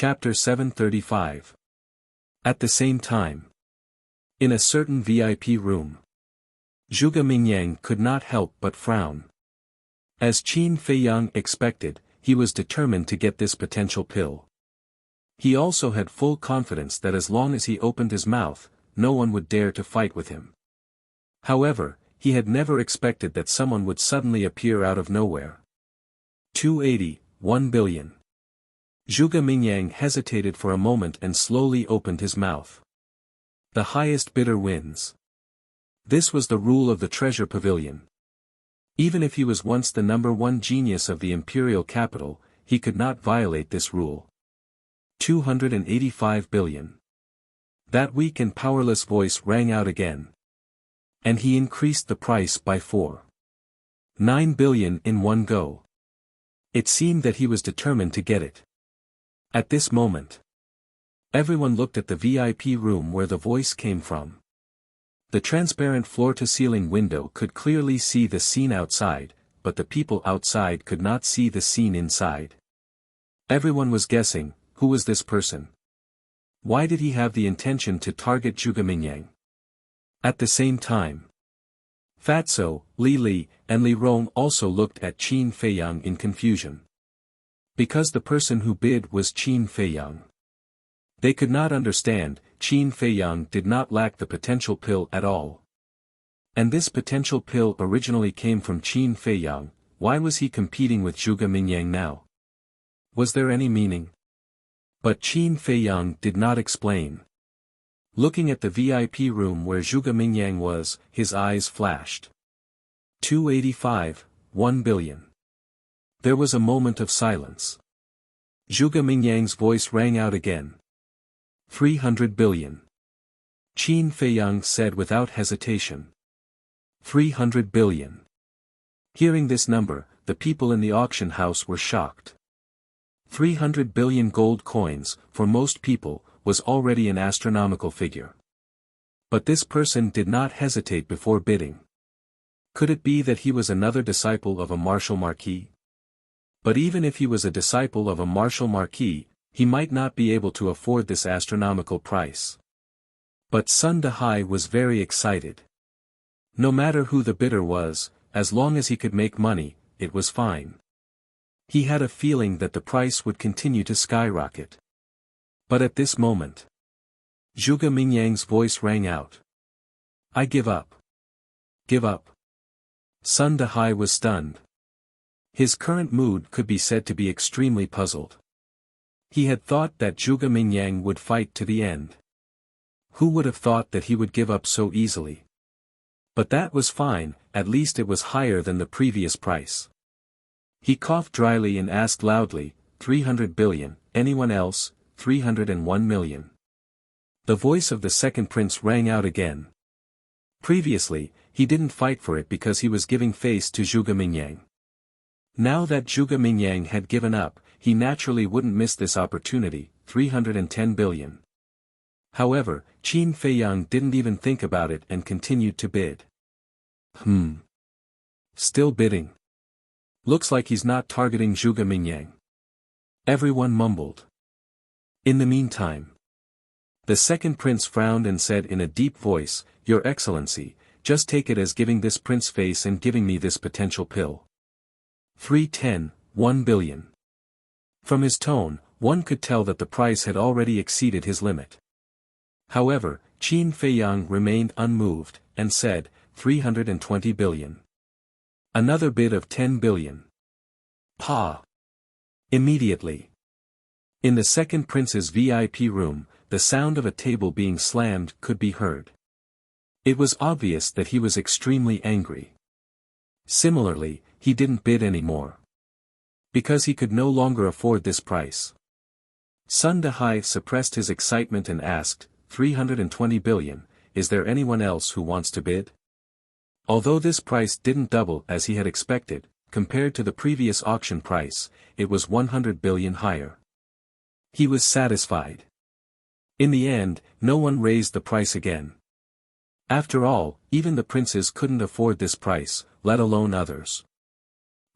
Chapter 735. At the same time. In a certain VIP room. Zhuge Mingyang could not help but frown. As Qin Feiyang expected, he was determined to get this potential pill. He also had full confidence that as long as he opened his mouth, no one would dare to fight with him. However, he had never expected that someone would suddenly appear out of nowhere. 1 billion. Zhuge Mingyang hesitated for a moment and slowly opened his mouth. The highest bidder wins. This was the rule of the treasure pavilion. Even if he was once the #1 genius of the imperial capital, he could not violate this rule. 285 billion. That weak and powerless voice rang out again. And he increased the price by 9 billion in one go. It seemed that he was determined to get it. At this moment, everyone looked at the VIP room where the voice came from. The transparent floor-to-ceiling window could clearly see the scene outside, but the people outside could not see the scene inside. Everyone was guessing, who was this person? Why did he have the intention to target Zhuge Mingyang? At the same time, Fatso, Li, and Li Rong also looked at Qin Feiyang in confusion. Because the person who bid was Qin Feiyang. They could not understand, Qin Feiyang did not lack the potential pill at all. And this potential pill originally came from Qin Feiyang. Why was he competing with Zhuge Mingyang now? Was there any meaning? But Qin Feiyang did not explain. Looking at the VIP room where Zhuge Mingyang was, his eyes flashed. 1 billion. There was a moment of silence. Zhuge Mingyang's voice rang out again. 300 billion. Qin Feiyang said without hesitation. 300 billion. Hearing this number, the people in the auction house were shocked. 300 billion gold coins, for most people, was already an astronomical figure. But this person did not hesitate before bidding. Could it be that he was another disciple of a martial marquis? But even if he was a disciple of a martial marquis, he might not be able to afford this astronomical price. But Sun Dehai was very excited. No matter who the bidder was, as long as he could make money, it was fine. He had a feeling that the price would continue to skyrocket. But at this moment, Zhuge Mingyang's voice rang out. I give up. Give up. Sun Dehai was stunned. His current mood could be said to be extremely puzzled. He had thought that Zhuge Mingyang would fight to the end. Who would have thought that he would give up so easily? But that was fine, at least it was higher than the previous price. He coughed dryly and asked loudly, 300 billion, anyone else? 301 million. The voice of the second prince rang out again. Previously, he didn't fight for it because he was giving face to Zhuge Mingyang. Now that Zhuge Mingyang had given up, he naturally wouldn't miss this opportunity, 310 billion. However, Qin Feiyang didn't even think about it and continued to bid. Still bidding. Looks like he's not targeting Zhuge Mingyang. Everyone mumbled. In the meantime, the second prince frowned and said in a deep voice, Your Excellency, just take it as giving this prince face and giving me this potential pill. 1 billion. From his tone, one could tell that the price had already exceeded his limit. However, Qin Feiyang remained unmoved, and said, 320 billion. Another bid of 10 billion. Pa! Immediately. In the second prince's VIP room, the sound of a table being slammed could be heard. It was obvious that he was extremely angry. Similarly, he didn't bid anymore. Because he could no longer afford this price. Sun Dehai suppressed his excitement and asked, 320 billion, is there anyone else who wants to bid? Although this price didn't double as he had expected, compared to the previous auction price, it was 100 billion higher. He was satisfied. In the end, no one raised the price again. After all, even the princes couldn't afford this price, let alone others.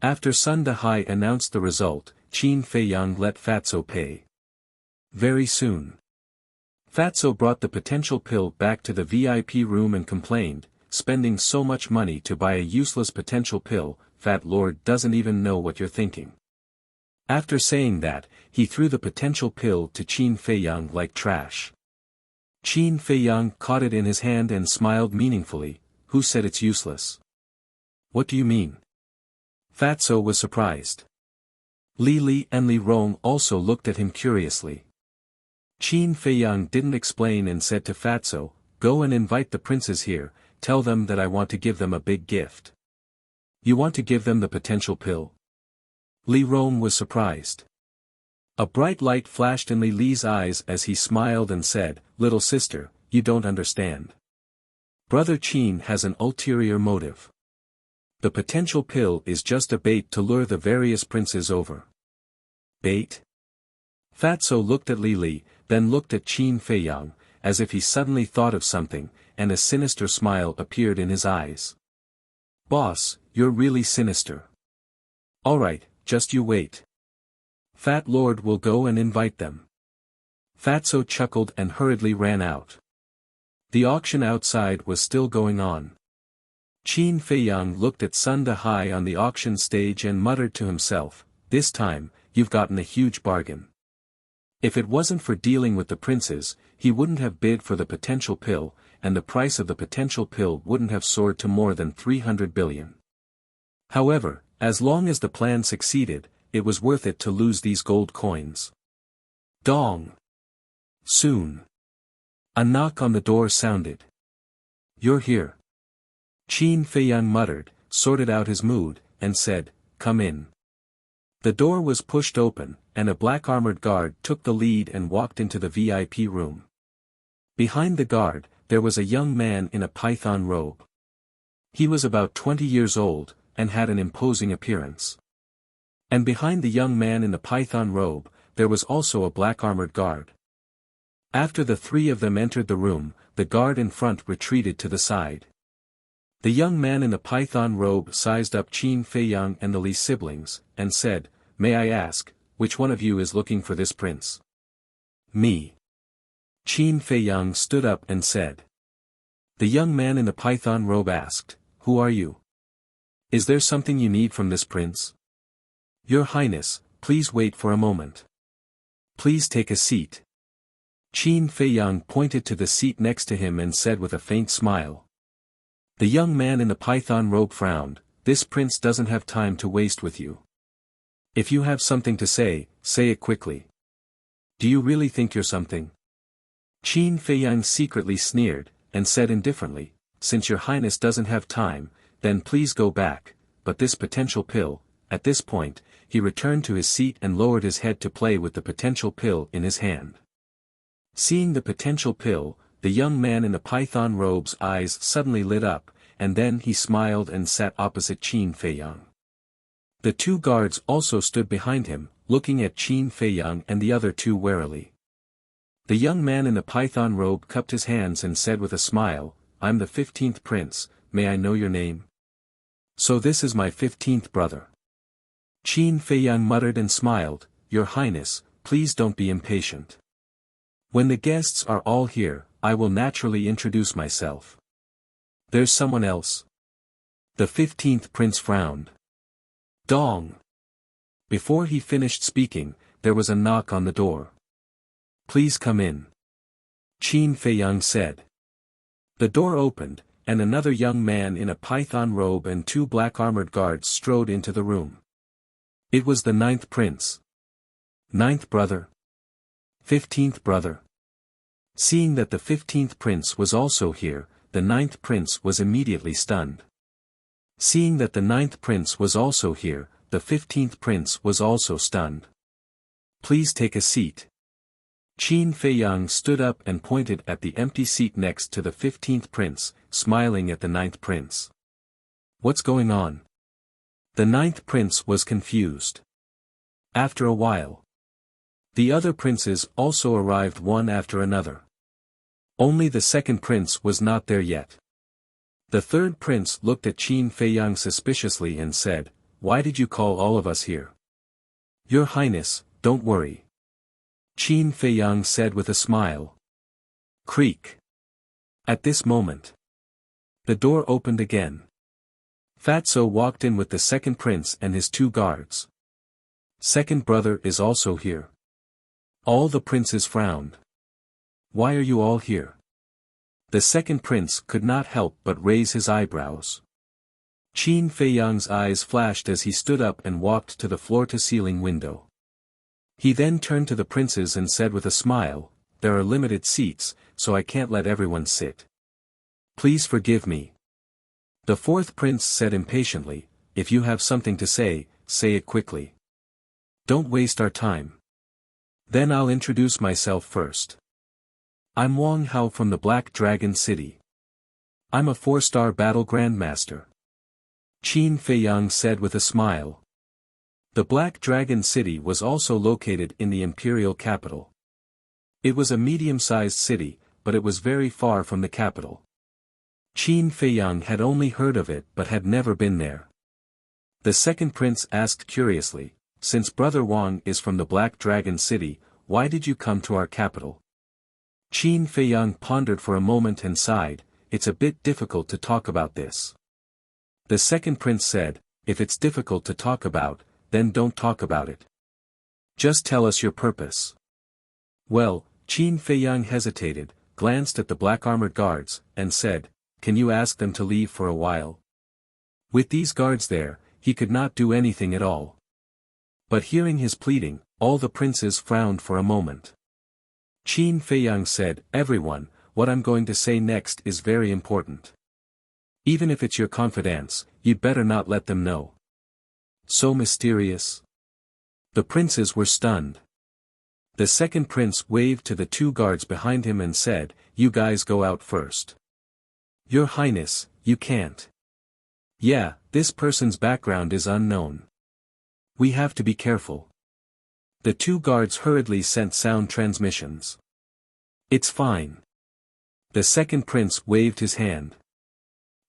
After Sun Dehai announced the result, Qin Feiyang let Fatso pay. very soon. Fatso brought the potential pill back to the VIP room and complained, spending so much money to buy a useless potential pill, Fat Lord doesn't even know what you're thinking. After saying that, he threw the potential pill to Qin Feiyang like trash. Qin Feiyang caught it in his hand and smiled meaningfully. Who said it's useless? What do you mean? Fatso was surprised. Li Li and Li Rong also looked at him curiously. Qin Feiyang didn't explain and said to Fatso, "Go and invite the princes here, tell them that I want to give them a big gift." "You want to give them the potential pill?" Li Rong was surprised. A bright light flashed in Li Li's eyes as he smiled and said, "Little sister, you don't understand. Brother Qin has an ulterior motive. The potential pill is just a bait to lure the various princes over." Bait? Fatso looked at Li Li, then looked at Qin Feiyang, as if he suddenly thought of something, and a sinister smile appeared in his eyes. "Boss, you're really sinister. Alright, just you wait. Fat Lord will go and invite them." Fatso chuckled and hurriedly ran out. The auction outside was still going on. Qin Feiyang looked at Sunda Hai on the auction stage and muttered to himself, "This time, you've gotten a huge bargain." If it wasn't for dealing with the princes, he wouldn't have bid for the potential pill, and the price of the potential pill wouldn't have soared to more than 300 billion. However, as long as the plan succeeded, it was worth it to lose these gold coins. Dong! Soon. A knock on the door sounded. "You're here." Qin Feiyang muttered, sorted out his mood, and said, "Come in." The door was pushed open, and a black-armored guard took the lead and walked into the VIP room. Behind the guard, there was a young man in a python robe. He was about 20 years old, and had an imposing appearance. And behind the young man in the python robe, there was also a black-armored guard. After the three of them entered the room, the guard in front retreated to the side. The young man in the python robe sized up Qin Feiyang and the Li siblings, and said, "May I ask, which one of you is looking for this prince?" "Me." Qin Feiyang stood up and said. The young man in the python robe asked, "Who are you? Is there something you need from this prince?" "Your Highness, please wait for a moment. Please take a seat." Qin Feiyang pointed to the seat next to him and said with a faint smile. The young man in the python robe frowned, "This prince doesn't have time to waste with you. If you have something to say, say it quickly. Do you really think you're something?" Qin Feiyang secretly sneered, and said indifferently, "Since your Highness doesn't have time, then please go back, but this potential pill." At this point, he returned to his seat and lowered his head to play with the potential pill in his hand. Seeing the potential pill, the young man in the python robe's eyes suddenly lit up, and then he smiled and sat opposite Qin Feiyang. The two guards also stood behind him, looking at Qin Feiyang and the other two warily. The young man in the python robe cupped his hands and said with a smile, "I'm the 15th prince, may I know your name?" "So this is my 15th brother." Qin Feiyang muttered and smiled, "Your Highness, please don't be impatient. When the guests are all here, I will naturally introduce myself." "There's someone else?" The 15th prince frowned. Dong! Before he finished speaking, there was a knock on the door. "Please come in," Qin Feiyang said. The door opened, and another young man in a python robe and two black-armored guards strode into the room. It was the 9th prince. 9th brother. 15th brother. Seeing that the 15th prince was also here, the 9th prince was immediately stunned. Seeing that the 9th prince was also here, the 15th prince was also stunned. "Please take a seat." Qin Feiyang stood up and pointed at the empty seat next to the 15th prince, smiling at the 9th prince. "What's going on?" The 9th prince was confused. After a while, the other princes also arrived one after another. Only the 2nd prince was not there yet. The 3rd prince looked at Qin Feiyang suspiciously and said, "Why did you call all of us here?" "Your Highness, don't worry. Qin Feiyang said with a smile. Creak. At this moment, the door opened again. Fatso walked in with the second prince and his 2 guards. Second brother is also here. All the princes frowned. Why are you all here? The second prince could not help but raise his eyebrows. Qin Feiyang's eyes flashed as he stood up and walked to the floor-to-ceiling window. He then turned to the princes and said with a smile, there are limited seats, so I can't let everyone sit. Please forgive me. The fourth prince said impatiently, if you have something to say it quickly. Don't waste our time. Then I'll introduce myself first. I'm Wang Hao from the Black Dragon City. I'm a 4-star battle grandmaster. Qin Feiyang said with a smile. The Black Dragon City was also located in the imperial capital. It was a medium-sized city, but it was very far from the capital. Qin Feiyang had only heard of it but had never been there. The second prince asked curiously, since Brother Wang is from the Black Dragon City, why did you come to our capital? Qin Feiyang pondered for a moment and sighed, it's a bit difficult to talk about this. The second prince said, if it's difficult to talk about, then don't talk about it. Just tell us your purpose. Well, Qin Feiyang hesitated, glanced at the black armored guards, and said, can you ask them to leave for a while? With these guards there, he could not do anything at all. But hearing his pleading, all the princes frowned for a moment. Qin Feiyang said, everyone, what I'm going to say next is very important. Even if it's your confidence, you'd better not let them know. So mysterious. The princes were stunned. The second prince waved to the 2 guards behind him and said, you guys go out first. Your Highness, you can't. Yeah, this person's background is unknown. We have to be careful. The 2 guards hurriedly sent sound transmissions. It's fine. The second prince waved his hand.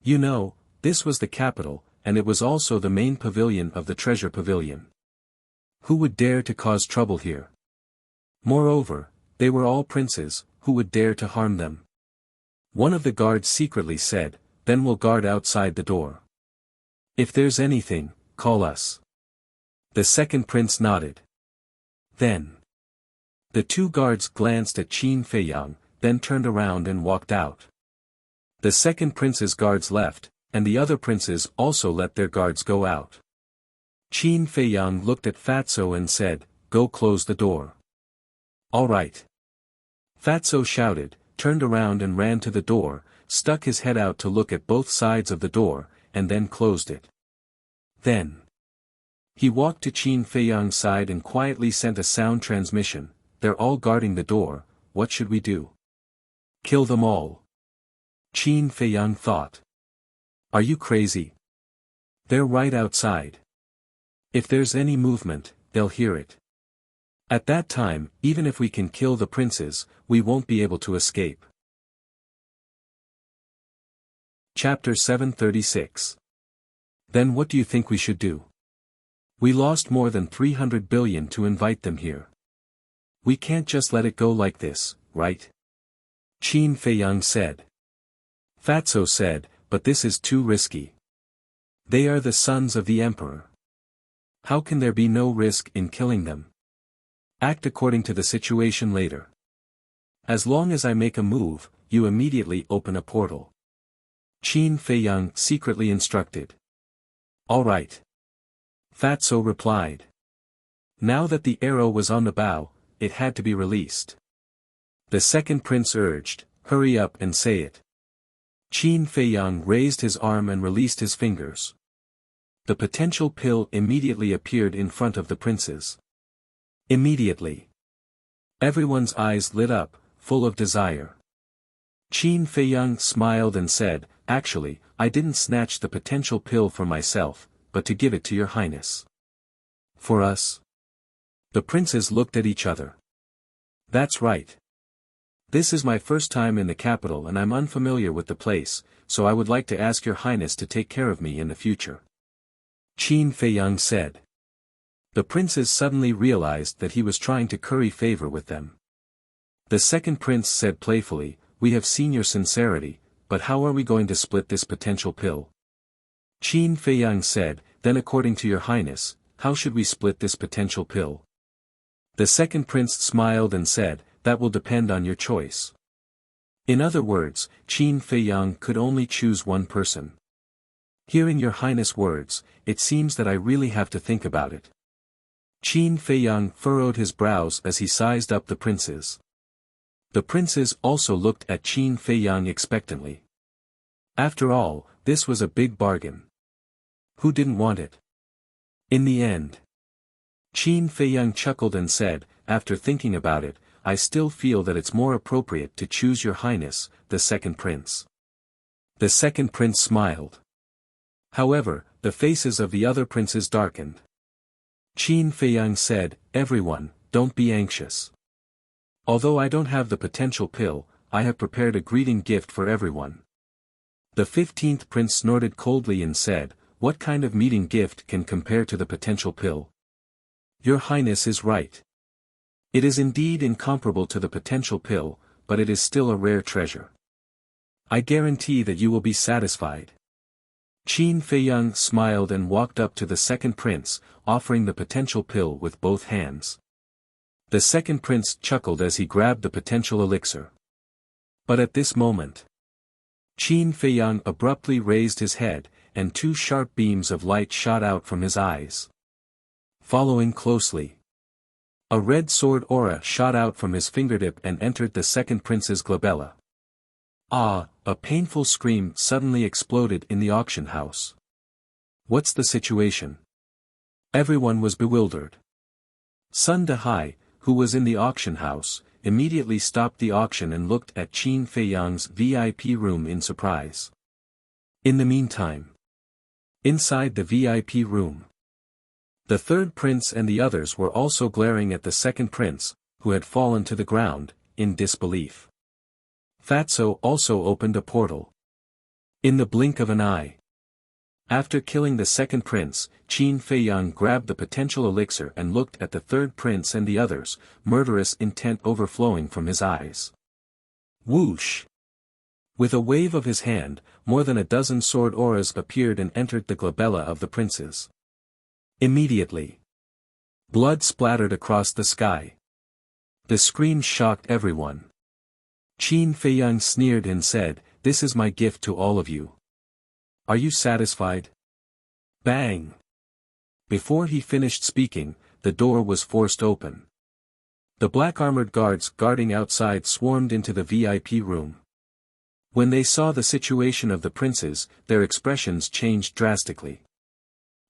You know, this was the capital, and it was also the main pavilion of the treasure pavilion. Who would dare to cause trouble here? Moreover, they were all princes, who would dare to harm them? One of the guards secretly said, then we'll guard outside the door. If there's anything, call us. The second prince nodded. Then. The 2 guards glanced at Qin Feiyang, then turned around and walked out. The second prince's guards left, and the other princes also let their guards go out. Qin Feiyang looked at Fatso and said, go close the door. All right. Fatso shouted, turned around and ran to the door, stuck his head out to look at both sides of the door, and then closed it. Then. He walked to Qin Feiyang's side and quietly sent a sound transmission, they're all guarding the door, what should we do? Kill them all. Qin Feiyang thought. Are you crazy? They're right outside. If there's any movement, they'll hear it. At that time, even if we can kill the princes, we won't be able to escape. Chapter 736. Then what do you think we should do? We lost more than 300 billion to invite them here. We can't just let it go like this, right? Qin Feiyang said. Fatso said, but this is too risky. They are the sons of the emperor. How can there be no risk in killing them? Act according to the situation later. As long as I make a move, you immediately open a portal. Qin Feiyang secretly instructed. All right. Fatso replied. Now that the arrow was on the bow, it had to be released. The second prince urged, hurry up and say it. Qin Feiyang raised his arm and released his fingers. The potential pill immediately appeared in front of the princes. Immediately. Everyone's eyes lit up, full of desire. Qin Feiyang smiled and said, actually, I didn't snatch the potential pill for myself, but to give it to your highness. For us? The princes looked at each other. That's right. This is my first time in the capital and I'm unfamiliar with the place, so I would like to ask your highness to take care of me in the future. Qin Feiyang said. The princes suddenly realized that he was trying to curry favor with them. The second prince said playfully, "We have seen your sincerity, but how are we going to split this potential pill?" Qin Feiyang said, "Then according to your highness, how should we split this potential pill?" The second prince smiled and said, "That will depend on your choice." In other words, Qin Feiyang could only choose one person. "Hearing your highness' words, it seems that I really have to think about it." Qin Feiyang furrowed his brows as he sized up the princes. The princes also looked at Qin Feiyang expectantly. After all, this was a big bargain. Who didn't want it? In the end, Qin Feiyang chuckled and said, "After thinking about it, I still feel that it's more appropriate to choose your highness, the second prince." The second prince smiled. However, the faces of the other princes darkened. Qin Feiyang said, "Everyone, don't be anxious. Although I don't have the potential pill, I have prepared a greeting gift for everyone." The 15th prince snorted coldly and said, "What kind of meeting gift can compare to the potential pill?" "Your highness is right. It is indeed incomparable to the potential pill, but it is still a rare treasure. I guarantee that you will be satisfied." Qin Feiyang smiled and walked up to the second prince, offering the potential pill with both hands. The second prince chuckled as he grabbed the potential elixir. But at this moment, Qin Feiyang abruptly raised his head, and two sharp beams of light shot out from his eyes. Following closely, a red sword aura shot out from his fingertip and entered the second prince's glabella. Ah! A painful scream suddenly exploded in the auction house. What's the situation? Everyone was bewildered. Sun Dehai, who was in the auction house, immediately stopped the auction and looked at Qin Feiyang's VIP room in surprise. In the meantime, inside the VIP room, the third prince and the others were also glaring at the second prince, who had fallen to the ground, in disbelief. Fatso also opened a portal. In the blink of an eye. After killing the second prince, Qin Feiyang grabbed the potential elixir and looked at the third prince and the others, murderous intent overflowing from his eyes. Whoosh! With a wave of his hand, more than a dozen sword auras appeared and entered the glabella of the princes. Immediately, blood splattered across the sky. The scream shocked everyone. Qin Feiyang sneered and said, "This is my gift to all of you. Are you satisfied?" Bang! Before he finished speaking, the door was forced open. The black-armored guards guarding outside swarmed into the VIP room. When they saw the situation of the princes, their expressions changed drastically.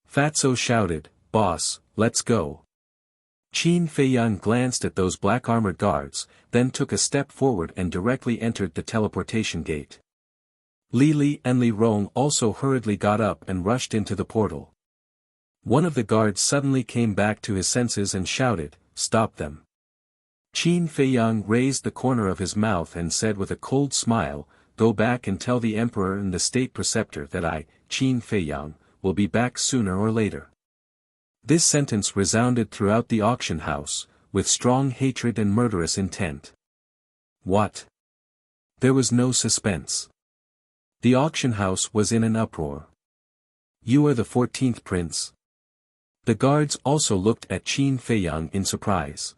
Fatso shouted, "Boss, let's go." Qin Feiyang glanced at those black-armored guards, then took a step forward and directly entered the teleportation gate. Li Li and Li Rong also hurriedly got up and rushed into the portal. One of the guards suddenly came back to his senses and shouted, "Stop them." Qin Feiyang raised the corner of his mouth and said with a cold smile, "Go back and tell the emperor and the state preceptor that I, Qin Feiyang, will be back sooner or later." This sentence resounded throughout the auction house, with strong hatred and murderous intent. What? There was no suspense. The auction house was in an uproar. "You are the 14th prince?" The guards also looked at Qin Feiyang in surprise.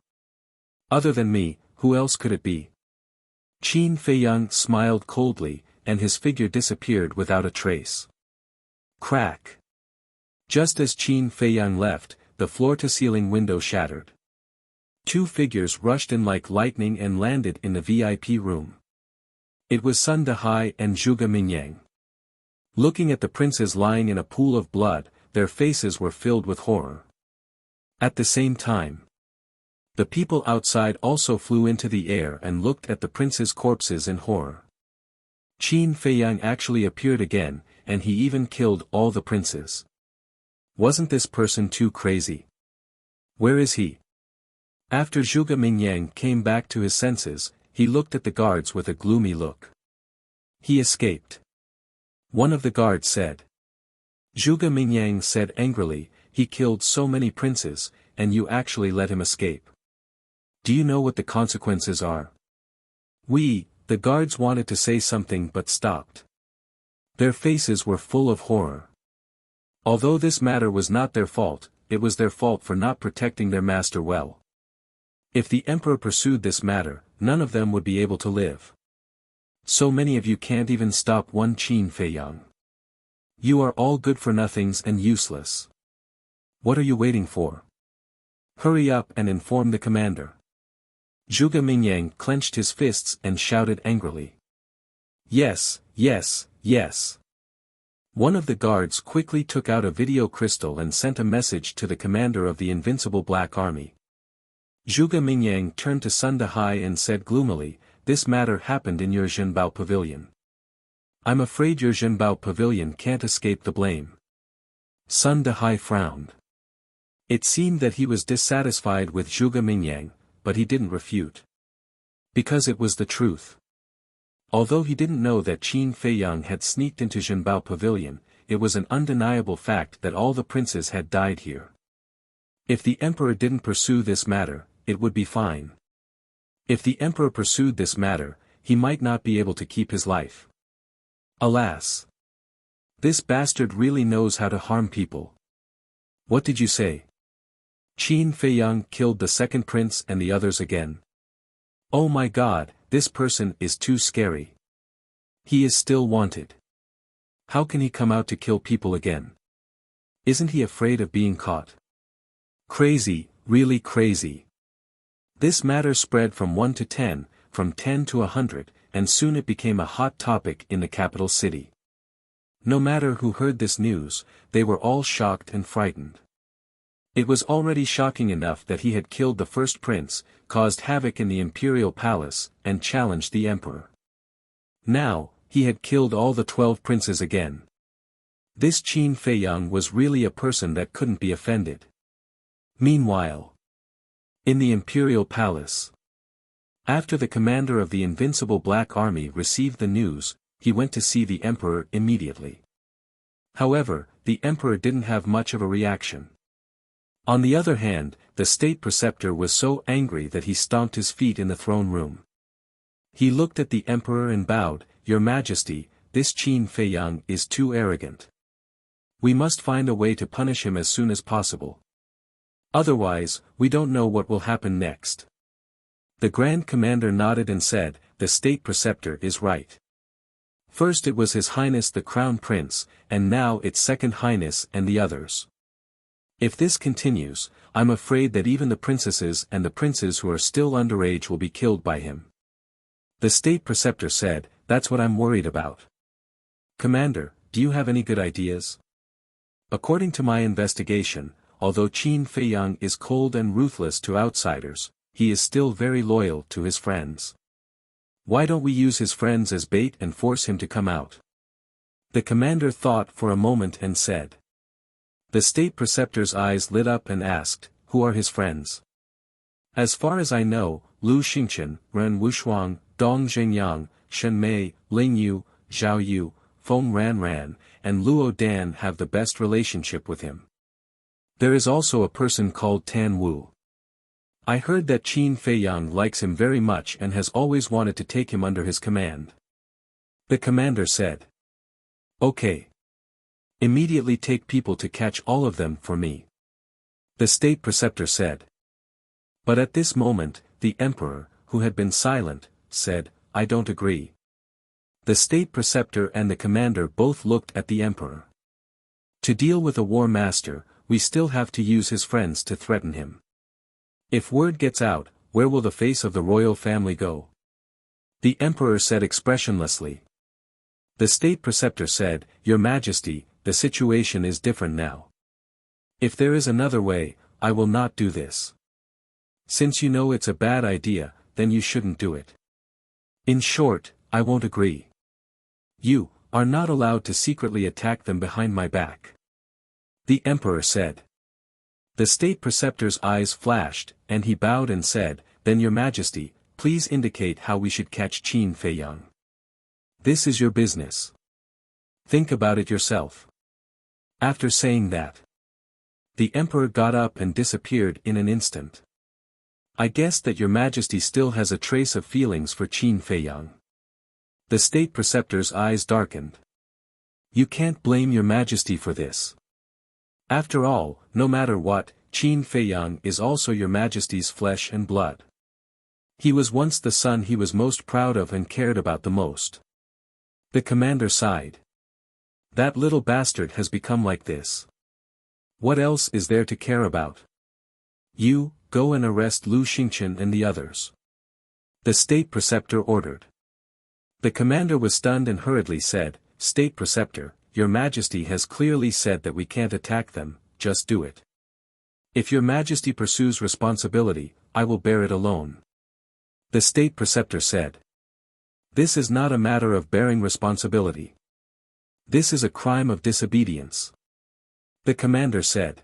"Other than me, who else could it be?" Qin Feiyang smiled coldly, and his figure disappeared without a trace. Crack! Just as Qin Feiyang left, the floor-to-ceiling window shattered. Two figures rushed in like lightning and landed in the VIP room. It was Sun Dehai and Zhuge Mingyang. Looking at the princes lying in a pool of blood, their faces were filled with horror. At the same time, the people outside also flew into the air and looked at the princes' corpses in horror. Qin Feiyang actually appeared again, and he even killed all the princes. Wasn't this person too crazy? Where is he? After Zhuge Mingyang came back to his senses, he looked at the guards with a gloomy look. He escaped. One of the guards said. Zhuge Mingyang said angrily, he killed so many princes, and you actually let him escape. Do you know what the consequences are? The guards wanted to say something but stopped. Their faces were full of horror. Although this matter was not their fault, it was their fault for not protecting their master well. If the emperor pursued this matter, none of them would be able to live. So many of you can't even stop one Qin Feiyang. You are all good for nothings and useless. What are you waiting for? Hurry up and inform the commander. Zhuge Mingyang clenched his fists and shouted angrily. Yes, yes, yes. One of the guards quickly took out a video crystal and sent a message to the commander of the invincible Black Army. Zhuge Mingyang turned to Sun Dahai and said gloomily, "This matter happened in your Zhenbao pavilion. I'm afraid your Zhenbao pavilion can't escape the blame." Sun Dahai frowned. It seemed that he was dissatisfied with Zhuge Mingyang, but he didn't refute. Because it was the truth. Although he didn't know that Qin Feiyang had sneaked into Zhenbao pavilion, it was an undeniable fact that all the princes had died here. If the emperor didn't pursue this matter, it would be fine. If the emperor pursued this matter, he might not be able to keep his life. Alas! This bastard really knows how to harm people. What did you say? Qin Feiyang killed the second prince and the others again. Oh my God, this person is too scary. He is still wanted. How can he come out to kill people again? Isn't he afraid of being caught? Crazy, really crazy. This matter spread from 1 to 10, from 10 to 100, and soon it became a hot topic in the capital city. No matter who heard this news, they were all shocked and frightened. It was already shocking enough that he had killed the first prince, caused havoc in the imperial palace, and challenged the emperor. Now, he had killed all the 12 princes again. This Qin Feiyang was really a person that couldn't be offended. Meanwhile, in the imperial palace, after the commander of the invincible Black Army received the news, he went to see the emperor immediately. However, the emperor didn't have much of a reaction. On the other hand, the state preceptor was so angry that he stomped his feet in the throne room. He looked at the emperor and bowed, "Your Majesty, this Qin Feiyang is too arrogant. We must find a way to punish him as soon as possible. Otherwise, we don't know what will happen next." The Grand Commander nodded and said, "The state preceptor is right. First it was His Highness the Crown Prince, and now it's Second Highness and the others. If this continues, I'm afraid that even the princesses and the princes who are still underage will be killed by him." The state preceptor said, "That's what I'm worried about. Commander, do you have any good ideas?" According to my investigation, although Qin Feiyang is cold and ruthless to outsiders, he is still very loyal to his friends. Why don't we use his friends as bait and force him to come out? The commander thought for a moment and said. The state preceptor's eyes lit up and asked, "Who are his friends?" "As far as I know, Lu Xingchen, Ren Wushuang, Dong Zhengyang, Shen Mei, Ling Yu, Zhao Yu, Feng Ranran, and Luo Dan have the best relationship with him. There is also a person called Tan Wu. I heard that Qin Feiyang likes him very much and has always wanted to take him under his command." The commander said. "Okay. Immediately take people to catch all of them for me," the state preceptor said. But at this moment, the emperor, who had been silent, said, "I don't agree." The state preceptor and the commander both looked at the emperor. To deal with a war master, we still have to use his friends to threaten him. If word gets out, where will the face of the royal family go? The emperor said expressionlessly. The state preceptor said, "Your Majesty, the situation is different now. If there is another way, I will not do this. Since you know it's a bad idea, then you shouldn't do it. In short, I won't agree. You are not allowed to secretly attack them behind my back," the emperor said. The state preceptor's eyes flashed, and he bowed and said, "Then your Majesty, please indicate how we should catch Qin Feiyang. This is your business. Think about it yourself." After saying that, The emperor got up and disappeared in an instant. I guess that your majesty still has a trace of feelings for Qin Feiyang. The state preceptor's eyes darkened. You can't blame your majesty for this. After all, no matter what, Qin Feiyang is also your majesty's flesh and blood. He was once the son he was most proud of and cared about the most. The commander sighed. That little bastard has become like this. What else is there to care about? You, go and arrest Lu Xingqian and the others. The state preceptor ordered. The commander was stunned and hurriedly said, State preceptor, your majesty has clearly said that we can't attack them, just do it. If your majesty pursues responsibility, I will bear it alone. The state preceptor said. This is not a matter of bearing responsibility. This is a crime of disobedience. The commander said.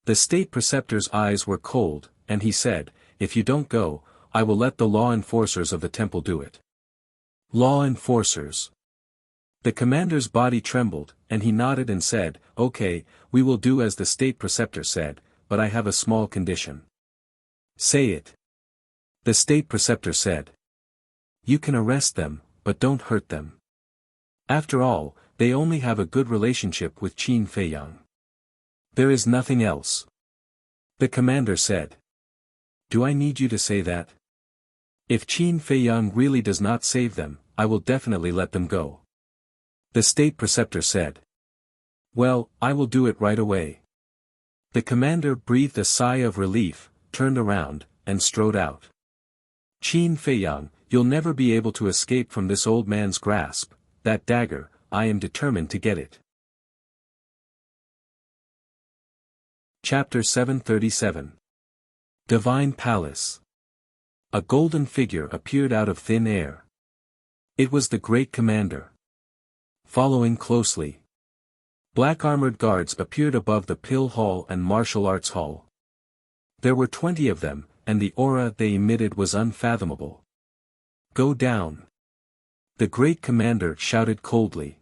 The state preceptor's eyes were cold, and he said, If you don't go, I will let the law enforcers of the temple do it. Law enforcers. The commander's body trembled, and he nodded and said, Okay, we will do as the state preceptor said, but I have a small condition. Say it. The state preceptor said. You can arrest them, but don't hurt them. After all, they only have a good relationship with Qin Feiyang. There is nothing else. The commander said. Do I need you to say that? If Qin Feiyang really does not save them, I will definitely let them go. The state preceptor said. Well, I will do it right away. The commander breathed a sigh of relief, turned around, and strode out. Qin Feiyang, you'll never be able to escape from this old man's grasp. That dagger, I am determined to get it. Chapter 737. Divine Palace. A golden figure appeared out of thin air. It was the great commander. Following closely. Black armored guards appeared above the Pill Hall and Martial Arts Hall. There were 20 of them, and the aura they emitted was unfathomable. Go down. The great commander shouted coldly.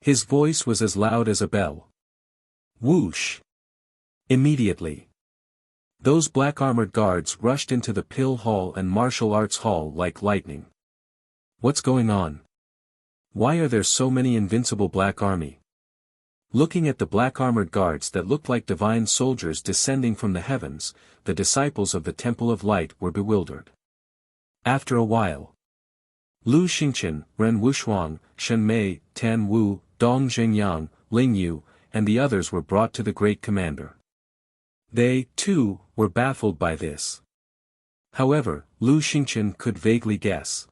His voice was as loud as a bell. Whoosh! Immediately. Those black armored guards rushed into the Pill Hall and Martial Arts Hall like lightning. What's going on? Why are there so many invincible black army? Looking at the black armored guards that looked like divine soldiers descending from the heavens, the disciples of the Temple of Light were bewildered. After a while, Lu Xingqian, Ren Wuxuang, Shen Mei, Tan Wu, Dong Zhengyang, Ling Yu, and the others were brought to the great commander. They, too, were baffled by this. However, Lu Xingqian could vaguely guess.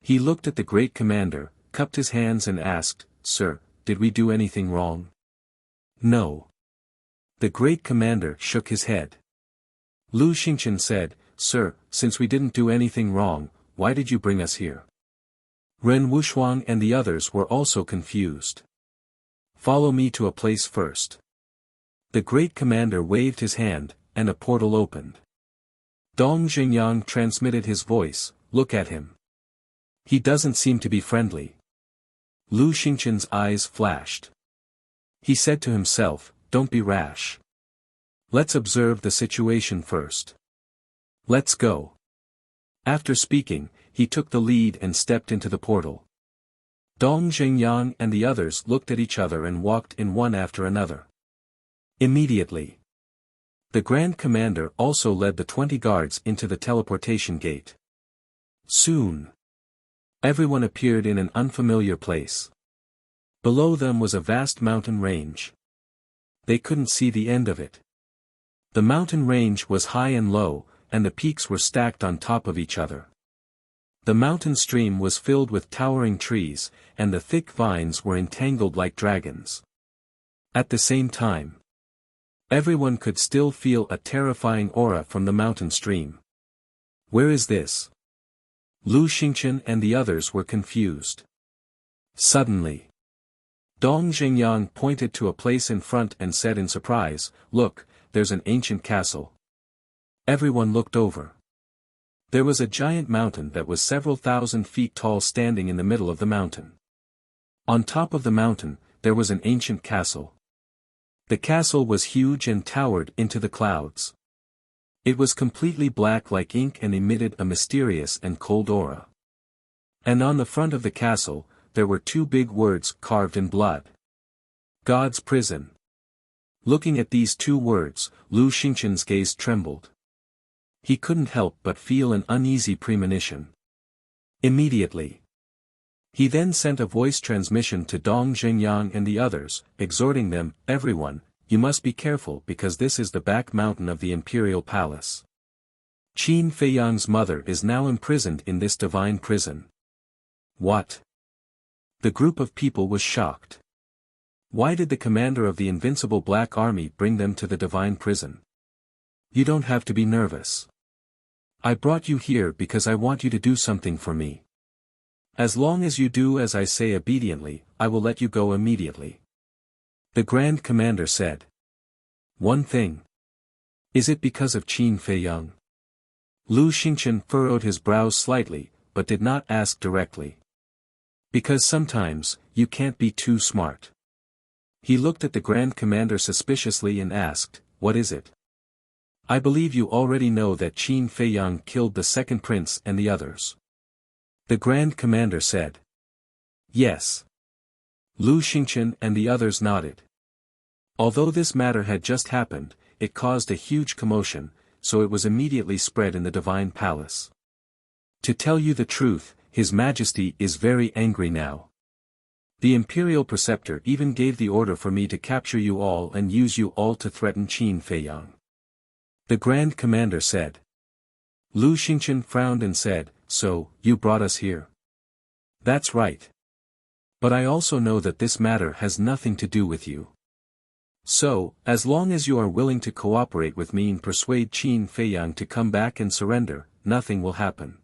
He looked at the great commander, cupped his hands and asked, Sir, did we do anything wrong? No. The great commander shook his head. Lu Xingqian said, Sir, since we didn't do anything wrong, why did you bring us here? Ren Wuxuang and the others were also confused. Follow me to a place first. The great commander waved his hand, and a portal opened. Dong Zhengyang transmitted his voice, Look at him. He doesn't seem to be friendly. Lu Xingqian's eyes flashed. He said to himself, Don't be rash. Let's observe the situation first. Let's go. After speaking, he took the lead and stepped into the portal. Dong Zhengyang and the others looked at each other and walked in one after another. Immediately. The Grand Commander also led the 20 guards into the teleportation gate. Soon. Everyone appeared in an unfamiliar place. Below them was a vast mountain range. They couldn't see the end of it. The mountain range was high and low, and the peaks were stacked on top of each other. The mountain stream was filled with towering trees, and the thick vines were entangled like dragons. At the same time, everyone could still feel a terrifying aura from the mountain stream. Where is this? Lu Xingqian and the others were confused. Suddenly, Dong Zhengyang pointed to a place in front and said in surprise, Look, there's an ancient castle. Everyone looked over. There was a giant mountain that was several thousand feet tall standing in the middle of the mountain. On top of the mountain, there was an ancient castle. The castle was huge and towered into the clouds. It was completely black like ink and emitted a mysterious and cold aura. And on the front of the castle, there were two big words carved in blood. God's prison. Looking at these two words, Lu Xingqian's gaze trembled. He couldn't help but feel an uneasy premonition. Immediately. He then sent a voice transmission to Dong Zhengyang and the others, exhorting them, "Everyone, you must be careful because this is the back mountain of the imperial palace. Qin Feiyang's mother is now imprisoned in this divine prison." What? The group of people was shocked. Why did the commander of the invincible Black Army bring them to the divine prison? You don't have to be nervous. I brought you here because I want you to do something for me. As long as you do as I say obediently, I will let you go immediately. The Grand Commander said. One thing. Is it because of Qin Feiyang? Lu Xingqian furrowed his brows slightly, but did not ask directly. Because sometimes, you can't be too smart. He looked at the Grand Commander suspiciously and asked, "What is it?" "I believe you already know that Qin Feiyang killed the second prince and the others." The Grand Commander said. Yes. Lu Xingqian and the others nodded. Although this matter had just happened, it caused a huge commotion, so it was immediately spread in the divine palace. To tell you the truth, His Majesty is very angry now. The imperial preceptor even gave the order for me to capture you all and use you all to threaten Qin Feiyang. The Grand Commander said. Lu Xingqian frowned and said, "So, you brought us here?" "That's right. But I also know that this matter has nothing to do with you. So, as long as you are willing to cooperate with me and persuade Qin Feiyang to come back and surrender, nothing will happen.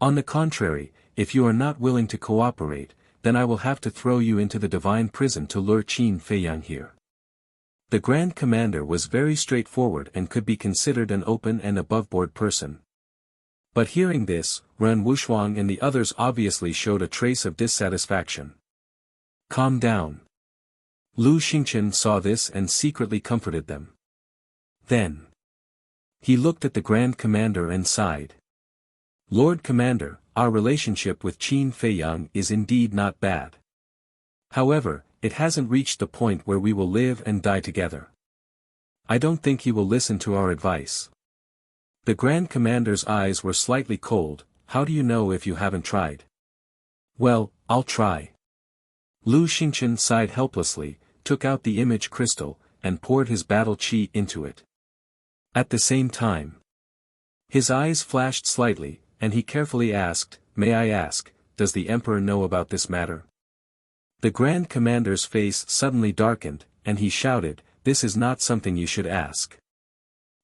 On the contrary, if you are not willing to cooperate, then I will have to throw you into the divine prison to lure Qin Feiyang here." The Grand Commander was very straightforward and could be considered an open and above-board person. But hearing this, Ren Wushuang and the others obviously showed a trace of dissatisfaction. "Calm down." Lu Xingqian saw this and secretly comforted them. Then he looked at the Grand Commander and sighed. "Lord Commander, our relationship with Qin Feiyang is indeed not bad. However, it hasn't reached the point where we will live and die together. I don't think he will listen to our advice." The Grand Commander's eyes were slightly cold. "How do you know if you haven't tried?" "Well, I'll try." Lu Xingqian sighed helplessly, took out the image crystal, and poured his battle chi into it. At the same time, his eyes flashed slightly, and he carefully asked, "May I ask, does the Emperor know about this matter?" The Grand Commander's face suddenly darkened, and he shouted, "This is not something you should ask."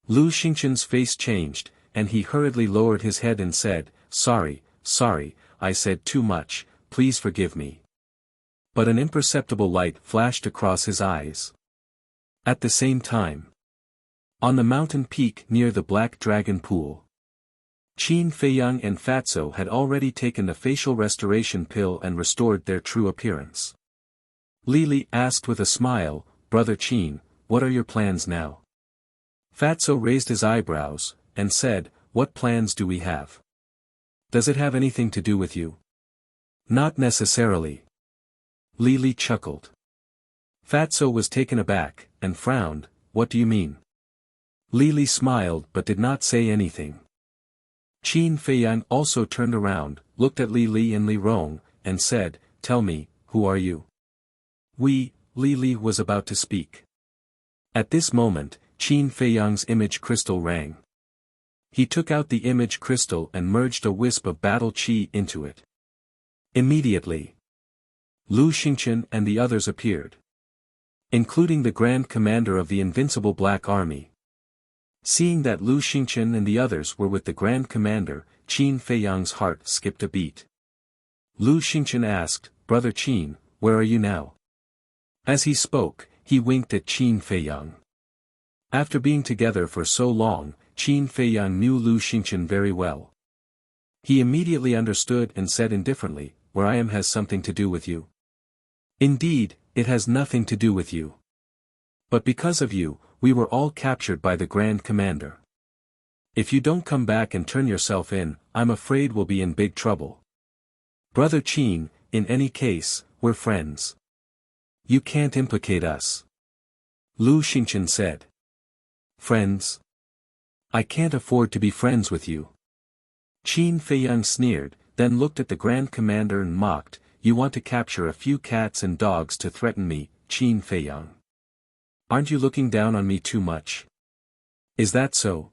Lu Xingqian's face changed, and he hurriedly lowered his head and said, Sorry, I said too much, please forgive me." But an imperceptible light flashed across his eyes. At the same time, on the mountain peak near the Black Dragon Pool, Qin Feiyang and Fatso had already taken the facial restoration pill and restored their true appearance. Li Li asked with a smile, "Brother Qin, what are your plans now?" Fatso raised his eyebrows, and said, "What plans do we have? Does it have anything to do with you?" "Not necessarily." Li Li chuckled. Fatso was taken aback, and frowned, "What do you mean?" Li Li smiled but did not say anything. Qin Feiyang also turned around, looked at Li Li and Li Rong, and said, "Tell me, who are you?" Li Li was about to speak. At this moment, Qin Feiyang's image crystal rang. He took out the image crystal and merged a wisp of battle chi into it. Immediately, Lu Xingqian and the others appeared, including the Grand Commander of the Invincible Black Army. Seeing that Lu Xingqian and the others were with the Grand Commander, Qin Feiyang's heart skipped a beat. Lu Xingqian asked, "Brother Qin, where are you now?" As he spoke, he winked at Qin Feiyang. After being together for so long, Qin Feiyang knew Lu Xingqian very well. He immediately understood and said indifferently, "Where I am has something to do with you." "Indeed, it has nothing to do with you. But because of you, we were all captured by the Grand Commander. If you don't come back and turn yourself in, I'm afraid we'll be in big trouble. Brother Qin, in any case, we're friends. You can't implicate us. Lu Xingqian said. Friends? I can't afford to be friends with you. Qin Feiyang sneered, then looked at the Grand Commander and mocked, You want to capture a few cats and dogs to threaten me, Qin Feiyang. Aren't you looking down on me too much? Is that so?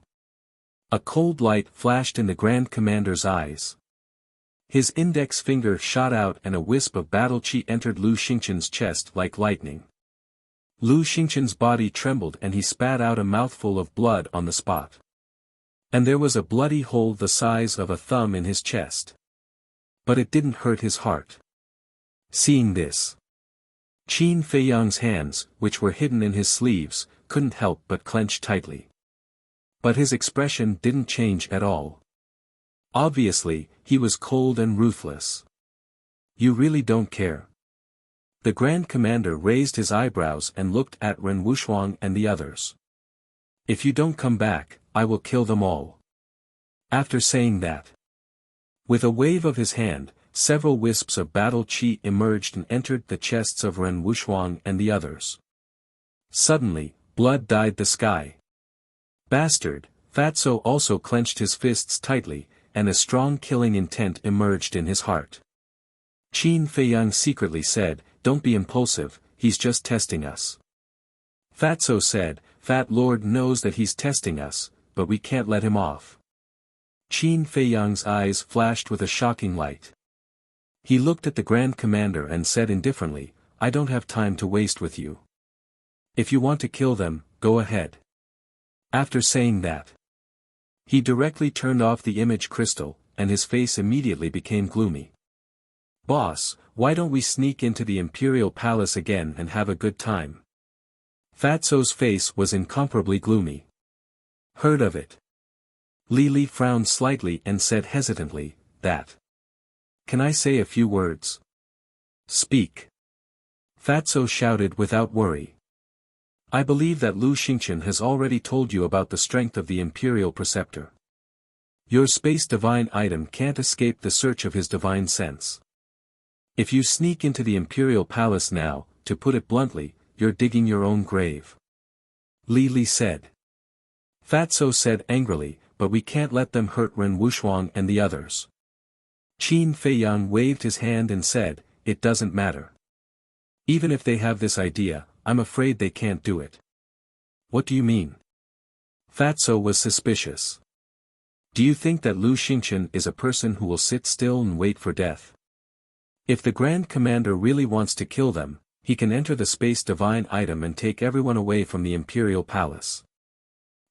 A cold light flashed in the Grand Commander's eyes. His index finger shot out and a wisp of battle chi entered Lu Xingqian's chest like lightning. Lu Xingqian's body trembled and he spat out a mouthful of blood on the spot. And there was a bloody hole the size of a thumb in his chest. But it didn't hurt his heart. Seeing this, Qin Feiyang's hands, which were hidden in his sleeves, couldn't help but clench tightly. But his expression didn't change at all. Obviously, he was cold and ruthless. You really don't care? The Grand Commander raised his eyebrows and looked at Ren Wuxuang and the others. If you don't come back, I will kill them all. After saying that, with a wave of his hand, several wisps of battle chi emerged and entered the chests of Ren Wuxuang and the others. Suddenly, blood dyed the sky. Bastard, Fatso also clenched his fists tightly, and a strong killing intent emerged in his heart. Qin Feiyang secretly said, Don't be impulsive, he's just testing us. Fatso said, Fat Lord knows that he's testing us, but we can't let him off. Qin Feiyang's eyes flashed with a shocking light. He looked at the Grand Commander and said indifferently, I don't have time to waste with you. If you want to kill them, go ahead. After saying that, he directly turned off the image crystal, and his face immediately became gloomy. Boss, why don't we sneak into the Imperial Palace again and have a good time? Fatso's face was incomparably gloomy. Heard of it? Li Li frowned slightly and said hesitantly, That. Can I say a few words? Speak. Fatso shouted without worry. I believe that Lu Xingqian has already told you about the strength of the Imperial Preceptor. Your space divine item can't escape the search of his divine sense. If you sneak into the Imperial Palace now, to put it bluntly, you're digging your own grave. Li Li said. Fatso said angrily, but we can't let them hurt Ren Wuxuang and the others. Qin Feiyang waved his hand and said, It doesn't matter. Even if they have this idea, I'm afraid they can't do it. What do you mean? Fatso was suspicious. Do you think that Lu Xingqian is a person who will sit still and wait for death? If the Grand Commander really wants to kill them, he can enter the space divine item and take everyone away from the Imperial Palace.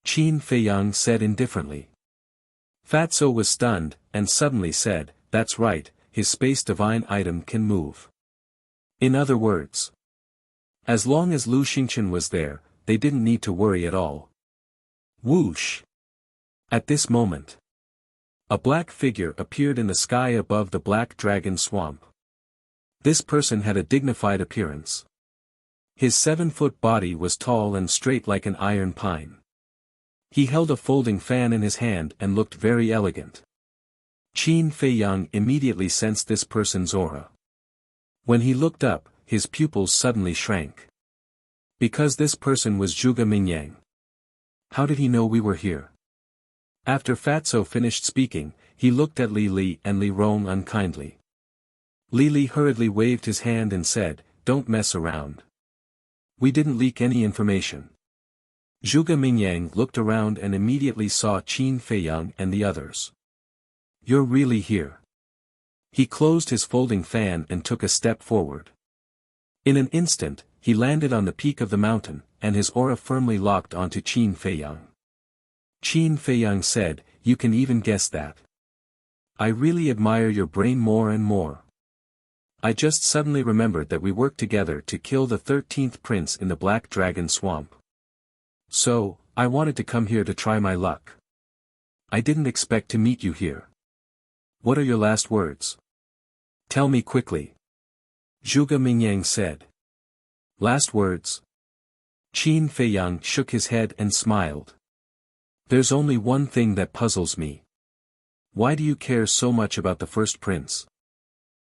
Qin Feiyang said indifferently. Fatso was stunned, and suddenly said, That's right, his space divine item can move. In other words, as long as Lu Xingqian was there, they didn't need to worry at all. Whoosh! At this moment, a black figure appeared in the sky above the Black Dragon Swamp. This person had a dignified appearance. His 7-foot body was tall and straight like an iron pine. He held a folding fan in his hand and looked very elegant. Qin Feiyang immediately sensed this person's aura. When he looked up, his pupils suddenly shrank. Because this person was Zhuge Mingyang. How did he know we were here? After Fatso finished speaking, he looked at Li Li and Li Rong unkindly. Li Li hurriedly waved his hand and said, Don't mess around. We didn't leak any information. Zhuge Mingyang looked around and immediately saw Qin Feiyang and the others. You're really here. He closed his folding fan and took a step forward. In an instant, he landed on the peak of the mountain, and his aura firmly locked onto Qin Feiyang. Qin Feiyang said, You can even guess that. I really admire your brain more and more. I just suddenly remembered that we worked together to kill the 13th prince in the Black Dragon Swamp. So, I wanted to come here to try my luck. I didn't expect to meet you here. What are your last words? Tell me quickly. Zhuge Mingyang said. Last words? Qin Feiyang shook his head and smiled. There's only one thing that puzzles me. Why do you care so much about the first prince?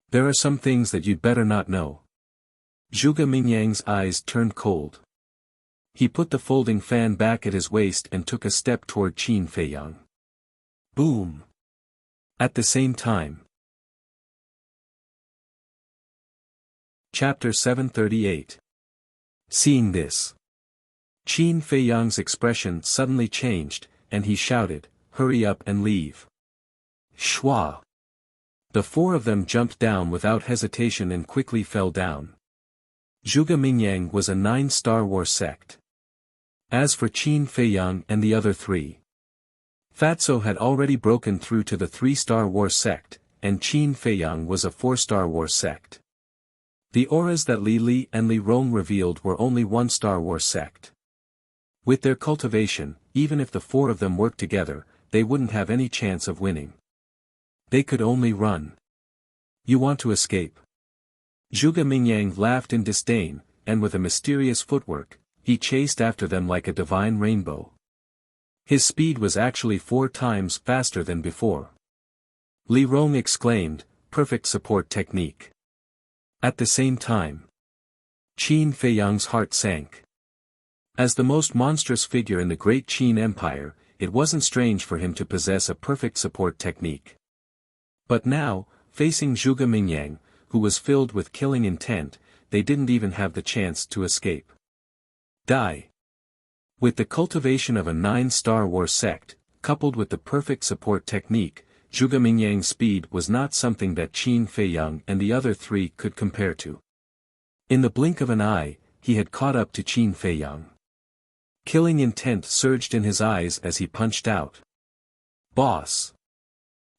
There are some things that you'd better not know. Zhuge Mingyang's eyes turned cold. He put the folding fan back at his waist and took a step toward Qin Feiyang. Boom! At the same time. Chapter 738. Seeing this, Qin Feiyang's expression suddenly changed, and he shouted, "Hurry up and leave." Shwa! The four of them jumped down without hesitation and quickly fell down. Zhuge Mingyang was a 9-star war sect. As for Qin Feiyang and the other three, Fatso had already broken through to the 3-star war sect, and Qin Feiyang was a 4-star war sect. The auras that Li Li and Li Rong revealed were only 1-star war sect. With their cultivation, even if the four of them worked together, they wouldn't have any chance of winning. They could only run. You want to escape? Zhuge Mingyang laughed in disdain, and with a mysterious footwork, he chased after them like a divine rainbow. His speed was actually 4 times faster than before. Li Rong exclaimed, "Perfect support technique." At the same time, Qin Feiyang's heart sank. As the most monstrous figure in the great Qin Empire, it wasn't strange for him to possess a perfect support technique. But now, facing Zhuge Mingyang, who was filled with killing intent, they didn't even have the chance to escape. Die. With the cultivation of a 9-star war sect, coupled with the perfect support technique, Zhuge Mingyang's speed was not something that Qin Feiyang and the other three could compare to. In the blink of an eye, he had caught up to Qin Feiyang. Killing intent surged in his eyes as he punched out. "Boss!"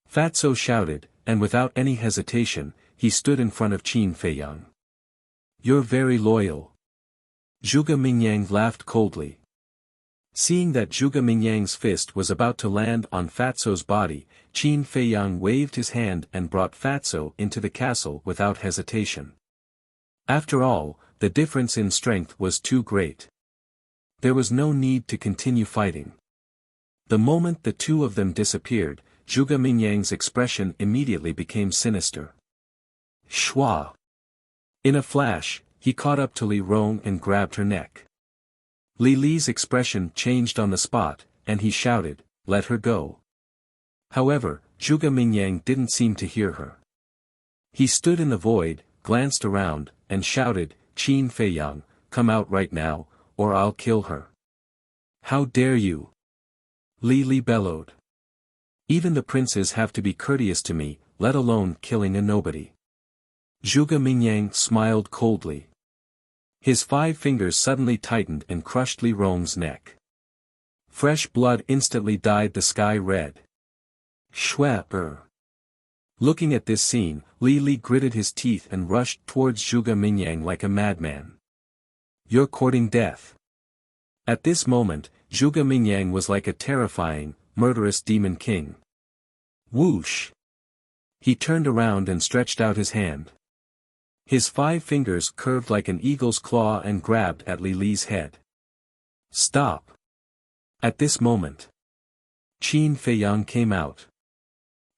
Fatso shouted, and without any hesitation, he stood in front of Qin Feiyang. "You're very loyal." Zhuge Mingyang laughed coldly. Seeing that Zhuge Mingyang's fist was about to land on Fatso's body, Qin Feiyang waved his hand and brought Fatso into the castle without hesitation. After all, the difference in strength was too great. There was no need to continue fighting. The moment the two of them disappeared, Zhuge Mingyang's expression immediately became sinister. Shwa! In a flash, he caught up to Li Rong and grabbed her neck. Li Li's expression changed on the spot, and he shouted, "Let her go." However, Zhuge Mingyang didn't seem to hear her. He stood in the void, glanced around, and shouted, "Qin Feiyang, come out right now, or I'll kill her." "How dare you?" Li Li bellowed. "Even the princes have to be courteous to me, let alone killing a nobody." Zhuge Mingyang smiled coldly. His 5 fingers suddenly tightened and crushed Li Rong's neck. Fresh blood instantly dyed the sky red. Shwepper. Looking at this scene, Li Li gritted his teeth and rushed towards Zhuge Mingyang like a madman. "You're courting death." At this moment, Zhuge Mingyang was like a terrifying, murderous demon king. Whoosh! He turned around and stretched out his hand. His 5 fingers curved like an eagle's claw and grabbed at Li Li's head. "Stop!" At this moment, Qin Feiyang came out.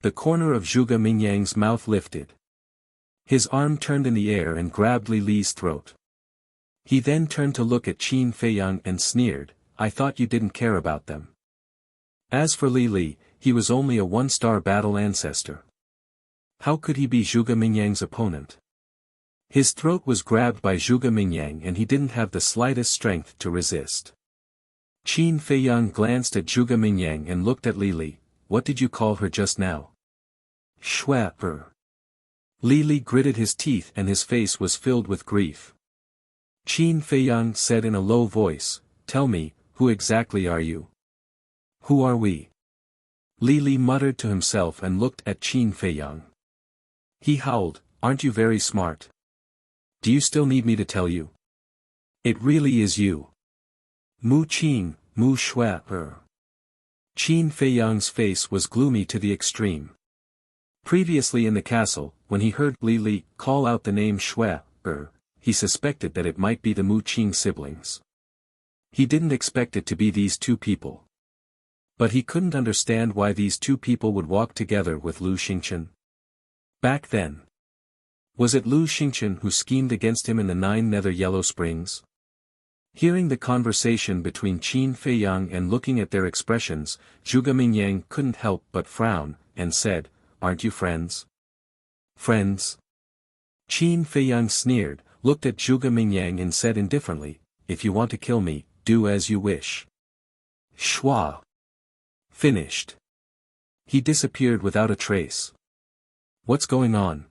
The corner of Zhuge Mingyang's mouth lifted. His arm turned in the air and grabbed Li Li's throat. He then turned to look at Qin Feiyang and sneered, "I thought you didn't care about them." As for Li Li, he was only a 1-star battle ancestor. How could he be Zhuge Mingyang's opponent? His throat was grabbed by Zhuge Mingyang and he didn't have the slightest strength to resist. Qin Feiyang glanced at Zhuge Mingyang and looked at Li Li. "What did you call her just now?" "Shwepper." Li Li gritted his teeth and his face was filled with grief. Qin Feiyang said in a low voice, "Tell me, who exactly are you?" "Who are we?" Li Li muttered to himself and looked at Qin Feiyang. He howled, "Aren't you very smart? Do you still need me to tell you? It really is you. Mu Qing, Mu Shwepper." Qin Feiyang's face was gloomy to the extreme. Previously in the castle, when he heard Li Li call out the name Shwepper, he suspected that it might be the Mu Qing siblings. He didn't expect it to be these two people. But he couldn't understand why these two people would walk together with Lu Xingchen. Back then. Was it Lu Xingchen who schemed against him in the 9 Nether Yellow Springs? Hearing the conversation between Qin Feiyang and looking at their expressions, Zhuge Mingyang couldn't help but frown, and said, "Aren't you friends?" "Friends?" Qin Feiyang sneered, looked at Zhuge Mingyang and said indifferently, "If you want to kill me, do as you wish." Schwa. Finished. He disappeared without a trace. What's going on?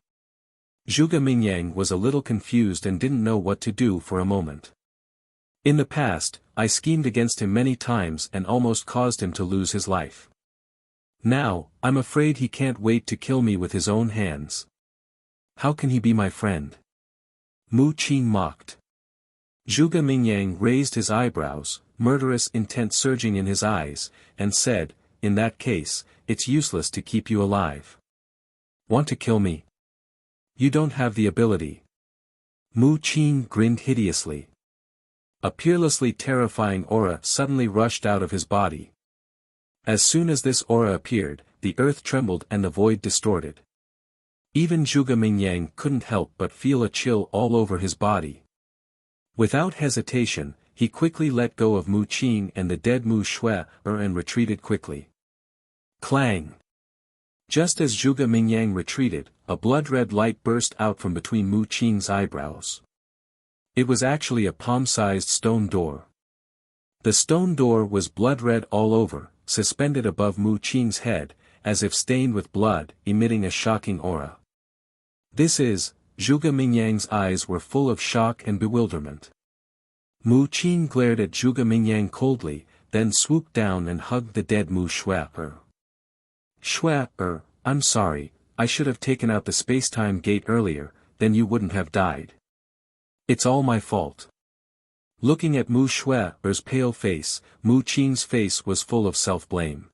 Zhuge Mingyang was a little confused and didn't know what to do for a moment. In the past, I schemed against him many times and almost caused him to lose his life. Now, I'm afraid he can't wait to kill me with his own hands. How can he be my friend? Mu Qin mocked. Zhuge Mingyang raised his eyebrows, murderous intent surging in his eyes, and said, "In that case, it's useless to keep you alive. Want to kill me? You don't have the ability." Mu Qin grinned hideously. A peerlessly terrifying aura suddenly rushed out of his body. As soon as this aura appeared, the earth trembled and the void distorted. Even Zhuge Mingyang couldn't help but feel a chill all over his body. Without hesitation, he quickly let go of Mu Qin and the dead Mu Shui and retreated quickly. Clang! Just as Zhuge Mingyang retreated, a blood-red light burst out from between Mu Qin's eyebrows. It was actually a palm-sized stone door. The stone door was blood-red all over, suspended above Mu Qin's head, as if stained with blood, emitting a shocking aura. Zhuge Mingyang's eyes were full of shock and bewilderment. Mu Qin glared at Zhuge Mingyang coldly, then swooped down and hugged the dead Mu Shui. Shui, I'm sorry, I should have taken out the space-time gate earlier, then you wouldn't have died. It's all my fault. Looking at Mu Shui's pale face, Mu Qin's face was full of self-blame.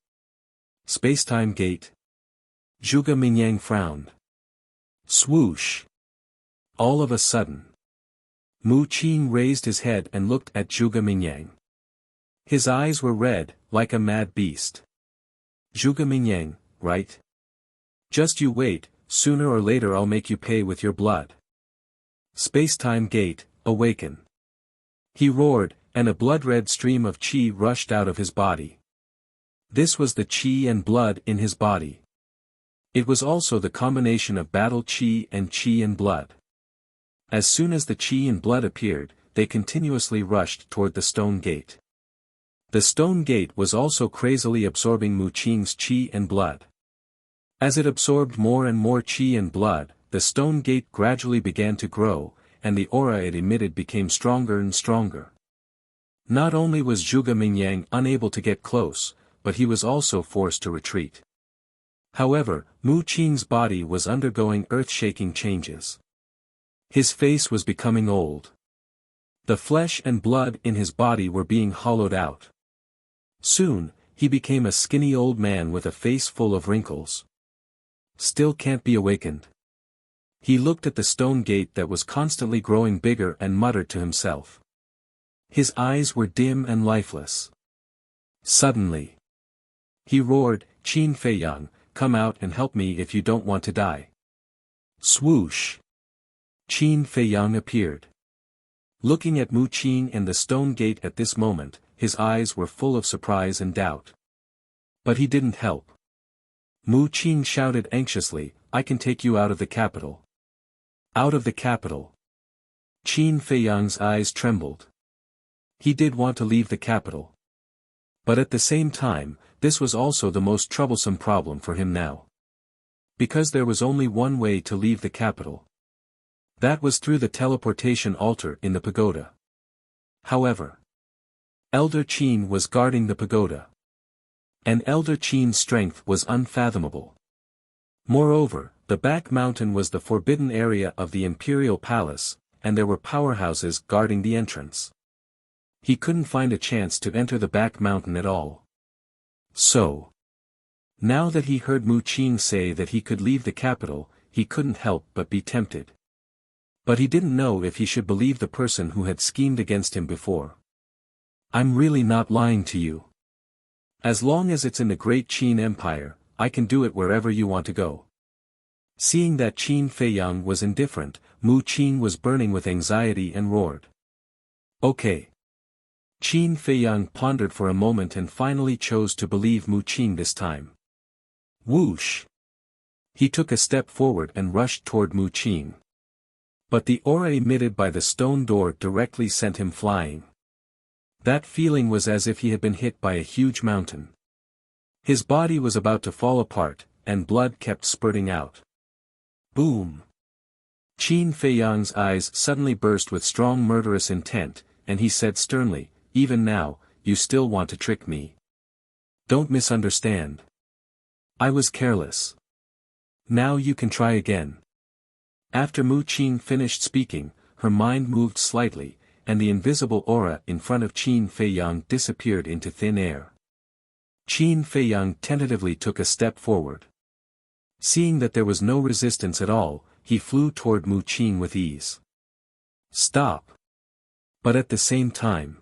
Space-time gate? Zhuge Mingyang frowned. Swoosh! All of a sudden. Mu Qin raised his head and looked at Zhuge Mingyang. His eyes were red, like a mad beast. Zhuge Mingyang, right? Just you wait, sooner or later I'll make you pay with your blood. Space-time gate, awaken. He roared, and a blood-red stream of qi rushed out of his body. This was the qi and blood in his body. It was also the combination of battle qi and blood. As soon as the qi and blood appeared, they continuously rushed toward the stone gate. The stone gate was also crazily absorbing Mu Qin's qi and blood. As it absorbed more and more qi and blood, the stone gate gradually began to grow, and the aura it emitted became stronger and stronger. Not only was Zhuge Mingyang unable to get close, but he was also forced to retreat. However, Mu Qin's body was undergoing earth-shaking changes. His face was becoming old. The flesh and blood in his body were being hollowed out. Soon, he became a skinny old man with a face full of wrinkles. Still can't be awakened. He looked at the stone gate that was constantly growing bigger and muttered to himself. His eyes were dim and lifeless. Suddenly, he roared, "Qin Feiyang, come out and help me if you don't want to die." Swoosh! Qin Feiyang appeared. Looking at Mu Qin and the stone gate at this moment, his eyes were full of surprise and doubt. But he didn't help. Mu Qin shouted anxiously, "I can take you out of the capital." Out of the capital. Qin Feiyang's eyes trembled. He did want to leave the capital. But at the same time, this was also the most troublesome problem for him now. Because there was only one way to leave the capital. That was through the teleportation altar in the pagoda. However, Elder Qin was guarding the pagoda. And Elder Qin's strength was unfathomable. Moreover, the back mountain was the forbidden area of the imperial palace, and there were powerhouses guarding the entrance. He couldn't find a chance to enter the back mountain at all. So, now that he heard Mu Qin say that he could leave the capital, he couldn't help but be tempted. But he didn't know if he should believe the person who had schemed against him before. I'm really not lying to you. As long as it's in the Great Qin Empire, I can do it wherever you want to go. Seeing that Qin Feiyang was indifferent, Mu Qin was burning with anxiety and roared. Okay. Qin Feiyang pondered for a moment and finally chose to believe Mu Qin this time. Whoosh! He took a step forward and rushed toward Mu Qin. But the aura emitted by the stone door directly sent him flying. That feeling was as if he had been hit by a huge mountain. His body was about to fall apart, and blood kept spurting out. Boom! Qin Feiyang's eyes suddenly burst with strong murderous intent, and he said sternly, "Even now, you still want to trick me. Don't misunderstand. I was careless. Now you can try again." After Mu Qin finished speaking, her mind moved slightly, and the invisible aura in front of Qin Feiyang disappeared into thin air. Qin Feiyang tentatively took a step forward. Seeing that there was no resistance at all, he flew toward Mu Qin with ease. Stop! But at the same time,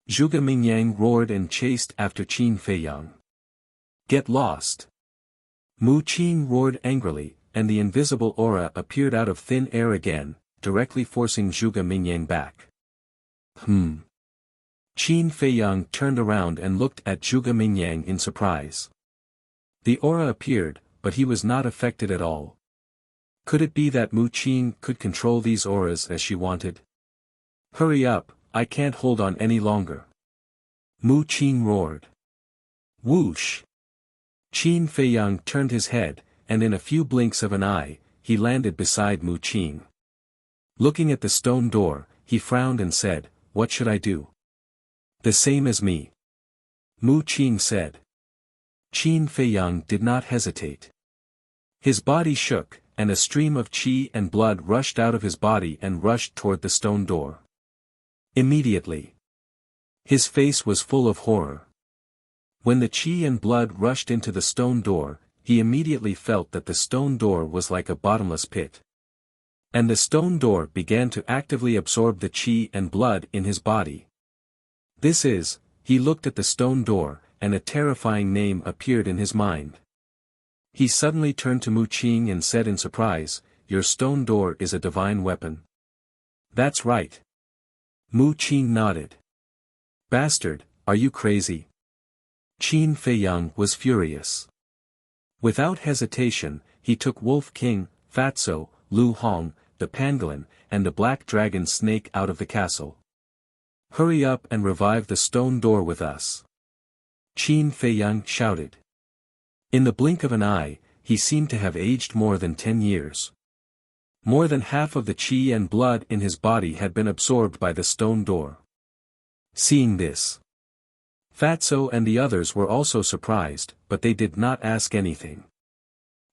Zhuge Mingyang roared and chased after Qin Feiyang. Get lost! Mu Qin roared angrily, and the invisible aura appeared out of thin air again, directly forcing Zhuge Mingyang back. Qin Feiyang turned around and looked at Zhuge Mingyang in surprise. The aura appeared, but he was not affected at all. Could it be that Mu Qin could control these auras as she wanted? Hurry up, I can't hold on any longer. Mu Qin roared. Whoosh! Qin Feiyang turned his head, and in a few blinks of an eye, he landed beside Mu Qin. Looking at the stone door, he frowned and said, "What should I do?" "The same as me," Mu Qin said. Qin Feiyang did not hesitate. His body shook, and a stream of qi and blood rushed out of his body and rushed toward the stone door. Immediately, his face was full of horror. When the qi and blood rushed into the stone door, he immediately felt that the stone door was like a bottomless pit. And the stone door began to actively absorb the qi and blood in his body. He looked at the stone door, and a terrifying name appeared in his mind. He suddenly turned to Mu Qin and said in surprise, "Your stone door is a divine weapon." "That's right." Mu Qin nodded. "Bastard, are you crazy?" Qin Feiyang was furious. Without hesitation, he took Wolf King, Fatso, Lu Hong, the pangolin, and the black dragon snake out of the castle. "Hurry up and revive the stone door with us," Qin Feiyang shouted. In the blink of an eye, he seemed to have aged more than 10 years. More than half of the qi and blood in his body had been absorbed by the stone door. Seeing this, Fatso and the others were also surprised, but they did not ask anything.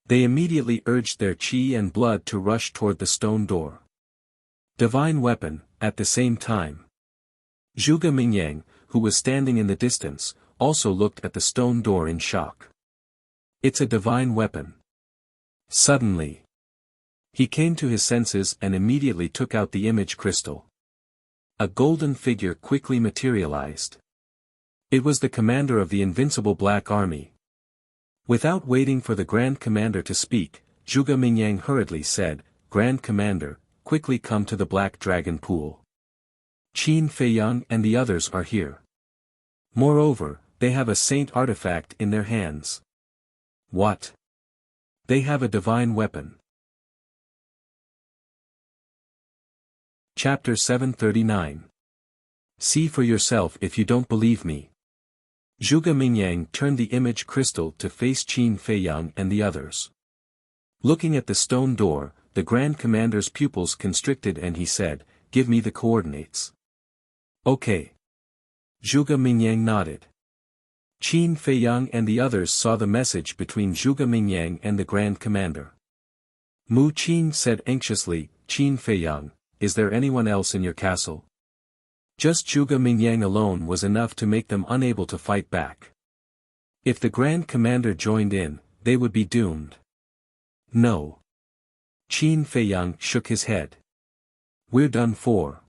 They immediately urged their qi and blood to rush toward the stone door. Divine weapon, at the same time. Zhuge Mingyang, who was standing in the distance, also looked at the stone door in shock. It's a divine weapon. Suddenly, he came to his senses and immediately took out the image crystal. A golden figure quickly materialized. It was the commander of the invincible Black Army. Without waiting for the Grand Commander to speak, Zhuge Mingyang hurriedly said, "Grand Commander, quickly come to the Black Dragon Pool. Qin Feiyang and the others are here. Moreover, they have a saint artifact in their hands." "What? They have a divine weapon." Chapter 739. See for yourself if you don't believe me. Zhuge Mingyang turned the image crystal to face Qin Feiyang and the others. Looking at the stone door, the Grand Commander's pupils constricted and he said, "Give me the coordinates." "Okay." Zhuge Mingyang nodded. Qin Feiyang and the others saw the message between Zhuge Mingyang and the Grand Commander. Mu Qin said anxiously, "Qin Feiyang, is there anyone else in your castle?" Just Zhuge Mingyang alone was enough to make them unable to fight back. If the Grand Commander joined in, they would be doomed. No. Qin Feiyang shook his head. "We're done for.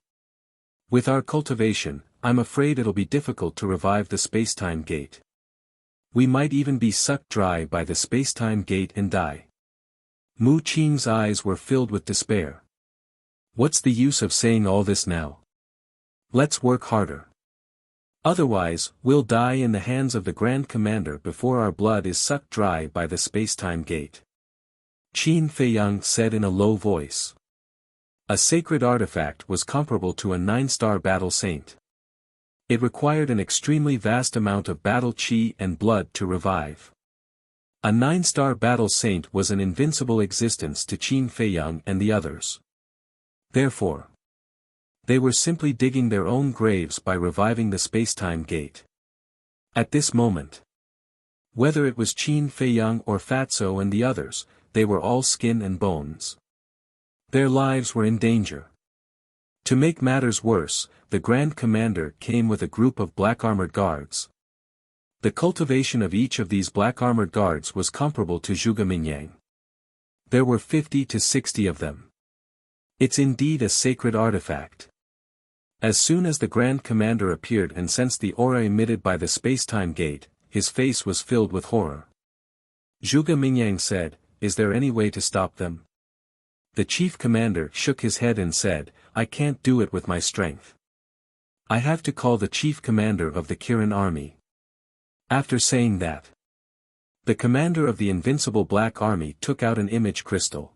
With our cultivation, I'm afraid it'll be difficult to revive the spacetime gate. We might even be sucked dry by the spacetime gate and die. Mu Qing's eyes were filled with despair. What's the use of saying all this now? Let's work harder. Otherwise, we'll die in the hands of the Grand Commander before our blood is sucked dry by the spacetime gate. Qin Feiyang said in a low voice. A sacred artifact was comparable to a 9-star battle saint. It required an extremely vast amount of battle qi and blood to revive. A 9-star battle saint was an invincible existence to Qin Feiyang and the others. Therefore, they were simply digging their own graves by reviving the spacetime gate. At this moment, whether it was Qin Feiyang or Fatso and the others, they were all skin and bones. Their lives were in danger. To make matters worse, the Grand Commander came with a group of black-armored guards. The cultivation of each of these black-armored guards was comparable to Zhuge Mingyang. There were 50 to 60 of them. It's indeed a sacred artifact. As soon as the Grand Commander appeared and sensed the aura emitted by the spacetime gate, his face was filled with horror. Zhuge Mingyang said, "Is there any way to stop them?" The Chief Commander shook his head and said, "I can't do it with my strength. I have to call the Chief Commander of the Kirin Army." After saying that, the commander of the Invincible Black Army took out an image crystal.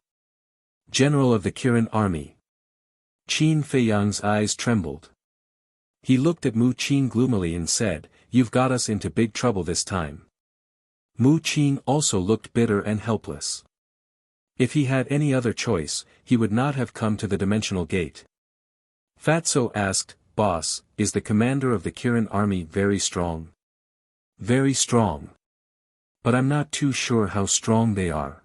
General of the Kirin Army. Qin Feiyang's eyes trembled. He looked at Mu Qing gloomily and said, "You've got us into big trouble this time." Mu Qing also looked bitter and helpless. If he had any other choice, he would not have come to the dimensional gate. Fatso asked, "Boss, is the commander of the Kirin Army very strong?" "Very strong. But I'm not too sure how strong they are.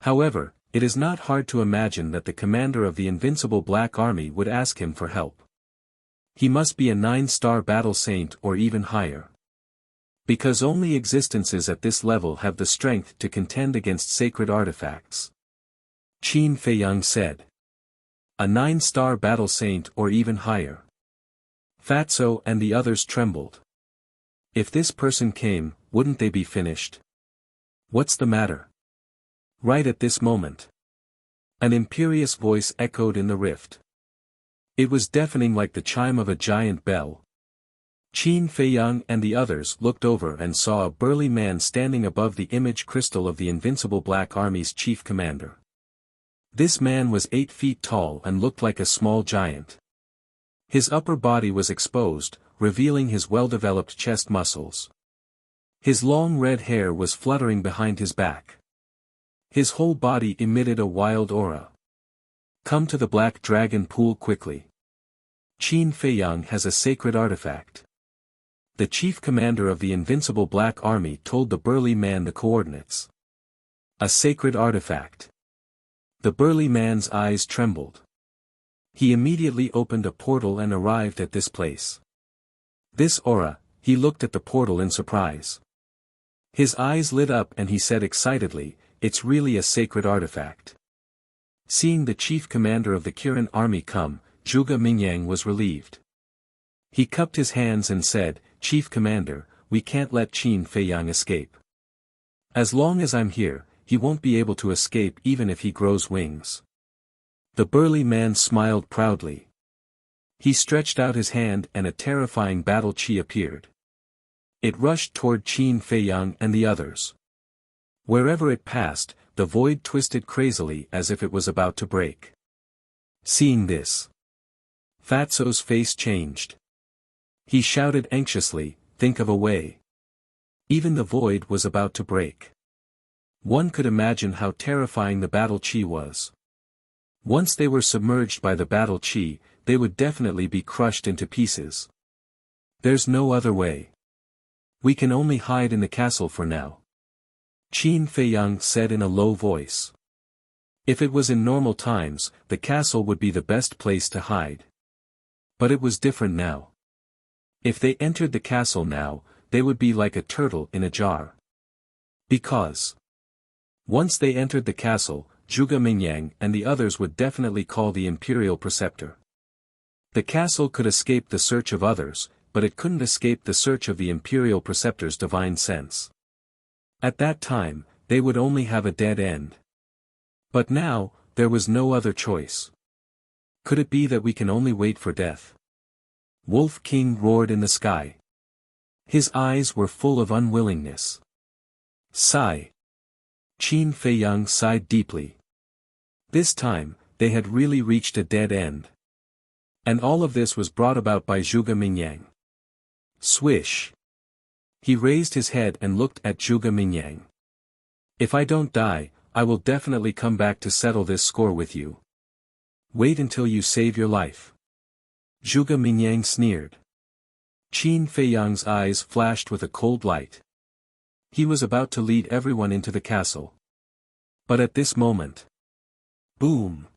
However, it is not hard to imagine that the commander of the Invincible Black Army would ask him for help. He must be a 9-star battle saint or even higher. Because only existences at this level have the strength to contend against sacred artifacts." Qin Feiyang said. "A 9-star battle saint or even higher." Fatso and the others trembled. If this person came, wouldn't they be finished? What's the matter? Right at this moment, an imperious voice echoed in the rift. It was deafening like the chime of a giant bell. Qin Feiyang and the others looked over and saw a burly man standing above the image crystal of the Invincible Black Army's chief commander. This man was 8 feet tall and looked like a small giant. His upper body was exposed, revealing his well-developed chest muscles. His long red hair was fluttering behind his back. His whole body emitted a wild aura. "Come to the Black Dragon Pool quickly. Qin Feiyang has a sacred artifact." The chief commander of the Invincible Black Army told the burly man the coordinates. A sacred artifact. The burly man's eyes trembled. He immediately opened a portal and arrived at this place. This aura, he looked at the portal in surprise. His eyes lit up and he said excitedly, "It's really a sacred artifact." Seeing the chief commander of the Kirin Army come, Zhuge Mingyang was relieved. He cupped his hands and said, "Chief Commander, we can't let Qin Feiyang escape. As long as I'm here, he won't be able to escape even if he grows wings." The burly man smiled proudly. He stretched out his hand and a terrifying battle chi appeared. It rushed toward Qin Feiyang and the others. Wherever it passed, the void twisted crazily as if it was about to break. Seeing this, Fatso's face changed. He shouted anxiously, "Think of a way." Even the void was about to break. One could imagine how terrifying the battle chi was. Once they were submerged by the battle chi, they would definitely be crushed into pieces. "There's no other way. We can only hide in the castle for now," Qin Feiyang said in a low voice. If it was in normal times, the castle would be the best place to hide. But it was different now. If they entered the castle now, they would be like a turtle in a jar. Because once they entered the castle, Zhuge Mingyang and the others would definitely call the Imperial Preceptor. The castle could escape the search of others, but it couldn't escape the search of the imperial preceptor's divine sense. At that time, they would only have a dead end. But now, there was no other choice. Could it be that we can only wait for death? Wolf King roared in the sky. His eyes were full of unwillingness. Sigh. Qin Feiyang sighed deeply. This time, they had really reached a dead end. And all of this was brought about by Zhuge Mingyang. Swish. He raised his head and looked at Zhuge Mingyang. If I don't die, I will definitely come back to settle this score with you. Wait until you save your life. Zhuge Mingyang sneered. Qin Feiyang's eyes flashed with a cold light. He was about to lead everyone into the castle. But at this moment. Boom!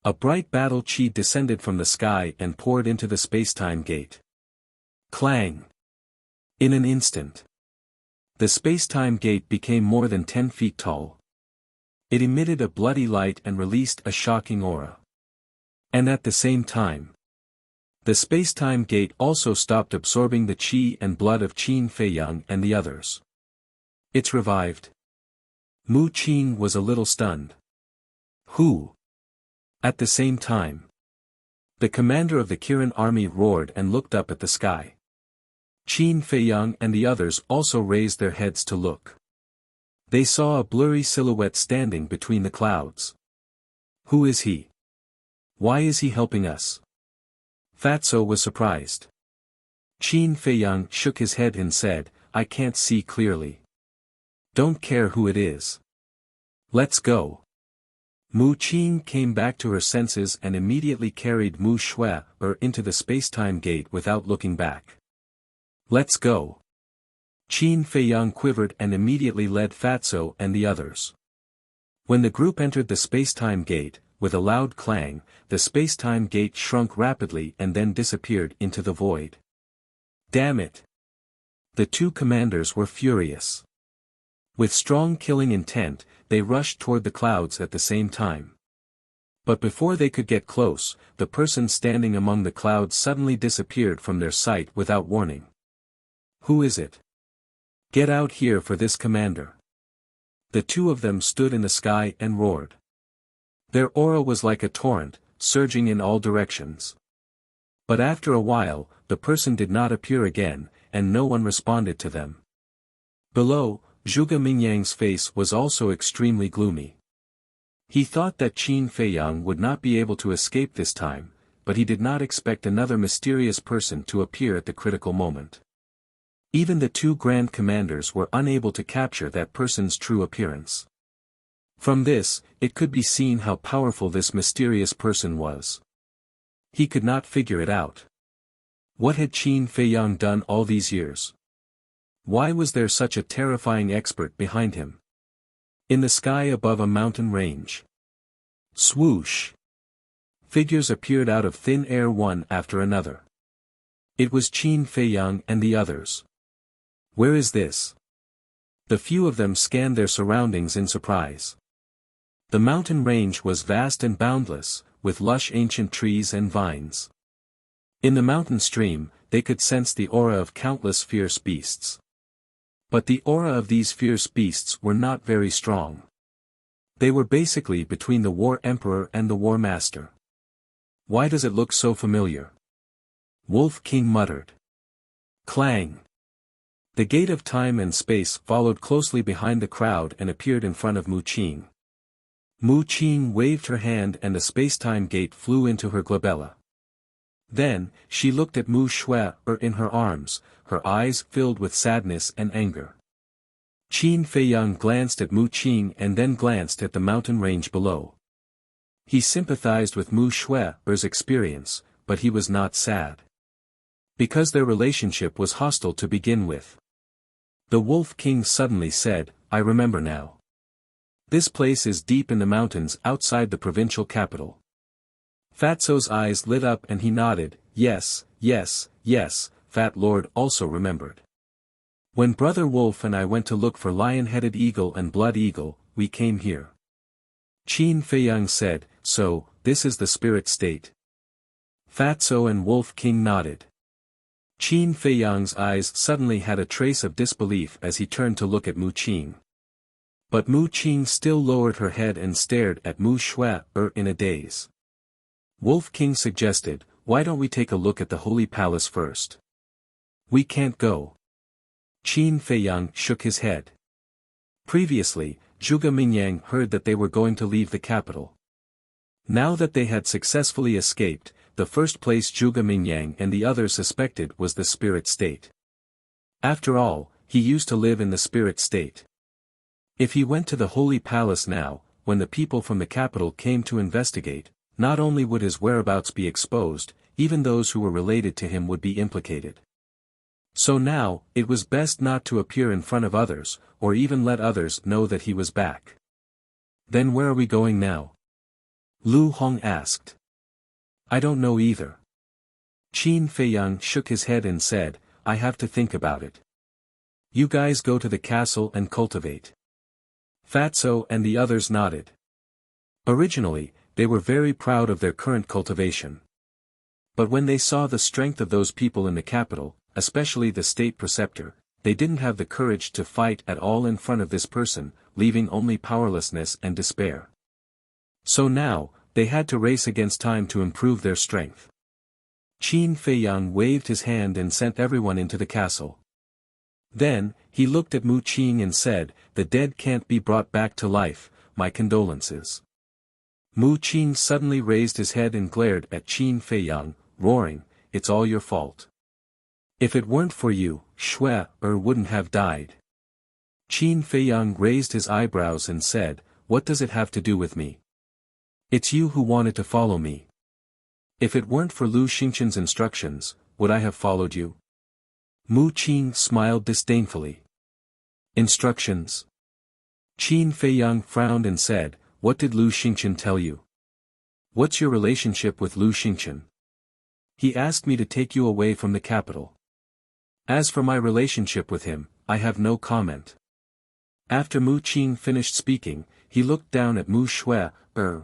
A bright battle chi descended from the sky and poured into the space-time gate. Clang! In an instant. The space-time gate became more than 10 feet tall. It emitted a bloody light and released a shocking aura. And at the same time, the space-time gate also stopped absorbing the qi and blood of Qin Feiyang and the others. It's revived. Mu Qing was a little stunned. Who? At the same time, the commander of the Kirin army roared and looked up at the sky. Qin Feiyang and the others also raised their heads to look. They saw a blurry silhouette standing between the clouds. Who is he? Why is he helping us? Fatso was surprised. Qin Feiyang shook his head and said, I can't see clearly. Don't care who it is. Let's go. Mu Qing came back to her senses and immediately carried Mu Shui into the space-time gate without looking back. Let's go. Qin Feiyang quivered and immediately led Fatso and the others. When the group entered the space-time gate, with a loud clang, the space-time gate shrunk rapidly and then disappeared into the void. Damn it! The two commanders were furious. With strong killing intent, they rushed toward the clouds at the same time. But before they could get close, the person standing among the clouds suddenly disappeared from their sight without warning. Who is it? Get out here for this commander. The two of them stood in the sky and roared. Their aura was like a torrent, surging in all directions. But after a while, the person did not appear again, and no one responded to them. Below, Zhuge Mingyang's face was also extremely gloomy. He thought that Qin Feiyang would not be able to escape this time, but he did not expect another mysterious person to appear at the critical moment. Even the two grand commanders were unable to capture that person's true appearance. From this, it could be seen how powerful this mysterious person was. He could not figure it out. What had Qin Feiyang done all these years? Why was there such a terrifying expert behind him? In the sky above a mountain range. Swoosh! Figures appeared out of thin air one after another. It was Qin Feiyang and the others. Where is this? The few of them scanned their surroundings in surprise. The mountain range was vast and boundless, with lush ancient trees and vines. In the mountain stream, they could sense the aura of countless fierce beasts. But the aura of these fierce beasts were not very strong. They were basically between the War Emperor and the War Master. Why does it look so familiar? Wolf King muttered. Clang! The gate of time and space followed closely behind the crowd and appeared in front of Mu Qing. Mu Qing waved her hand and the space-time gate flew into her glabella. Then, she looked at Mu Shui in her arms, her eyes filled with sadness and anger. Qin Feiyang glanced at Mu Qing and then glanced at the mountain range below. He sympathized with Mu Shui's experience, but he was not sad. Because their relationship was hostile to begin with. The Wolf King suddenly said, I remember now. This place is deep in the mountains outside the provincial capital. Fatso's eyes lit up and he nodded, yes, yes, yes, Fat Lord also remembered. When Brother Wolf and I went to look for Lion-Headed Eagle and Blood Eagle, we came here. Qin Feiyang said, so, this is the spirit state. Fatso and Wolf King nodded. Qin Feiyang's eyes suddenly had a trace of disbelief as he turned to look at Mu Qing. But Mu Qing still lowered her head and stared at Mu Shui in a daze. Wolf King suggested, "Why don't we take a look at the Holy Palace first?" "We can't go." Qin Feiyang shook his head. Previously, Zhuge Mingyang heard that they were going to leave the capital. Now that they had successfully escaped, the first place Zhuge Mingyang and the others suspected was the spirit state. After all, he used to live in the spirit state. If he went to the Holy Palace now, when the people from the capital came to investigate, not only would his whereabouts be exposed, even those who were related to him would be implicated. So now, it was best not to appear in front of others, or even let others know that he was back. "Then where are we going now?" Lu Hong asked. "I don't know either." Qin Feiyang shook his head and said, "I have to think about it. You guys go to the castle and cultivate." Fatso and the others nodded. Originally, they were very proud of their current cultivation. But when they saw the strength of those people in the capital, especially the state preceptor, they didn't have the courage to fight at all in front of this person, leaving only powerlessness and despair. So now, they had to race against time to improve their strength. Qin Feiyang waved his hand and sent everyone into the castle. Then, he looked at Mu Qing and said, "The dead can't be brought back to life, my condolences." Mu Qing suddenly raised his head and glared at Qin Feiyang, roaring, "It's all your fault. If it weren't for you, Shui wouldn't have died." Qin Feiyang raised his eyebrows and said, "What does it have to do with me? It's you who wanted to follow me. If it weren't for Lu Xingqian's instructions, would I have followed you?" Mu Qing smiled disdainfully. "Instructions?" Qin Feiyang frowned and said, "What did Lu Xingqian tell you? What's your relationship with Lu Xingqian?" "He asked me to take you away from the capital. As for my relationship with him, I have no comment." After Mu Qing finished speaking, he looked down at Mu Shui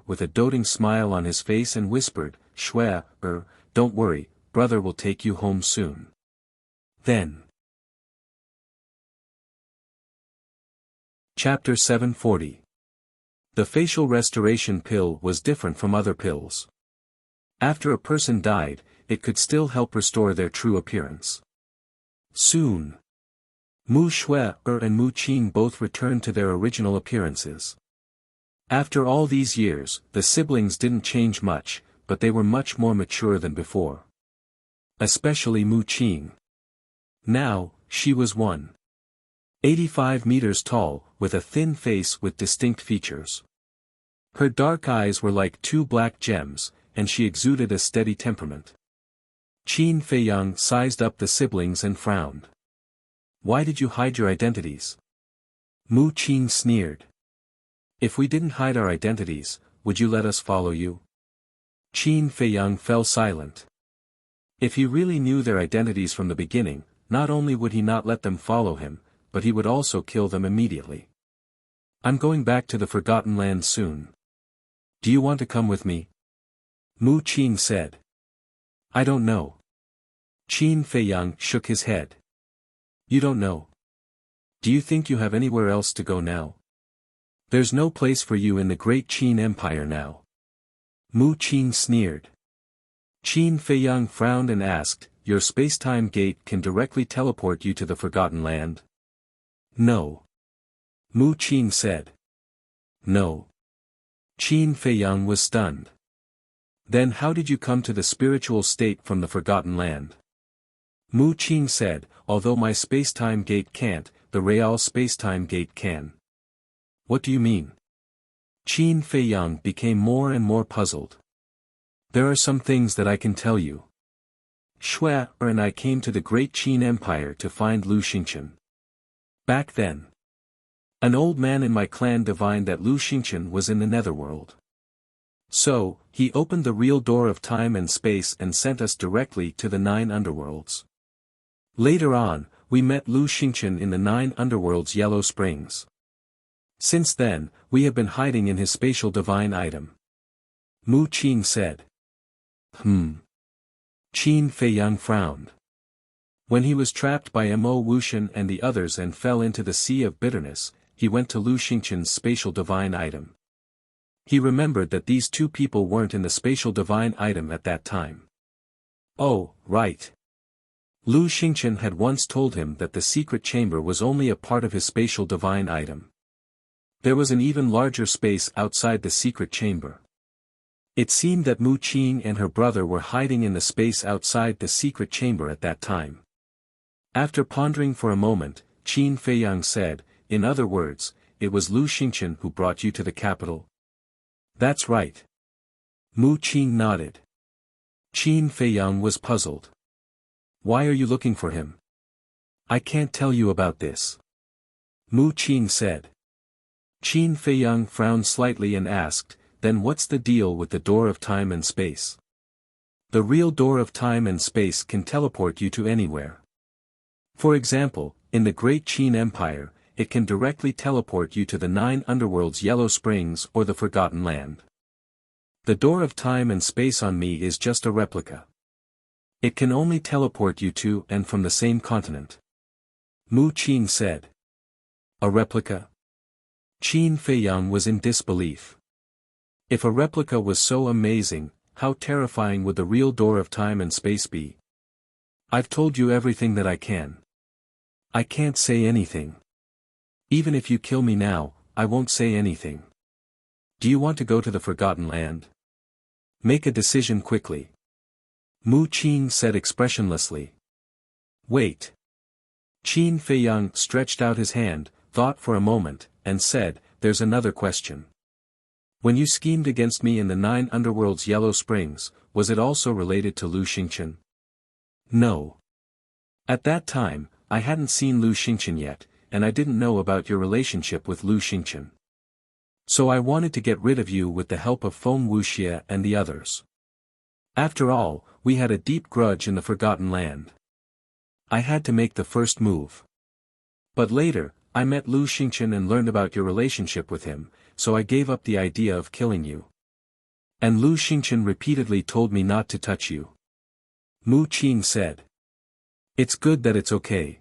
with a doting smile on his face and whispered, "Shui don't worry, brother will take you home soon." Then. Chapter 740. The facial restoration pill was different from other pills. After a person died, it could still help restore their true appearance. Soon. Mu Shui and Mu Qing both returned to their original appearances. After all these years, the siblings didn't change much, but they were much more mature than before. Especially Mu Qing. Now, she was 185 meters tall, with a thin face with distinct features. Her dark eyes were like two black gems, and she exuded a steady temperament. Qin Feiyang sized up the siblings and frowned. "Why did you hide your identities?" Mu Qing sneered. "If we didn't hide our identities, would you let us follow you?" Qin Feiyang fell silent. If he really knew their identities from the beginning, not only would he not let them follow him, but he would also kill them immediately. "I'm going back to the Forgotten Land soon. Do you want to come with me?" Mu Qing said. "I don't know." Qin Feiyang shook his head. "You don't know? Do you think you have anywhere else to go now? There's no place for you in the great Qin Empire now." Mu Qing sneered. Qin Feiyang frowned and asked, "Your space-time gate can directly teleport you to the Forgotten Land?" "No." Mu Qing said. "No." Qin Feiyang was stunned. "Then how did you come to the spiritual state from the Forgotten Land?" Mu Qing said, "Although my space-time gate can't, the real space-time gate can." "What do you mean?" Qin Feiyang became more and more puzzled. "There are some things that I can tell you. Shui and I came to the great Qin Empire to find Lu Xingqian. Back then, an old man in my clan divined that Lu Xingqian was in the netherworld. So, he opened the real door of time and space and sent us directly to the 9 underworlds. Later on, we met Lu Xingqian in the 9 underworlds' Yellow Springs. Since then, we have been hiding in his spatial divine item." Mu Qing said. Qin Feiyang frowned. When he was trapped by Mo Wuxian and the others and fell into the sea of bitterness, he went to Lu Xingqian's spatial divine item. He remembered that these two people weren't in the spatial divine item at that time. Oh, right. Lu Xingqian had once told him that the secret chamber was only a part of his spatial divine item. There was an even larger space outside the secret chamber. It seemed that Mu Qing and her brother were hiding in the space outside the secret chamber at that time. After pondering for a moment, Qin Feiyang said, "In other words, it was Lu Xingqian who brought you to the capital?" "That's right." Mu Qing nodded. Qin Feiyang was puzzled. "Why are you looking for him?" "I can't tell you about this," Mu Qing said. Qin Feiyang frowned slightly and asked, "Then what's the deal with the door of time and space?" "The real door of time and space can teleport you to anywhere. For example, in the Great Qin Empire, it can directly teleport you to the 9 underworlds Yellow Springs or the Forgotten Land. The door of time and space on me is just a replica. It can only teleport you to and from the same continent." Mu Qing said. "A replica?" Qin Feiyang was in disbelief. If a replica was so amazing, how terrifying would the real door of time and space be? "I've told you everything that I can. I can't say anything. Even if you kill me now, I won't say anything. Do you want to go to the Forgotten Land? Make a decision quickly." Mu Qing said expressionlessly. "Wait." Qin Feiyang stretched out his hand, thought for a moment, and said, "There's another question. When you schemed against me in the 9 underworlds Yellow Springs, was it also related to Lu Xingqian?" "No. At that time, I hadn't seen Lu Xingqian yet, and I didn't know about your relationship with Lu Xingqian. So I wanted to get rid of you with the help of Feng Wuxia and the others. After all, we had a deep grudge in the Forgotten Land. I had to make the first move. But later, I met Lu Xingqian and learned about your relationship with him, so I gave up the idea of killing you. And Lu Xingqian repeatedly told me not to touch you." Mu Qing said. "It's good that it's okay."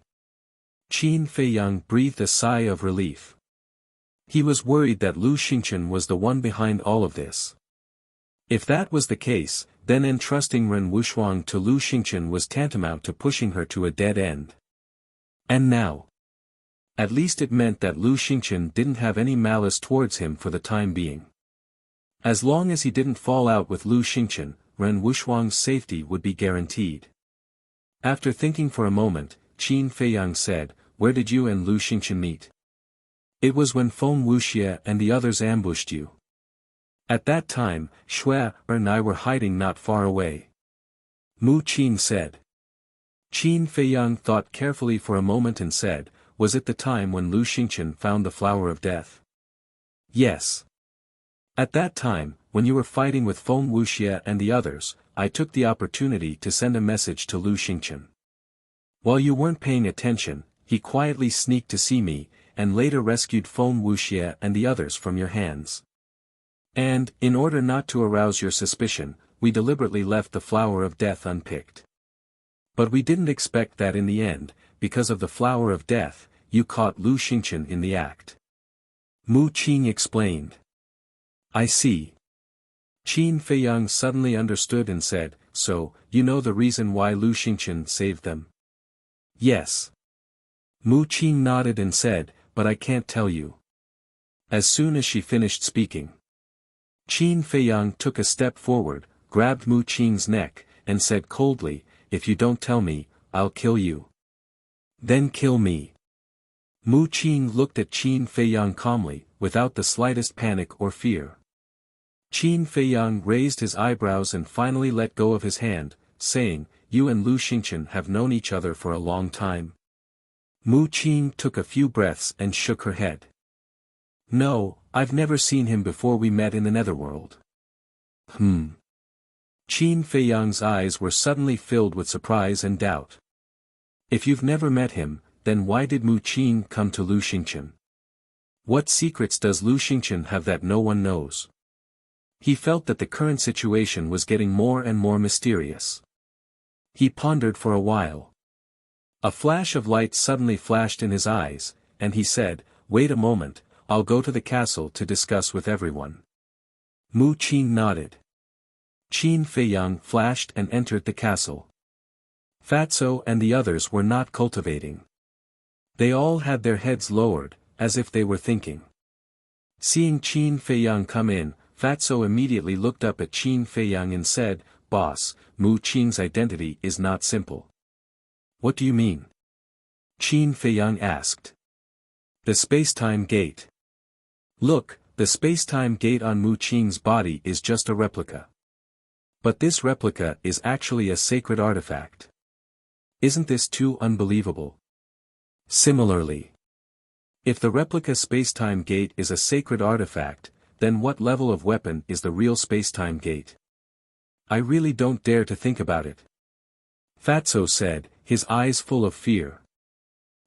Qin Feiyang breathed a sigh of relief. He was worried that Lu Xingqian was the one behind all of this. If that was the case, then entrusting Ren Wuxuang to Lu Xingqian was tantamount to pushing her to a dead end. And now, at least it meant that Lu Xingqian didn't have any malice towards him for the time being. As long as he didn't fall out with Lu Xingqian, Ren Wuxuang's safety would be guaranteed. After thinking for a moment, Qin Feiyang said, "Where did you and Lu Xingqian meet?" "It was when Feng Wuxia and the others ambushed you. At that time, Xue and I were hiding not far away," Mu Qing said. Qin Feiyang thought carefully for a moment and said, "Was it the time when Lu Xingqian found the flower of death?" "Yes. At that time, when you were fighting with Feng Wuxia and the others, I took the opportunity to send a message to Lu Xingqian. While you weren't paying attention, he quietly sneaked to see me, and later rescued Feng Wuxia and the others from your hands. And, in order not to arouse your suspicion, we deliberately left the flower of death unpicked. But we didn't expect that in the end, because of the flower of death, you caught Lu Xingqian in the act." Mu Qing explained. "I see." Qin Feiyang suddenly understood and said, "So, you know the reason why Lu Xingqian saved them?" "Yes." Mu Qing nodded and said, "But I can't tell you." As soon as she finished speaking, Qin Feiyang took a step forward, grabbed Mu Qing's neck, and said coldly, "If you don't tell me, I'll kill you." "Then kill me." Mu Qing looked at Qin Feiyang calmly, without the slightest panic or fear. Qin Feiyang raised his eyebrows and finally let go of his hand, saying, "You and Lu Xingqian have known each other for a long time?" Mu Qing took a few breaths and shook her head. "No, I've never seen him before we met in the netherworld." Qin Feiyang's eyes were suddenly filled with surprise and doubt. "If you've never met him, then why did Mu Qing come to Lu Xingqian? What secrets does Lu Xingqian have that no one knows?" He felt that the current situation was getting more and more mysterious. He pondered for a while. A flash of light suddenly flashed in his eyes, and he said, "Wait a moment, I'll go to the castle to discuss with everyone." Mu Qing nodded. Qin Feiyang flashed and entered the castle. Fatso and the others were not cultivating. They all had their heads lowered, as if they were thinking. Seeing Qin Feiyang come in, Fatso immediately looked up at Qin Feiyang and said, "Boss, Mu Qing's identity is not simple." "What do you mean?" Qin Feiyang asked. "The space-time gate. Look, the space-time gate on Mu Qing's body is just a replica. But this replica is actually a sacred artifact. Isn't this too unbelievable?" Similarly, if the replica space-time gate is a sacred artifact, then what level of weapon is the real space-time gate? I really don't dare to think about it. Fatso said, his eyes full of fear.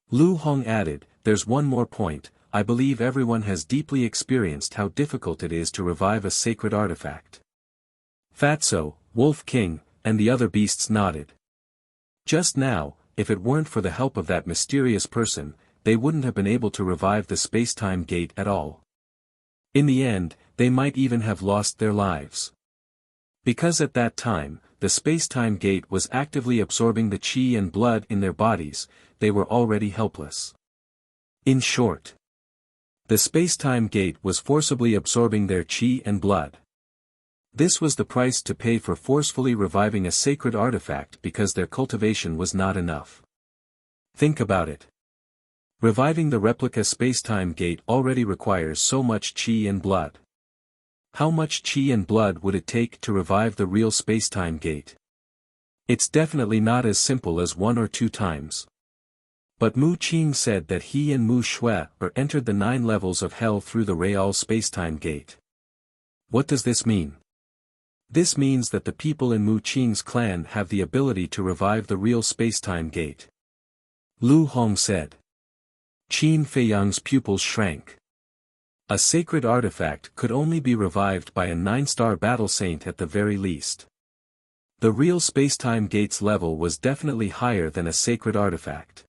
Lu Hong added, "There's one more point. I believe everyone has deeply experienced how difficult it is to revive a sacred artifact." Fatso, Wolf King, and the other beasts nodded. Just now, if it weren't for the help of that mysterious person, they wouldn't have been able to revive the space-time gate at all. In the end, they might even have lost their lives. Because at that time, the space-time gate was actively absorbing the qi and blood in their bodies, they were already helpless. In short, the space-time gate was forcibly absorbing their qi and blood. This was the price to pay for forcefully reviving a sacred artifact because their cultivation was not enough. Think about it. Reviving the replica space-time gate already requires so much qi and blood. How much qi and blood would it take to revive the real space-time gate? It's definitely not as simple as 1 or 2 times. But Mu Qing said that he and Mu Shui entered the 9 levels of hell through the real space-time gate. What does this mean? This means that the people in Mu Qing's clan have the ability to revive the real space-time gate. Lu Hong said. Qin Feiyang's pupils shrank. A sacred artifact could only be revived by a 9-star battle saint at the very least. The real space-time gate's level was definitely higher than a sacred artifact.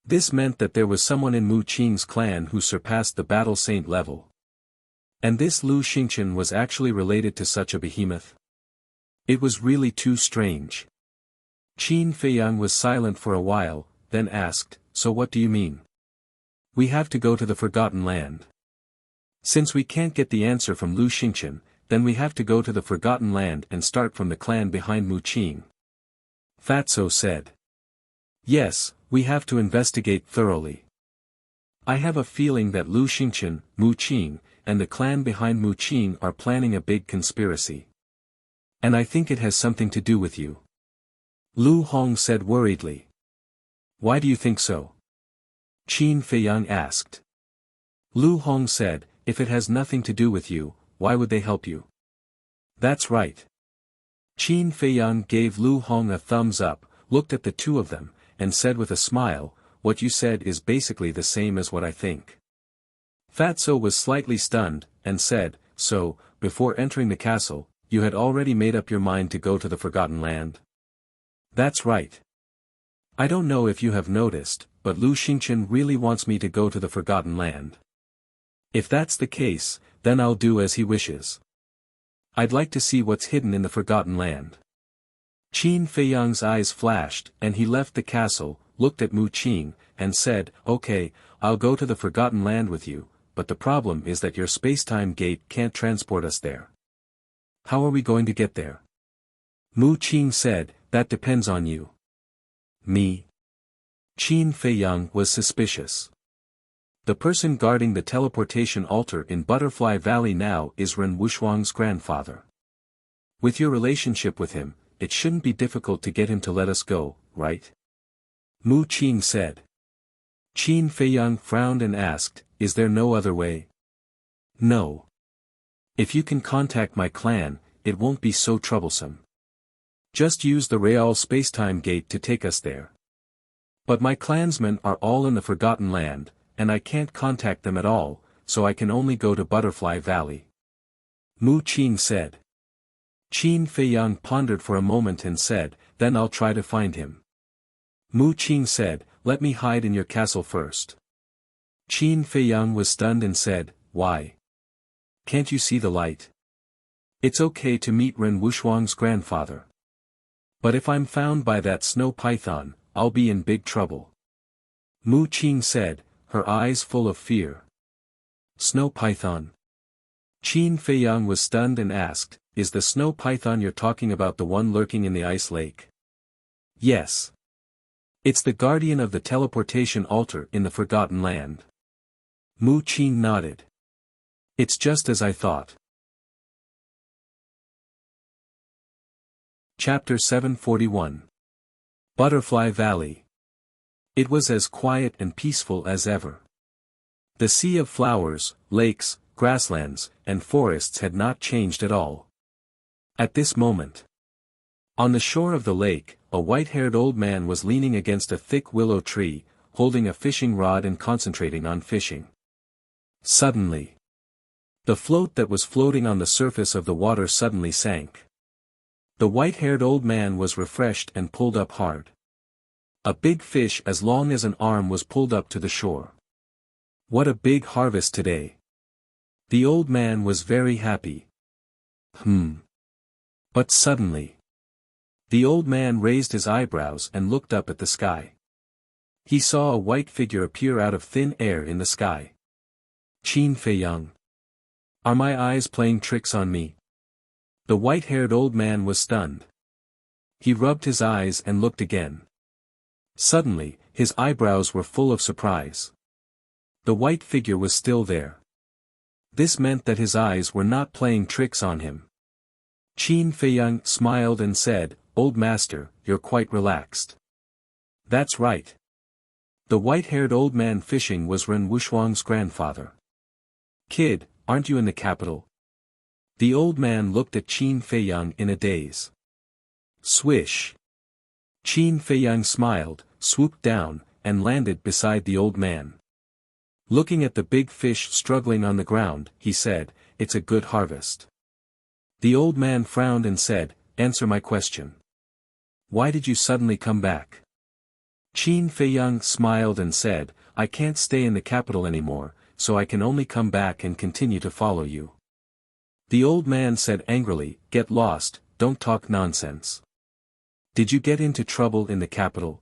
This meant that there was someone in Mu Qing's clan who surpassed the battle saint level. And this Lu Xingqian was actually related to such a behemoth? It was really too strange. Qin Feiyang was silent for a while, then asked, "So what do you mean?" "We have to go to the Forgotten Land. Since we can't get the answer from Lu Xingqian, then we have to go to the Forgotten Land and start from the clan behind Mu Qing." Fatso said. "Yes, we have to investigate thoroughly. I have a feeling that Lu Xingqian, Mu Qing, and the clan behind Mu Qing are planning a big conspiracy. And I think it has something to do with you." Lu Hong said worriedly. "Why do you think so?" Qin Feiyang asked. Lu Hong said, "If it has nothing to do with you, why would they help you?" "That's right." Qin Feiyang gave Lu Hong a thumbs up, looked at the two of them, and said with a smile, "What you said is basically the same as what I think." Fatso was slightly stunned, and said, "So, before entering the castle, you had already made up your mind to go to the Forgotten Land?" "That's right. I don't know if you have noticed, but Lu Xingqian really wants me to go to the Forgotten Land. If that's the case, then I'll do as he wishes. I'd like to see what's hidden in the Forgotten Land." Qin Feiyang's eyes flashed, and he left the castle, looked at Mu Qing, and said, "Okay, I'll go to the Forgotten Land with you, but the problem is that your space-time gate can't transport us there." "How are we going to get there?" Mu Qing said, "That depends on you." "Me?" Qin Feiyang was suspicious. "The person guarding the teleportation altar in Butterfly Valley now is Ren Wushuang's grandfather. With your relationship with him, it shouldn't be difficult to get him to let us go, right?" Mu Qing said. Qin Feiyang frowned and asked, "Is there no other way?" "No. If you can contact my clan, it won't be so troublesome. Just use the Real Spacetime Gate to take us there. But my clansmen are all in the Forgotten Land, and I can't contact them at all, so I can only go to Butterfly Valley." Mu Qing said. Qin Feiyang pondered for a moment and said, then I'll try to find him. Mu Qing said, let me hide in your castle first. Qin Feiyang was stunned and said, why? Can't you see the light? It's okay to meet Ren Wushuang's grandfather. But if I'm found by that snow python, I'll be in big trouble. Mu Qing said, her eyes full of fear. Snow python? Qin Feiyang was stunned and asked, is the snow python you're talking about the one lurking in the ice lake? Yes. It's the guardian of the teleportation altar in the Forgotten Land. Mu Qing nodded. It's just as I thought. Chapter 741. Butterfly Valley. It was as quiet and peaceful as ever. The sea of flowers, lakes, grasslands, and forests had not changed at all. At this moment, on the shore of the lake, a white-haired old man was leaning against a thick willow tree, holding a fishing rod and concentrating on fishing. Suddenly, the float that was floating on the surface of the water suddenly sank. The white-haired old man was refreshed and pulled up hard. A big fish as long as an arm was pulled up to the shore. What a big harvest today! The old man was very happy. But suddenly, the old man raised his eyebrows and looked up at the sky. He saw a white figure appear out of thin air in the sky. Qin Feiyang. Are my eyes playing tricks on me? The white-haired old man was stunned. He rubbed his eyes and looked again. Suddenly, his eyebrows were full of surprise. The white figure was still there. This meant that his eyes were not playing tricks on him. Qin Feiyang smiled and said, Old master, you're quite relaxed. That's right. The white-haired old man fishing was Ren Wushuang's grandfather. Kid, aren't you in the capital? The old man looked at Qin Feiyang in a daze. Swish. Qin Feiyang smiled, swooped down, and landed beside the old man. Looking at the big fish struggling on the ground, he said, it's a good harvest. The old man frowned and said, answer my question. Why did you suddenly come back? Qin Feiyang smiled and said, I can't stay in the capital anymore, so I can only come back and continue to follow you. The old man said angrily, get lost, don't talk nonsense. Did you get into trouble in the capital?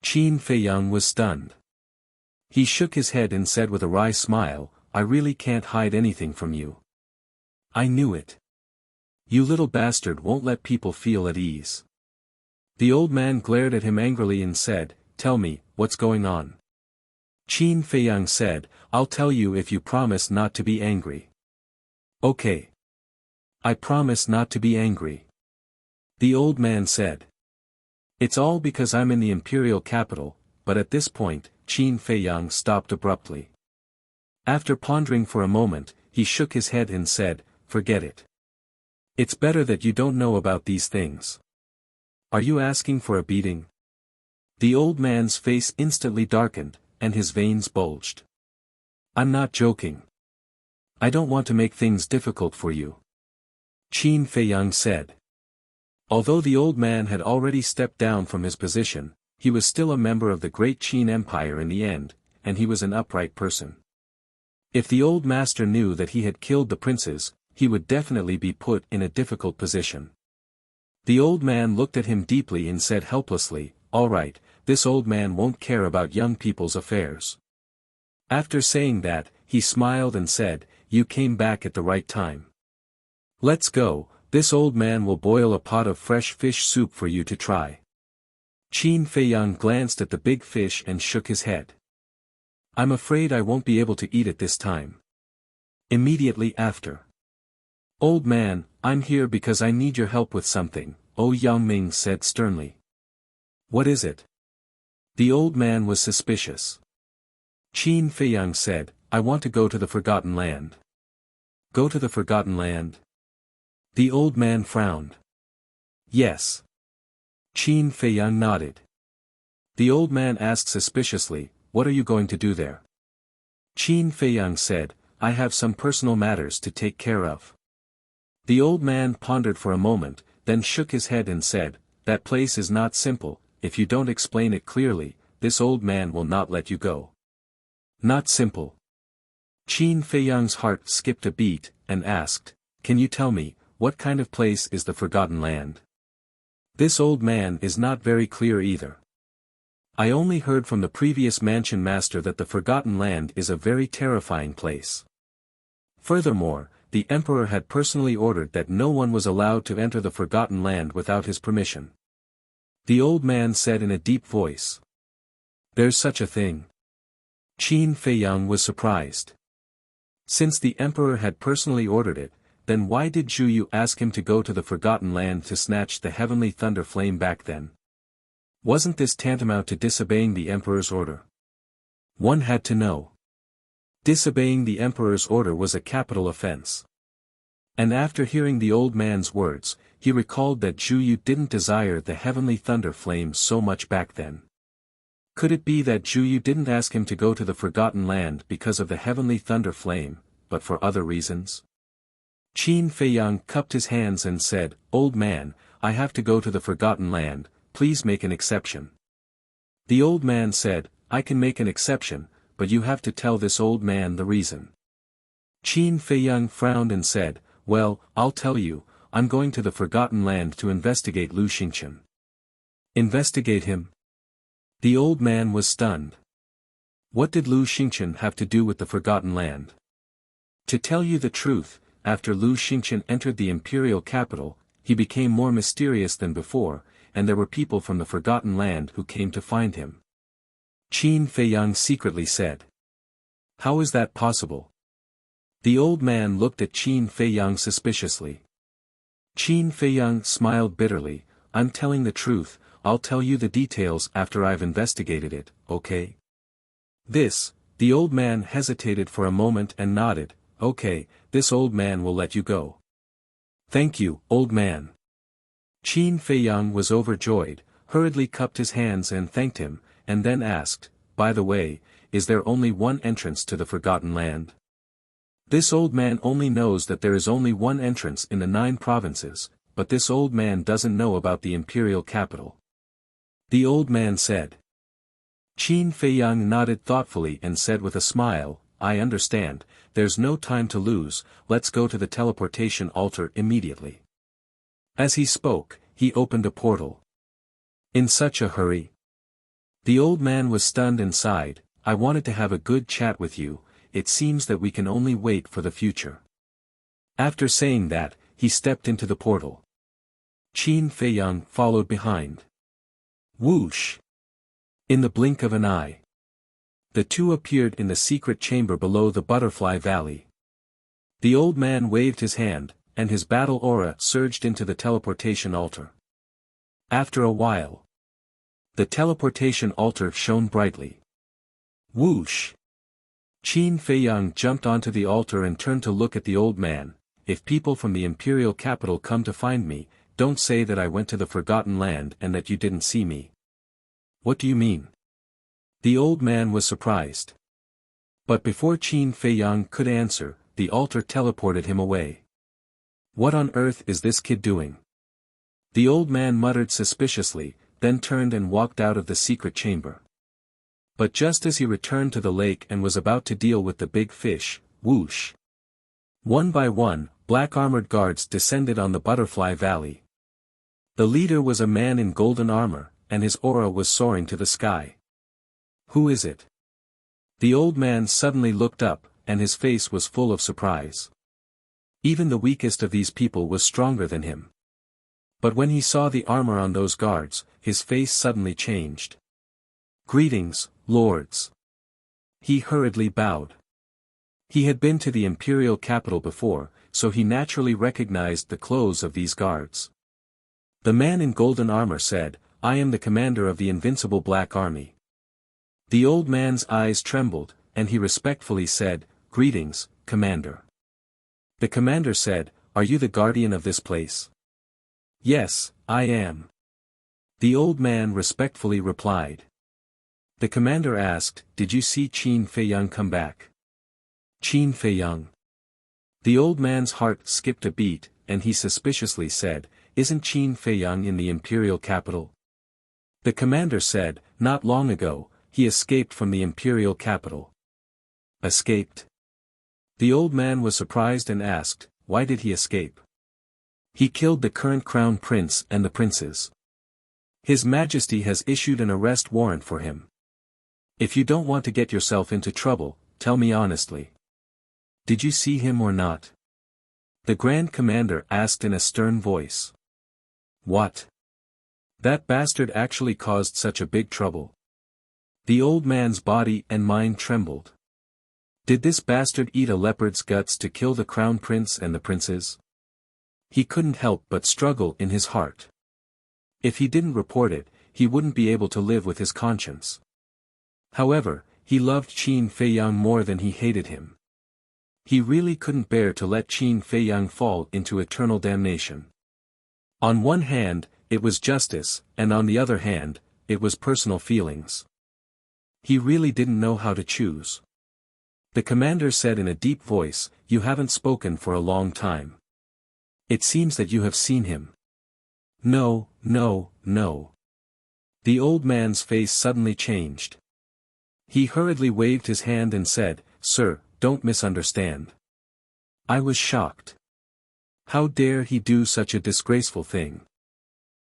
Qin Feiyang was stunned. He shook his head and said with a wry smile, I really can't hide anything from you. I knew it. You little bastard won't let people feel at ease. The old man glared at him angrily and said, tell me, what's going on? Qin Feiyang said, I'll tell you if you promise not to be angry. Okay. I promise not to be angry. The old man said. It's all because I'm in the imperial capital, but at this point, Qin Feiyang stopped abruptly. After pondering for a moment, he shook his head and said, forget it. It's better that you don't know about these things. Are you asking for a beating? The old man's face instantly darkened, and his veins bulged. I'm not joking. I don't want to make things difficult for you. Qin Feiyang said. Although the old man had already stepped down from his position, he was still a member of the great Qin Empire in the end, and he was an upright person. If the old master knew that he had killed the princes, he would definitely be put in a difficult position. The old man looked at him deeply and said helplessly, all right, this old man won't care about young people's affairs. After saying that, he smiled and said, you came back at the right time. Let's go, this old man will boil a pot of fresh fish soup for you to try. Qin Feiyang glanced at the big fish and shook his head. I'm afraid I won't be able to eat it this time. Immediately after. Old man, I'm here because I need your help with something, Yangming said sternly. What is it? The old man was suspicious. Qin Feiyang said, I want to go to the Forgotten Land. Go to the Forgotten Land? The old man frowned. Yes. Qin Feiyang nodded. The old man asked suspiciously, what are you going to do there? Qin Feiyang said, I have some personal matters to take care of. The old man pondered for a moment, then shook his head and said, that place is not simple, if you don't explain it clearly, this old man will not let you go. Not simple. Qin Feiyang's heart skipped a beat, and asked, can you tell me, what kind of place is the Forgotten Land? This old man is not very clear either. I only heard from the previous mansion master that the Forgotten Land is a very terrifying place. Furthermore, the emperor had personally ordered that no one was allowed to enter the Forgotten Land without his permission. The old man said in a deep voice. There's such a thing. Qin Feiyang was surprised. Since the emperor had personally ordered it, then why did Zhu Yu ask him to go to the Forgotten Land to snatch the heavenly thunder flame back then? Wasn't this tantamount to disobeying the emperor's order? One had to know. Disobeying the emperor's order was a capital offense. And after hearing the old man's words, he recalled that Zhu Yu didn't desire the heavenly thunder flame so much back then. Could it be that Zhu Yu didn't ask him to go to the Forgotten Land because of the heavenly thunder flame, but for other reasons? Qin Feiyang cupped his hands and said, old man, I have to go to the Forgotten Land, please make an exception. The old man said, I can make an exception, but you have to tell this old man the reason. Qin Feiyang frowned and said, well, I'll tell you, I'm going to the Forgotten Land to investigate Lu Xingqian. Investigate him? The old man was stunned. What did Lu Xingqian have to do with the Forgotten Land? To tell you the truth, after Lu Xingqian entered the imperial capital, he became more mysterious than before, and there were people from the Forgotten Land who came to find him. Qin Feiyang secretly said. How is that possible? The old man looked at Qin Feiyang suspiciously. Qin Feiyang smiled bitterly, I'm telling the truth, I'll tell you the details after I've investigated it, okay? The old man hesitated for a moment and nodded, okay, this old man will let you go. Thank you, old man. Qin Feiyang was overjoyed, hurriedly cupped his hands and thanked him, and then asked, by the way, is there only one entrance to the Forgotten Land? This old man only knows that there is only one entrance in the 9 provinces, but this old man doesn't know about the imperial capital. The old man said. Qin Feiyang nodded thoughtfully and said with a smile, I understand, there's no time to lose, let's go to the teleportation altar immediately. As he spoke, he opened a portal. In such a hurry? The old man was stunned and sighed, I wanted to have a good chat with you, it seems that we can only wait for the future. After saying that, he stepped into the portal. Qin Feiyang followed behind. Whoosh! In the blink of an eye. The two appeared in the secret chamber below the Butterfly Valley. The old man waved his hand, and his battle aura surged into the teleportation altar. After a while, the teleportation altar shone brightly. Whoosh! Qin Feiyang jumped onto the altar and turned to look at the old man. If people from the imperial capital come to find me, don't say that I went to the Forgotten Land and that you didn't see me. What do you mean? The old man was surprised. But before Qin Feiyang could answer, the altar teleported him away. What on earth is this kid doing? The old man muttered suspiciously, then turned and walked out of the secret chamber. But just as he returned to the lake and was about to deal with the big fish, whoosh! One by one, black armored guards descended on the Butterfly Valley. The leader was a man in golden armor, and his aura was soaring to the sky. Who is it? The old man suddenly looked up, and his face was full of surprise. Even the weakest of these people was stronger than him. But when he saw the armor on those guards, his face suddenly changed. Greetings, lords. He hurriedly bowed. He had been to the imperial capital before, so he naturally recognized the clothes of these guards. The man in golden armor said, I am the commander of the invincible Black Army. The old man's eyes trembled, and he respectfully said, Greetings, Commander. The commander said, Are you the guardian of this place? Yes, I am. The old man respectfully replied. The commander asked, Did you see Qin Feiyang come back? Qin Feiyang. The old man's heart skipped a beat, and he suspiciously said, isn't Qin Feiyang in the imperial capital? The commander said, not long ago, he escaped from the imperial capital. Escaped? The old man was surprised and asked, why did he escape? He killed the current crown prince and the princes. His Majesty has issued an arrest warrant for him. If you don't want to get yourself into trouble, tell me honestly. Did you see him or not? The Grand Commander asked in a stern voice. What? That bastard actually caused such a big trouble. The old man's body and mind trembled. Did this bastard eat a leopard's guts to kill the crown prince and the princes? He couldn't help but struggle in his heart. If he didn't report it, he wouldn't be able to live with his conscience. However, he loved Qin Feiyang more than he hated him. He really couldn't bear to let Qin Feiyang fall into eternal damnation. On one hand, it was justice, and on the other hand, it was personal feelings. He really didn't know how to choose. The commander said in a deep voice, "You haven't spoken for a long time. It seems that you have seen him." No, no, no. The old man's face suddenly changed. He hurriedly waved his hand and said, "Sir, don't misunderstand. I was shocked. How dare he do such a disgraceful thing?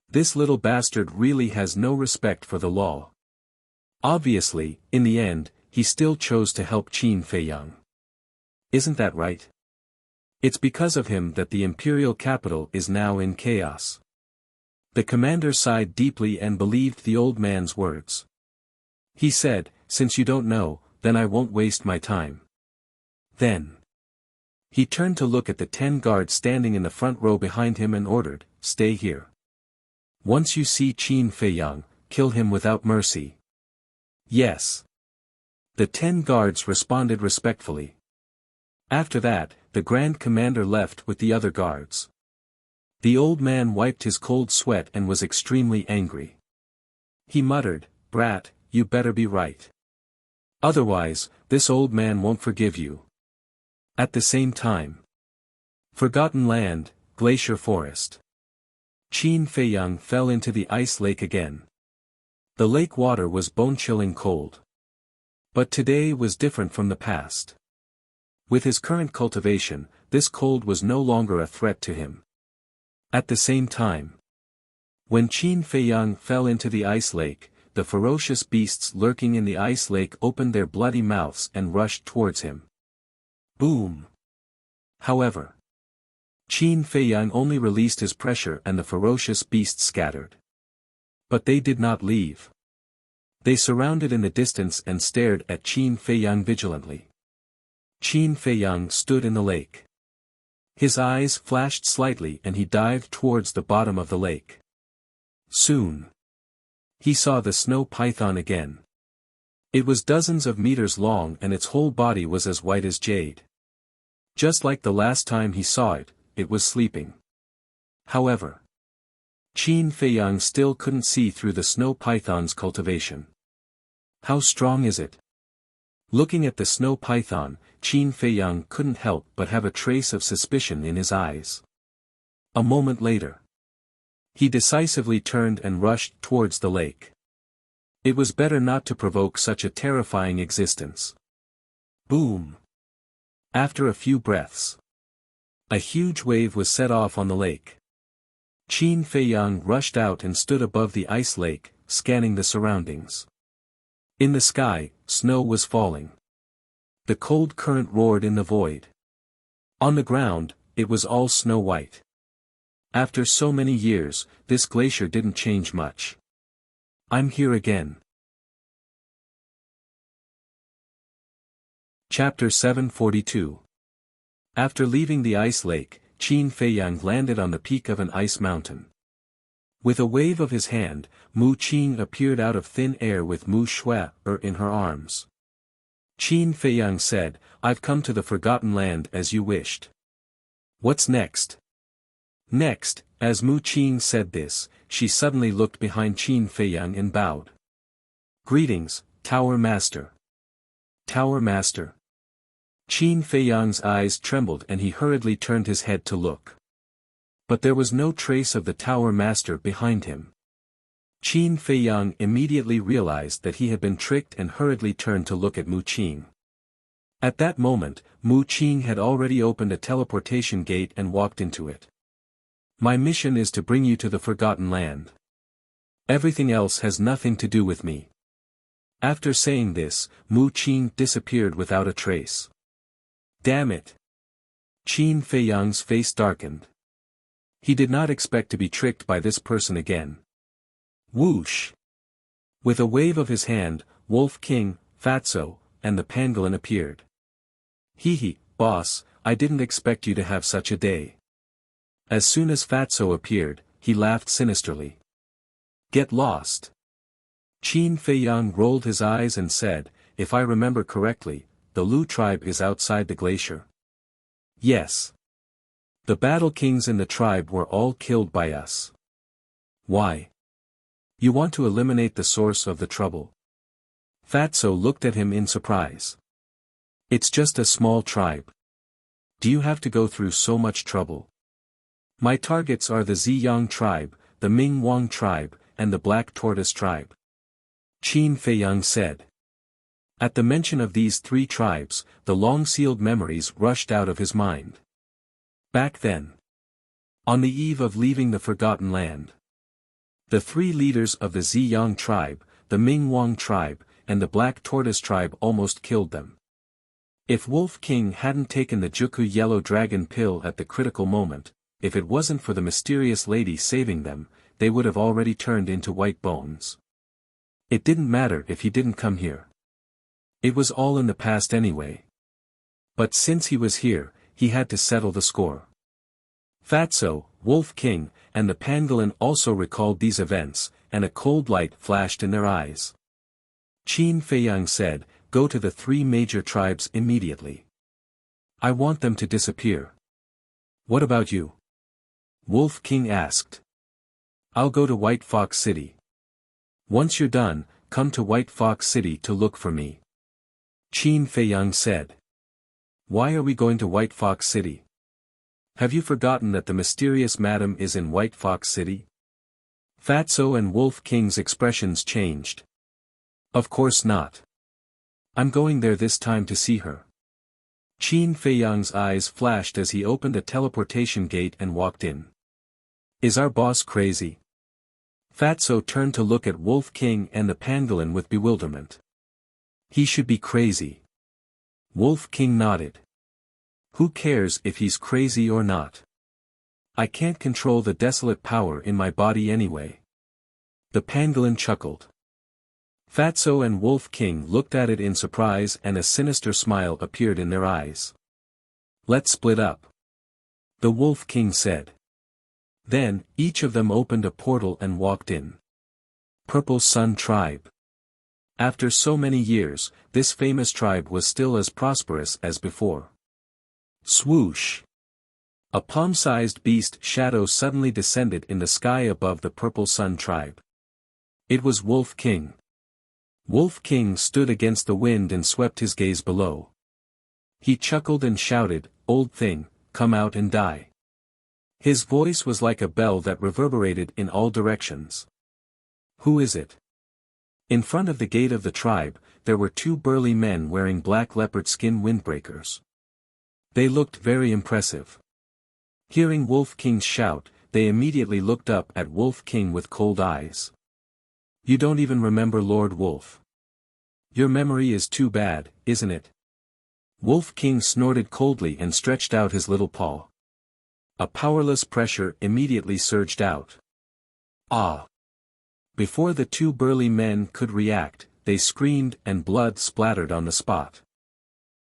This little bastard really has no respect for the law." Obviously, in the end, he still chose to help Qin Feiyang. Isn't that right? It's because of him that the imperial capital is now in chaos. The commander sighed deeply and believed the old man's words. He said, "Since you don't know, then I won't waste my time." Then he turned to look at the 10 guards standing in the front row behind him and ordered, "Stay here. Once you see Qin Feiyang, kill him without mercy." Yes. The 10 guards responded respectfully. After that, the Grand Commander left with the other guards. The old man wiped his cold sweat and was extremely angry. He muttered, "Brat, you better be right. Otherwise, this old man won't forgive you." At the same time. Forgotten Land, Glacier Forest. Qin Feiyang fell into the ice lake again. The lake water was bone-chilling cold. But today was different from the past. With his current cultivation, this cold was no longer a threat to him. At the same time. When Qin Feiyang fell into the ice lake, the ferocious beasts lurking in the ice lake opened their bloody mouths and rushed towards him. Boom! However, Qin Feiyang only released his pressure and the ferocious beasts scattered. But they did not leave. They surrounded in the distance and stared at Qin Feiyang vigilantly. Qin Feiyang stood in the lake. His eyes flashed slightly and he dived towards the bottom of the lake. Soon, he saw the snow python again. It was dozens of meters long and its whole body was as white as jade. Just like the last time he saw it, it was sleeping. However, Qin Feiyang still couldn't see through the snow python's cultivation. How strong is it? Looking at the snow python, Qin Feiyang couldn't help but have a trace of suspicion in his eyes. A moment later, he decisively turned and rushed towards the lake. It was better not to provoke such a terrifying existence. Boom! After a few breaths, a huge wave was set off on the lake. Qin Feiyang rushed out and stood above the ice lake, scanning the surroundings. In the sky, snow was falling. The cold current roared in the void. On the ground, it was all snow-white. After so many years, this glacier didn't change much. I'm here again. Chapter 742. After leaving the ice lake, Qin Feiyang landed on the peak of an ice mountain. With a wave of his hand, Mu Qing appeared out of thin air with Mu Shui in her arms. Qin Feiyang said, "I've come to the Forgotten Land as you wished. What's next?" Next, as Mu Qing said this, she suddenly looked behind Qin Feiyang and bowed. "Greetings, Tower Master." "Tower Master." Qin Feiyang's eyes trembled and he hurriedly turned his head to look. But there was no trace of the tower master behind him. Qin Feiyang immediately realized that he had been tricked and hurriedly turned to look at Mu Qing. At that moment, Mu Qing had already opened a teleportation gate and walked into it. My mission is to bring you to the Forgotten Land. Everything else has nothing to do with me. After saying this, Mu Qing disappeared without a trace. Damn it! Qin Feiyang's face darkened. He did not expect to be tricked by this person again. Whoosh! With a wave of his hand, Wolf King, Fatso, and the pangolin appeared. Hee, boss, I didn't expect you to have such a day. As soon as Fatso appeared, he laughed sinisterly. Get lost. Qin Feiyang rolled his eyes and said, if I remember correctly, the Lu tribe is outside the glacier. Yes. The battle kings in the tribe were all killed by us. Why? You want to eliminate the source of the trouble? Fatso looked at him in surprise. It's just a small tribe. Do you have to go through so much trouble? My targets are the Ziyang tribe, the Ming Wang tribe, and the Black Tortoise tribe. Qin Feiyang said. At the mention of these three tribes, the long-sealed memories rushed out of his mind. Back then. On the eve of leaving the Forgotten Land. The three leaders of the Ziyang tribe, the Ming Wang tribe, and the Black Tortoise tribe almost killed them. If Wolf King hadn't taken the Juku Yellow Dragon pill at the critical moment, if it wasn't for the mysterious lady saving them, they would have already turned into white bones. It didn't matter if he didn't come here. It was all in the past anyway. But since he was here, he had to settle the score. Fatso, Wolf King, and the pangolin also recalled these events, and a cold light flashed in their eyes. Qin Feiyang said, go to the three major tribes immediately. I want them to disappear. What about you? Wolf King asked. I'll go to White Fox City. Once you're done, come to White Fox City to look for me. Qin Feiyang said. Why are we going to White Fox City? Have you forgotten that the mysterious madam is in White Fox City? Fatso and Wolf King's expressions changed. Of course not. I'm going there this time to see her. Qin Feiyang's eyes flashed as he opened a teleportation gate and walked in. Is our boss crazy? Fatso turned to look at Wolf King and the pangolin with bewilderment. He should be crazy. Wolf King nodded. Who cares if he's crazy or not? I can't control the desolate power in my body anyway. The pangolin chuckled. Fatso and Wolf King looked at it in surprise and a sinister smile appeared in their eyes. Let's split up. The Wolf King said. Then, each of them opened a portal and walked in. Purple Sun Tribe. After so many years, this famous tribe was still as prosperous as before. Swoosh! A palm-sized beast shadow suddenly descended in the sky above the Purple Sun Tribe. It was Wolf King. Wolf King stood against the wind and swept his gaze below. He chuckled and shouted, "Old thing, come out and die." His voice was like a bell that reverberated in all directions. Who is it? In front of the gate of the tribe, there were two burly men wearing black leopard skin windbreakers. They looked very impressive. Hearing Wolf King's shout, they immediately looked up at Wolf King with cold eyes. You don't even remember Lord Wolf. Your memory is too bad, isn't it? Wolf King snorted coldly and stretched out his little paw. A powerless pressure immediately surged out. Ah! Before the two burly men could react, they screamed and blood splattered on the spot.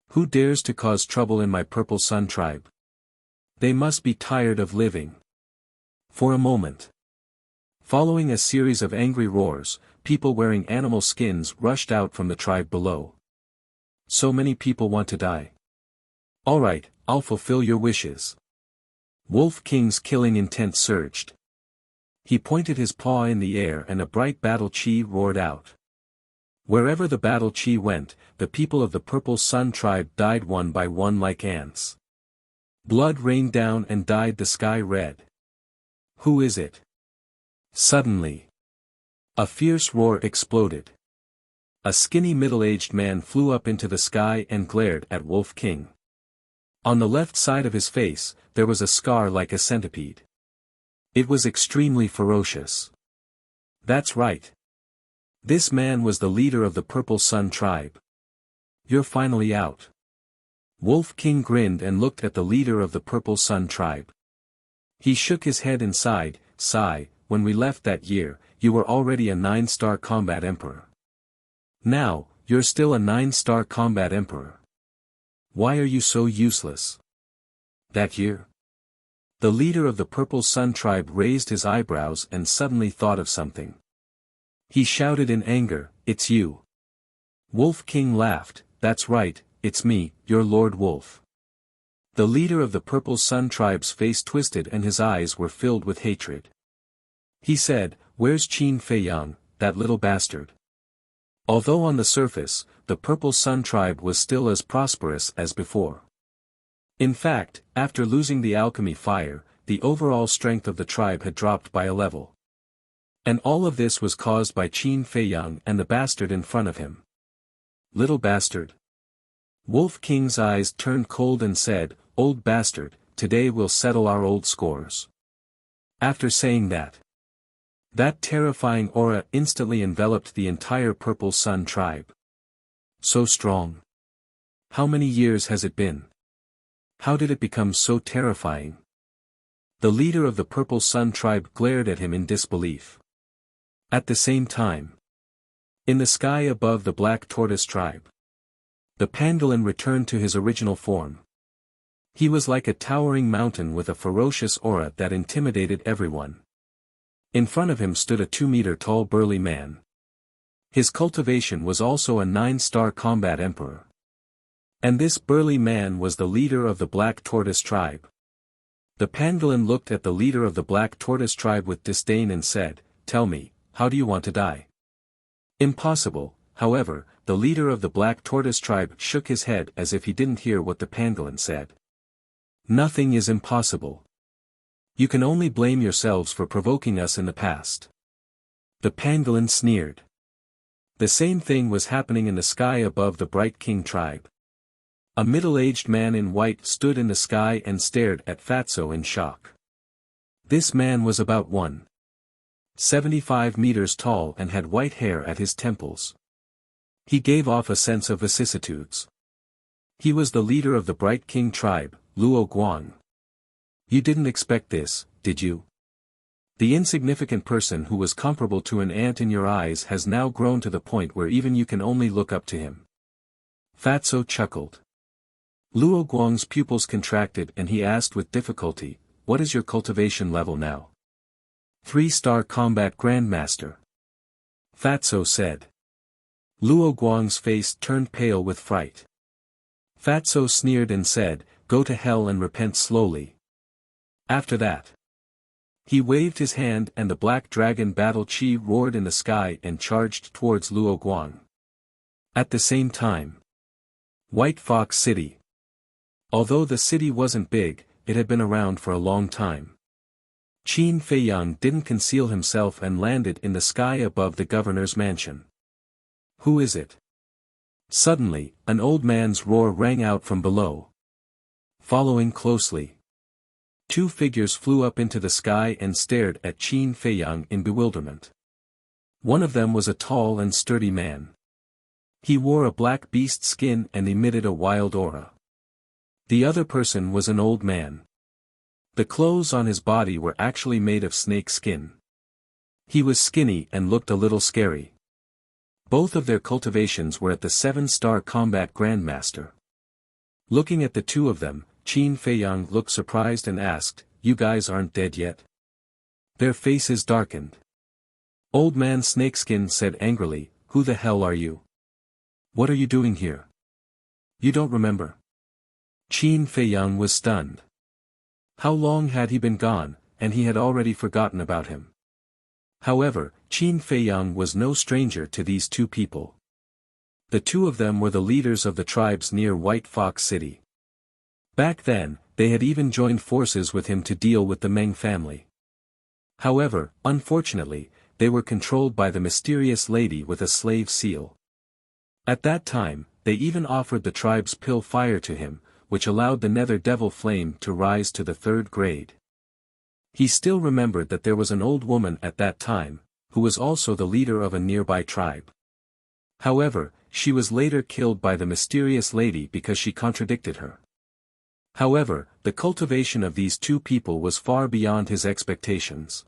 Who dares to cause trouble in my Purple Sun Tribe? They must be tired of living. For a moment. Following a series of angry roars, people wearing animal skins rushed out from the tribe below. So many people want to die. Alright, I'll fulfill your wishes. Wolf King's killing intent surged. He pointed his paw in the air and a bright battle chi roared out. Wherever the battle chi went, the people of the Purple Sun Tribe died one by one like ants. Blood rained down and dyed the sky red. Who is it? Suddenly, a fierce roar exploded. A skinny middle-aged man flew up into the sky and glared at Wolf King. On the left side of his face, there was a scar like a centipede. It was extremely ferocious. That's right. This man was the leader of the Purple Sun tribe. You're finally out. Wolf King grinned and looked at the leader of the Purple Sun tribe. He shook his head and sighed, when we left that year, you were already a 9-star combat emperor. Now, you're still a 9-star combat emperor. Why are you so useless? That year? The leader of the Purple Sun tribe raised his eyebrows and suddenly thought of something. He shouted in anger, "It's you." Wolf King laughed, "That's right, it's me, your Lord Wolf." The leader of the Purple Sun tribe's face twisted and his eyes were filled with hatred. He said, "Where's Qin Feiyang, that little bastard?" Although on the surface, the Purple Sun tribe was still as prosperous as before. In fact, after losing the alchemy fire, the overall strength of the tribe had dropped by a level. And all of this was caused by Qin Feiyang and the bastard in front of him. Little bastard. Wolf King's eyes turned cold and said, "Old bastard, today we'll settle our old scores." After saying that terrifying aura instantly enveloped the entire Purple Sun tribe. So strong. How many years has it been? How did it become so terrifying? The leader of the Purple Sun tribe glared at him in disbelief. At the same time, in the sky above the Black Tortoise tribe, the pangolin returned to his original form. He was like a towering mountain with a ferocious aura that intimidated everyone. In front of him stood a 2-meter-tall burly man. His cultivation was also a 9-star combat emperor. And this burly man was the leader of the Black Tortoise tribe. The pangolin looked at the leader of the Black Tortoise tribe with disdain and said, "Tell me, how do you want to die?" Impossible. However, the leader of the Black Tortoise tribe shook his head as if he didn't hear what the pangolin said. Nothing is impossible. You can only blame yourselves for provoking us in the past. The pangolin sneered. The same thing was happening in the sky above the Bright King tribe. A middle-aged man in white stood in the sky and stared at Fatso in shock. This man was about 1.75 meters tall and had white hair at his temples. He gave off a sense of vicissitudes. He was the leader of the Bright King tribe, Luo Guang. You didn't expect this, did you? The insignificant person who was comparable to an ant in your eyes has now grown to the point where even you can only look up to him. Fatso chuckled. Luo Guang's pupils contracted and he asked with difficulty, "What is your cultivation level now?" 3-star combat grandmaster. Fatso said. Luo Guang's face turned pale with fright. Fatso sneered and said, "Go to hell and repent slowly." After that, he waved his hand and the black dragon battle chi roared in the sky and charged towards Luo Guang. At the same time, White Fox City. Although the city wasn't big, it had been around for a long time. Qin Feiyang didn't conceal himself and landed in the sky above the governor's mansion. Who is it? Suddenly, an old man's roar rang out from below. Following closely, 2 figures flew up into the sky and stared at Qin Feiyang in bewilderment. One of them was a tall and sturdy man. He wore a black beast skin and emitted a wild aura. The other person was an old man. The clothes on his body were actually made of snake skin. He was skinny and looked a little scary. Both of their cultivations were at the 7-star combat grandmaster. Looking at the two of them, Qin Feiyang looked surprised and asked, "You guys aren't dead yet?" Their faces darkened. Old Man Snakeskin said angrily, "Who the hell are you? What are you doing here? You don't remember?" Qin Feiyang was stunned. How long had he been gone, and he had already forgotten about him. However, Qin Feiyang was no stranger to these two people. The two of them were the leaders of the tribes near White Fox City. Back then, they had even joined forces with him to deal with the Meng family. However, unfortunately, they were controlled by the mysterious lady with a slave seal. At that time, they even offered the tribe's pill fire to him, which allowed the nether devil flame to rise to the 3rd grade. He still remembered that there was an old woman at that time, who was also the leader of a nearby tribe. However, she was later killed by the mysterious lady because she contradicted her. However, the cultivation of these two people was far beyond his expectations.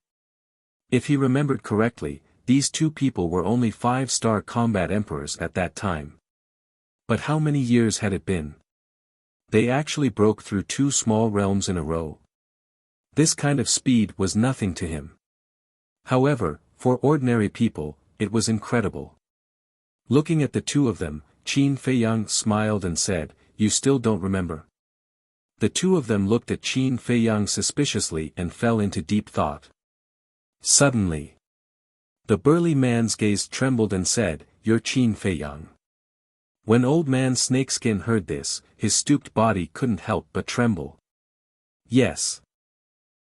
If he remembered correctly, these two people were only 5-star combat emperors at that time. But how many years had it been? They actually broke through 2 small realms in a row. This kind of speed was nothing to him. However, for ordinary people, it was incredible. Looking at the two of them, Qin Feiyang smiled and said, "You still don't remember?" The two of them looked at Qin Feiyang suspiciously and fell into deep thought. Suddenly, the burly man's gaze trembled and said, "You're Qin Feiyang." When Old Man Snakeskin heard this, his stooped body couldn't help but tremble. Yes.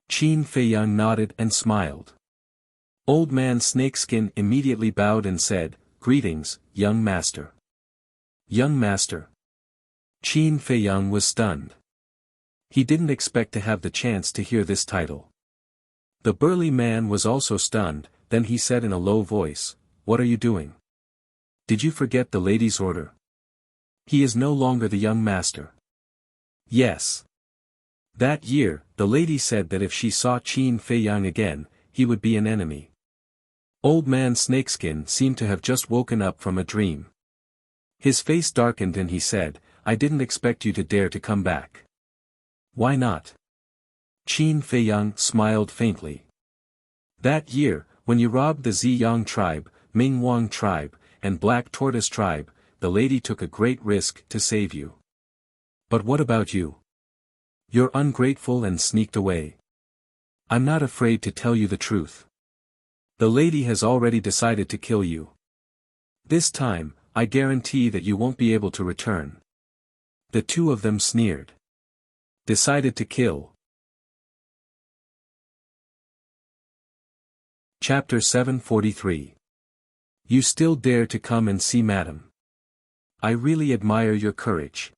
Qin Feiyang nodded and smiled. Old Man Snakeskin immediately bowed and said, "Greetings, young master." Young master. Qin Feiyang was stunned. He didn't expect to have the chance to hear this title. The burly man was also stunned, then he said in a low voice, "What are you doing? Did you forget the lady's order? He is no longer the young master." Yes. That year, the lady said that if she saw Qin Feiyang again, he would be an enemy. Old Man Snakeskin seemed to have just woken up from a dream. His face darkened and he said, "I didn't expect you to dare to come back." "Why not?" Qin Feiyang smiled faintly. "That year, when you robbed the Ziyang tribe, Ming Wang tribe, and Black Tortoise tribe, the lady took a great risk to save you. But what about you? You're ungrateful and sneaked away. I'm not afraid to tell you the truth. The lady has already decided to kill you. This time, I guarantee that you won't be able to return." The two of them sneered. Decided to kill. Chapter 743. You still dare to come and see Madam. I really admire your courage.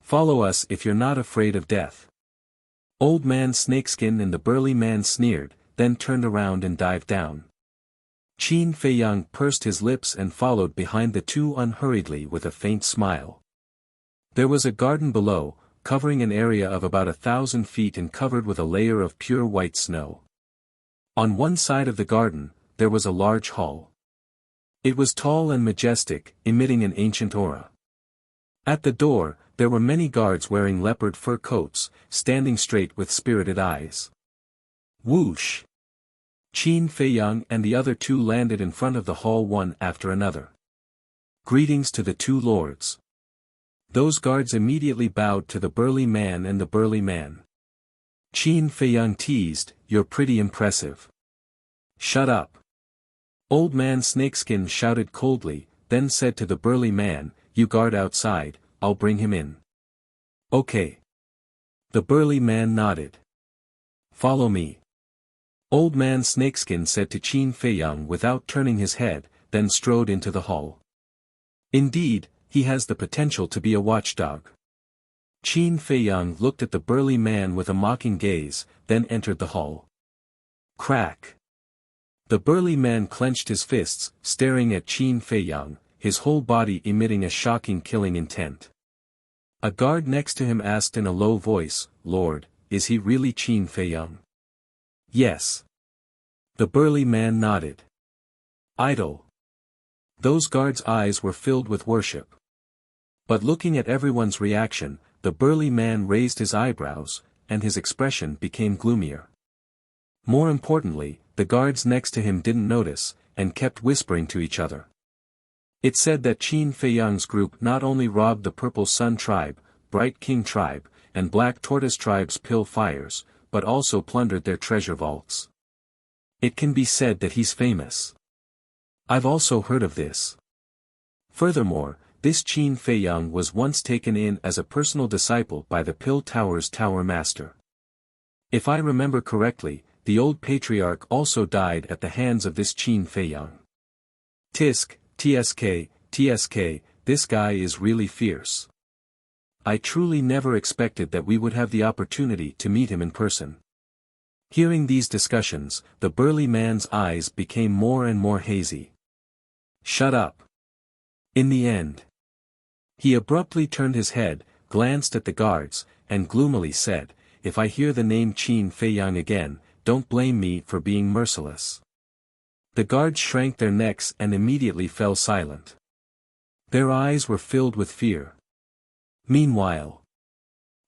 Follow us if you're not afraid of death. Old Man Snakeskin and the burly man sneered, then turned around and dived down. Qin Feiyang pursed his lips and followed behind the two unhurriedly with a faint smile. There was a garden below, covering an area of about 1,000 feet and covered with a layer of pure white snow. On one side of the garden, there was a large hall. It was tall and majestic, emitting an ancient aura. At the door, there were many guards wearing leopard fur coats, standing straight with spirited eyes. Whoosh! Qin Feiyang and the other two landed in front of the hall one after another. Greetings to the two lords. Those guards immediately bowed to the burly man and the burly man. Qin Feiyang teased, "You're pretty impressive." "Shut up." Old Man Snakeskin shouted coldly, then said to the burly man, "You guard outside, I'll bring him in." "Okay." The burly man nodded. "Follow me." Old Man Snakeskin said to Qin Feiyang without turning his head, then strode into the hall. Indeed, he has the potential to be a watchdog. Qin Feiyang looked at the burly man with a mocking gaze, then entered the hall. Crack! The burly man clenched his fists, staring at Qin Feiyang, his whole body emitting a shocking killing intent. A guard next to him asked in a low voice, "Lord, is he really Qin Feiyang?" "Yes." The burly man nodded. "Idol." Those guards' eyes were filled with worship. But looking at everyone's reaction, the burly man raised his eyebrows, and his expression became gloomier. More importantly, the guards next to him didn't notice, and kept whispering to each other. It said that Qin Feiyang's group not only robbed the Purple Sun tribe, Bright King tribe, and Black Tortoise tribe's pill fires, but also plundered their treasure vaults. It can be said that he's famous. I've also heard of this. Furthermore, this Qin Feiyang was once taken in as a personal disciple by the Pill Tower's Tower Master. If I remember correctly, the old patriarch also died at the hands of this Qin Feiyang. TSK, this guy is really fierce. I truly never expected that we would have the opportunity to meet him in person. Hearing these discussions, the burly man's eyes became more and more hazy. Shut up. In the end. He abruptly turned his head, glanced at the guards, and gloomily said, "If I hear the name Qin Feiyang again, don't blame me for being merciless." The guards shrank their necks and immediately fell silent. Their eyes were filled with fear. Meanwhile,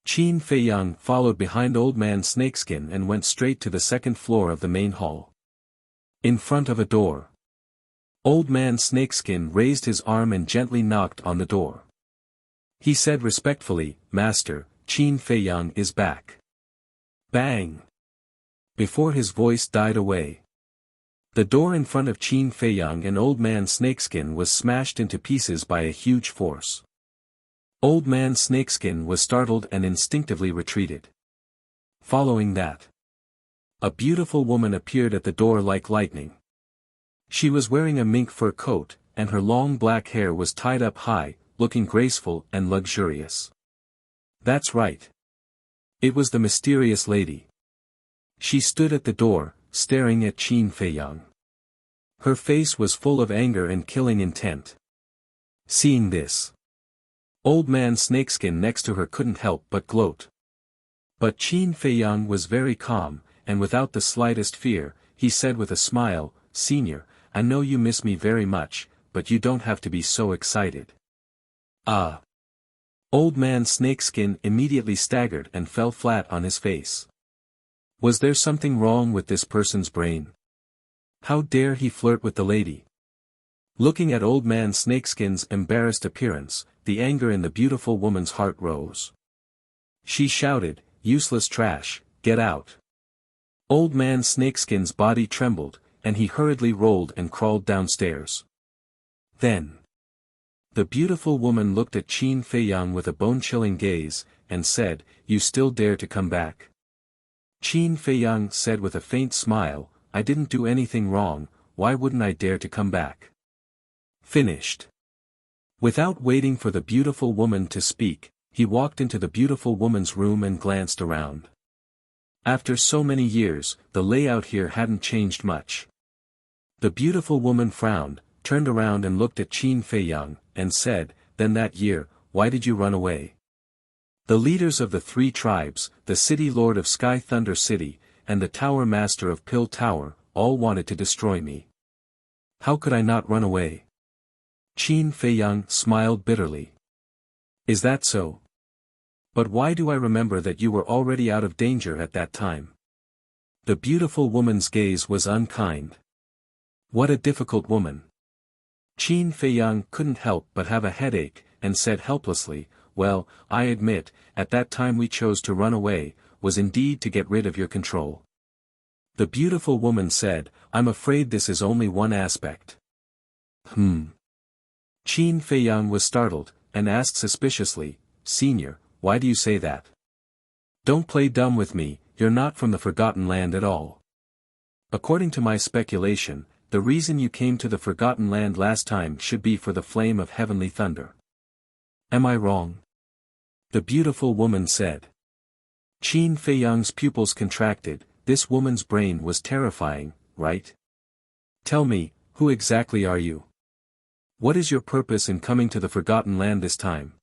Qin Feiyang followed behind Old Man Snakeskin and went straight to the second floor of the main hall. In front of a door, Old Man Snakeskin raised his arm and gently knocked on the door. He said respectfully, "Master, Qin Feiyang is back." Bang! Before his voice died away, the door in front of Qin Feiyang and Old Man Snakeskin was smashed into pieces by a huge force. Old Man Snakeskin was startled and instinctively retreated. Following that, a beautiful woman appeared at the door like lightning. She was wearing a mink fur coat, and her long black hair was tied up high, looking graceful and luxurious. That's right. It was the mysterious lady. She stood at the door, staring at Qin Feiyang. Her face was full of anger and killing intent. Seeing this, Old Man Snakeskin next to her couldn't help but gloat. But Qin Feiyang was very calm, and without the slightest fear, he said with a smile, "Senior, I know you miss me very much, but you don't have to be so excited." Ah! Old Man Snakeskin immediately staggered and fell flat on his face. Was there something wrong with this person's brain? How dare he flirt with the lady? Looking at Old Man Snakeskin's embarrassed appearance, the anger in the beautiful woman's heart rose. She shouted, "Useless trash, get out." Old Man Snakeskin's body trembled, and he hurriedly rolled and crawled downstairs. Then, the beautiful woman looked at Qin Feiyang with a bone-chilling gaze, and said, "You still dare to come back?" Qin Feiyang said with a faint smile, "I didn't do anything wrong, why wouldn't I dare to come back?" Finished. Without waiting for the beautiful woman to speak, he walked into the beautiful woman's room and glanced around. After so many years, the layout here hadn't changed much. The beautiful woman frowned, turned around and looked at Qin Feiyang, and said, "Then that year, why did you run away?" The leaders of the three tribes, the city lord of Sky Thunder City, and the tower master of Pill Tower, all wanted to destroy me. How could I not run away? Qin Feiyang smiled bitterly. Is that so? But why do I remember that you were already out of danger at that time? The beautiful woman's gaze was unkind. What a difficult woman. Qin Feiyang couldn't help but have a headache, and said helplessly, "Well, I admit, at that time we chose to run away, was indeed to get rid of your control." The beautiful woman said, "I'm afraid this is only one aspect." Qin Feiyang was startled, and asked suspiciously, "Senior, why do you say that? Don't play dumb with me, you're not from the Forgotten Land at all. According to my speculation, the reason you came to the Forgotten Land last time should be for the flame of heavenly thunder. Am I wrong?" The beautiful woman said. Qin Feiyang's pupils contracted. This woman's brain was terrifying, right? "Tell me, who exactly are you? What is your purpose in coming to the Forgotten Land this time?"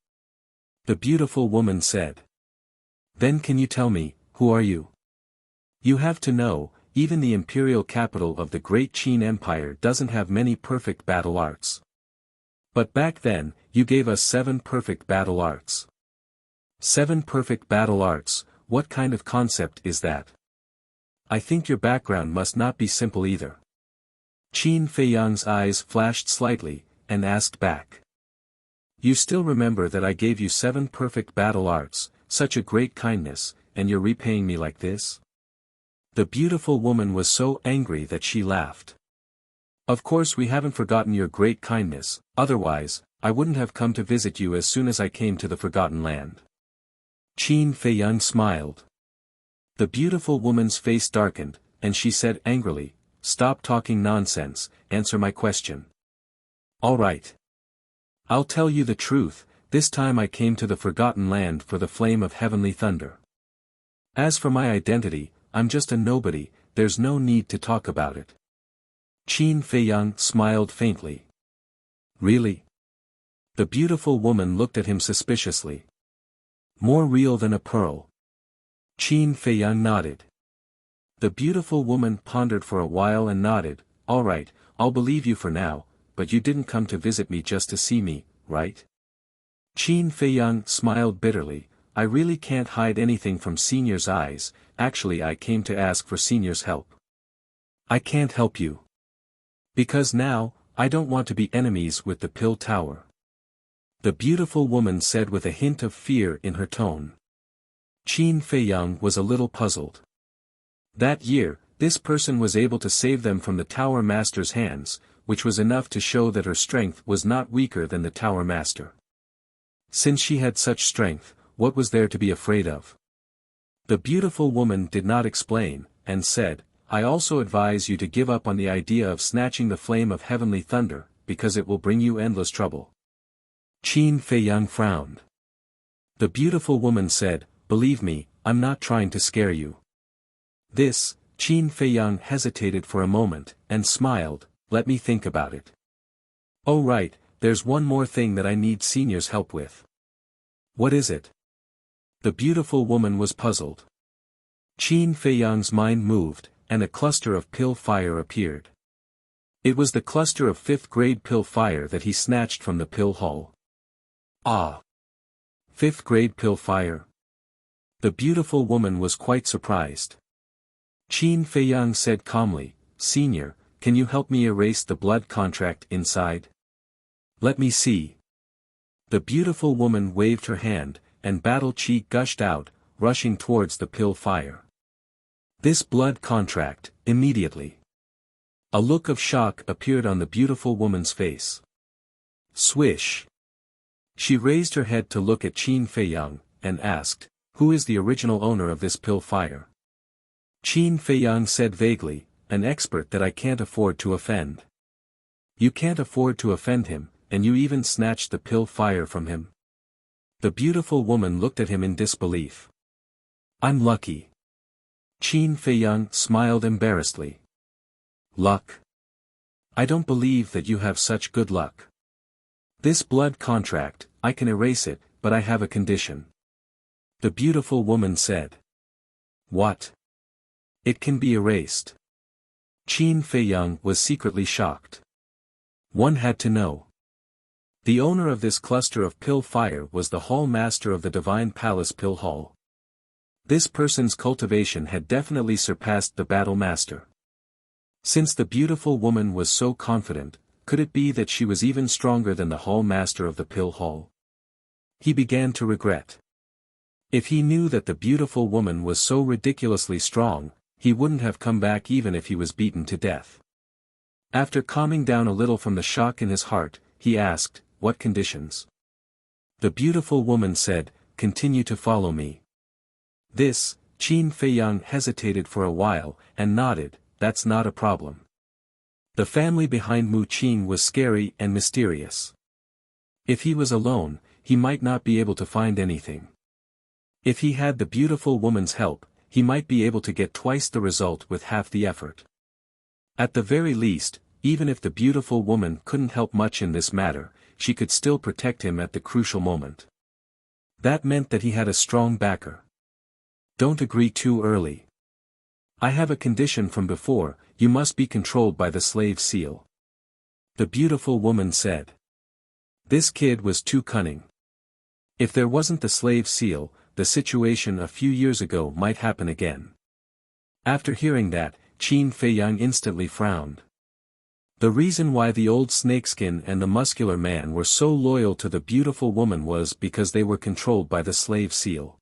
The beautiful woman said. "Then can you tell me, who are you? You have to know, even the imperial capital of the great Qin Empire doesn't have many perfect battle arts. But back then, you gave us 7 perfect battle arts. 7 perfect battle arts, what kind of concept is that? I think your background must not be simple either." Qin Feiyang's eyes flashed slightly, and asked back. "You still remember that I gave you 7 perfect battle arts, such a great kindness, and you're repaying me like this?" The beautiful woman was so angry that she laughed. "Of course we haven't forgotten your great kindness, otherwise, I wouldn't have come to visit you as soon as I came to the Forgotten Land." Qin Feiyang smiled. The beautiful woman's face darkened, and she said angrily, "Stop talking nonsense, answer my question." "All right. I'll tell you the truth, this time I came to the Forgotten Land for the flame of heavenly thunder. As for my identity, I'm just a nobody, there's no need to talk about it." Qin Feiyang smiled faintly. "Really?" The beautiful woman looked at him suspiciously. "More real than a pearl." Qin Feiyang nodded. The beautiful woman pondered for a while and nodded, "All right, I'll believe you for now, but you didn't come to visit me just to see me, right?" Qin Feiyang smiled bitterly, "I really can't hide anything from Senior's eyes, actually I came to ask for Senior's help." "I can't help you. Because now, I don't want to be enemies with the Pill Tower," the beautiful woman said with a hint of fear in her tone. Qin Feiyang was a little puzzled. That year, this person was able to save them from the Tower Master's hands, which was enough to show that her strength was not weaker than the Tower Master. Since she had such strength, what was there to be afraid of? The beautiful woman did not explain, and said, "I also advise you to give up on the idea of snatching the flame of heavenly thunder, because it will bring you endless trouble." Qin Feiyang frowned. The beautiful woman said, "Believe me, I'm not trying to scare you." This, Qin Feiyang hesitated for a moment, and smiled, "Let me think about it. Oh right, there's one more thing that I need Senior's help with." "What is it?" The beautiful woman was puzzled. Qin Feiyang's mind moved, and a cluster of pill fire appeared. It was the cluster of 5th grade pill fire that he snatched from the pill hall. "Ah! 5th grade pill fire?" The beautiful woman was quite surprised. Qin Feiyang said calmly, "Senior, can you help me erase the blood contract inside?" "Let me see." The beautiful woman waved her hand, and battle chi gushed out, rushing towards the pill fire. "This blood contract, immediately." A look of shock appeared on the beautiful woman's face. Swish. She raised her head to look at Qin Feiyang, and asked, "Who is the original owner of this pill fire?" Qin Feiyang said vaguely, "An expert that I can't afford to offend." "You can't afford to offend him, and you even snatched the pill fire from him?" The beautiful woman looked at him in disbelief. "I'm lucky." Qin Feiyang smiled embarrassedly. "Luck? I don't believe that you have such good luck. This blood contract, I can erase it, but I have a condition." The beautiful woman said. "What?" "It can be erased." Qin Feiyang was secretly shocked. One had to know. The owner of this cluster of pill fire was the Hall Master of the Divine Palace Pill Hall. This person's cultivation had definitely surpassed the Battle Master. Since the beautiful woman was so confident, could it be that she was even stronger than the Hall Master of the Pill Hall? He began to regret. If he knew that the beautiful woman was so ridiculously strong, he wouldn't have come back even if he was beaten to death. After calming down a little from the shock in his heart, he asked, "What conditions?" The beautiful woman said, "Continue to follow me." This, Qin Feiyang hesitated for a while, and nodded, "That's not a problem." The family behind Mu Qin was scary and mysterious. If he was alone, he might not be able to find anything. If he had the beautiful woman's help, he might be able to get twice the result with half the effort. At the very least, even if the beautiful woman couldn't help much in this matter, she could still protect him at the crucial moment. That meant that he had a strong backer. "Don't agree too early. I have a condition from before, you must be controlled by the slave seal." The beautiful woman said. This kid was too cunning. If there wasn't the slave seal, the situation a few years ago might happen again. After hearing that, Qin Feiyang instantly frowned. The reason why the old snakeskin and the muscular man were so loyal to the beautiful woman was because they were controlled by the slave seal.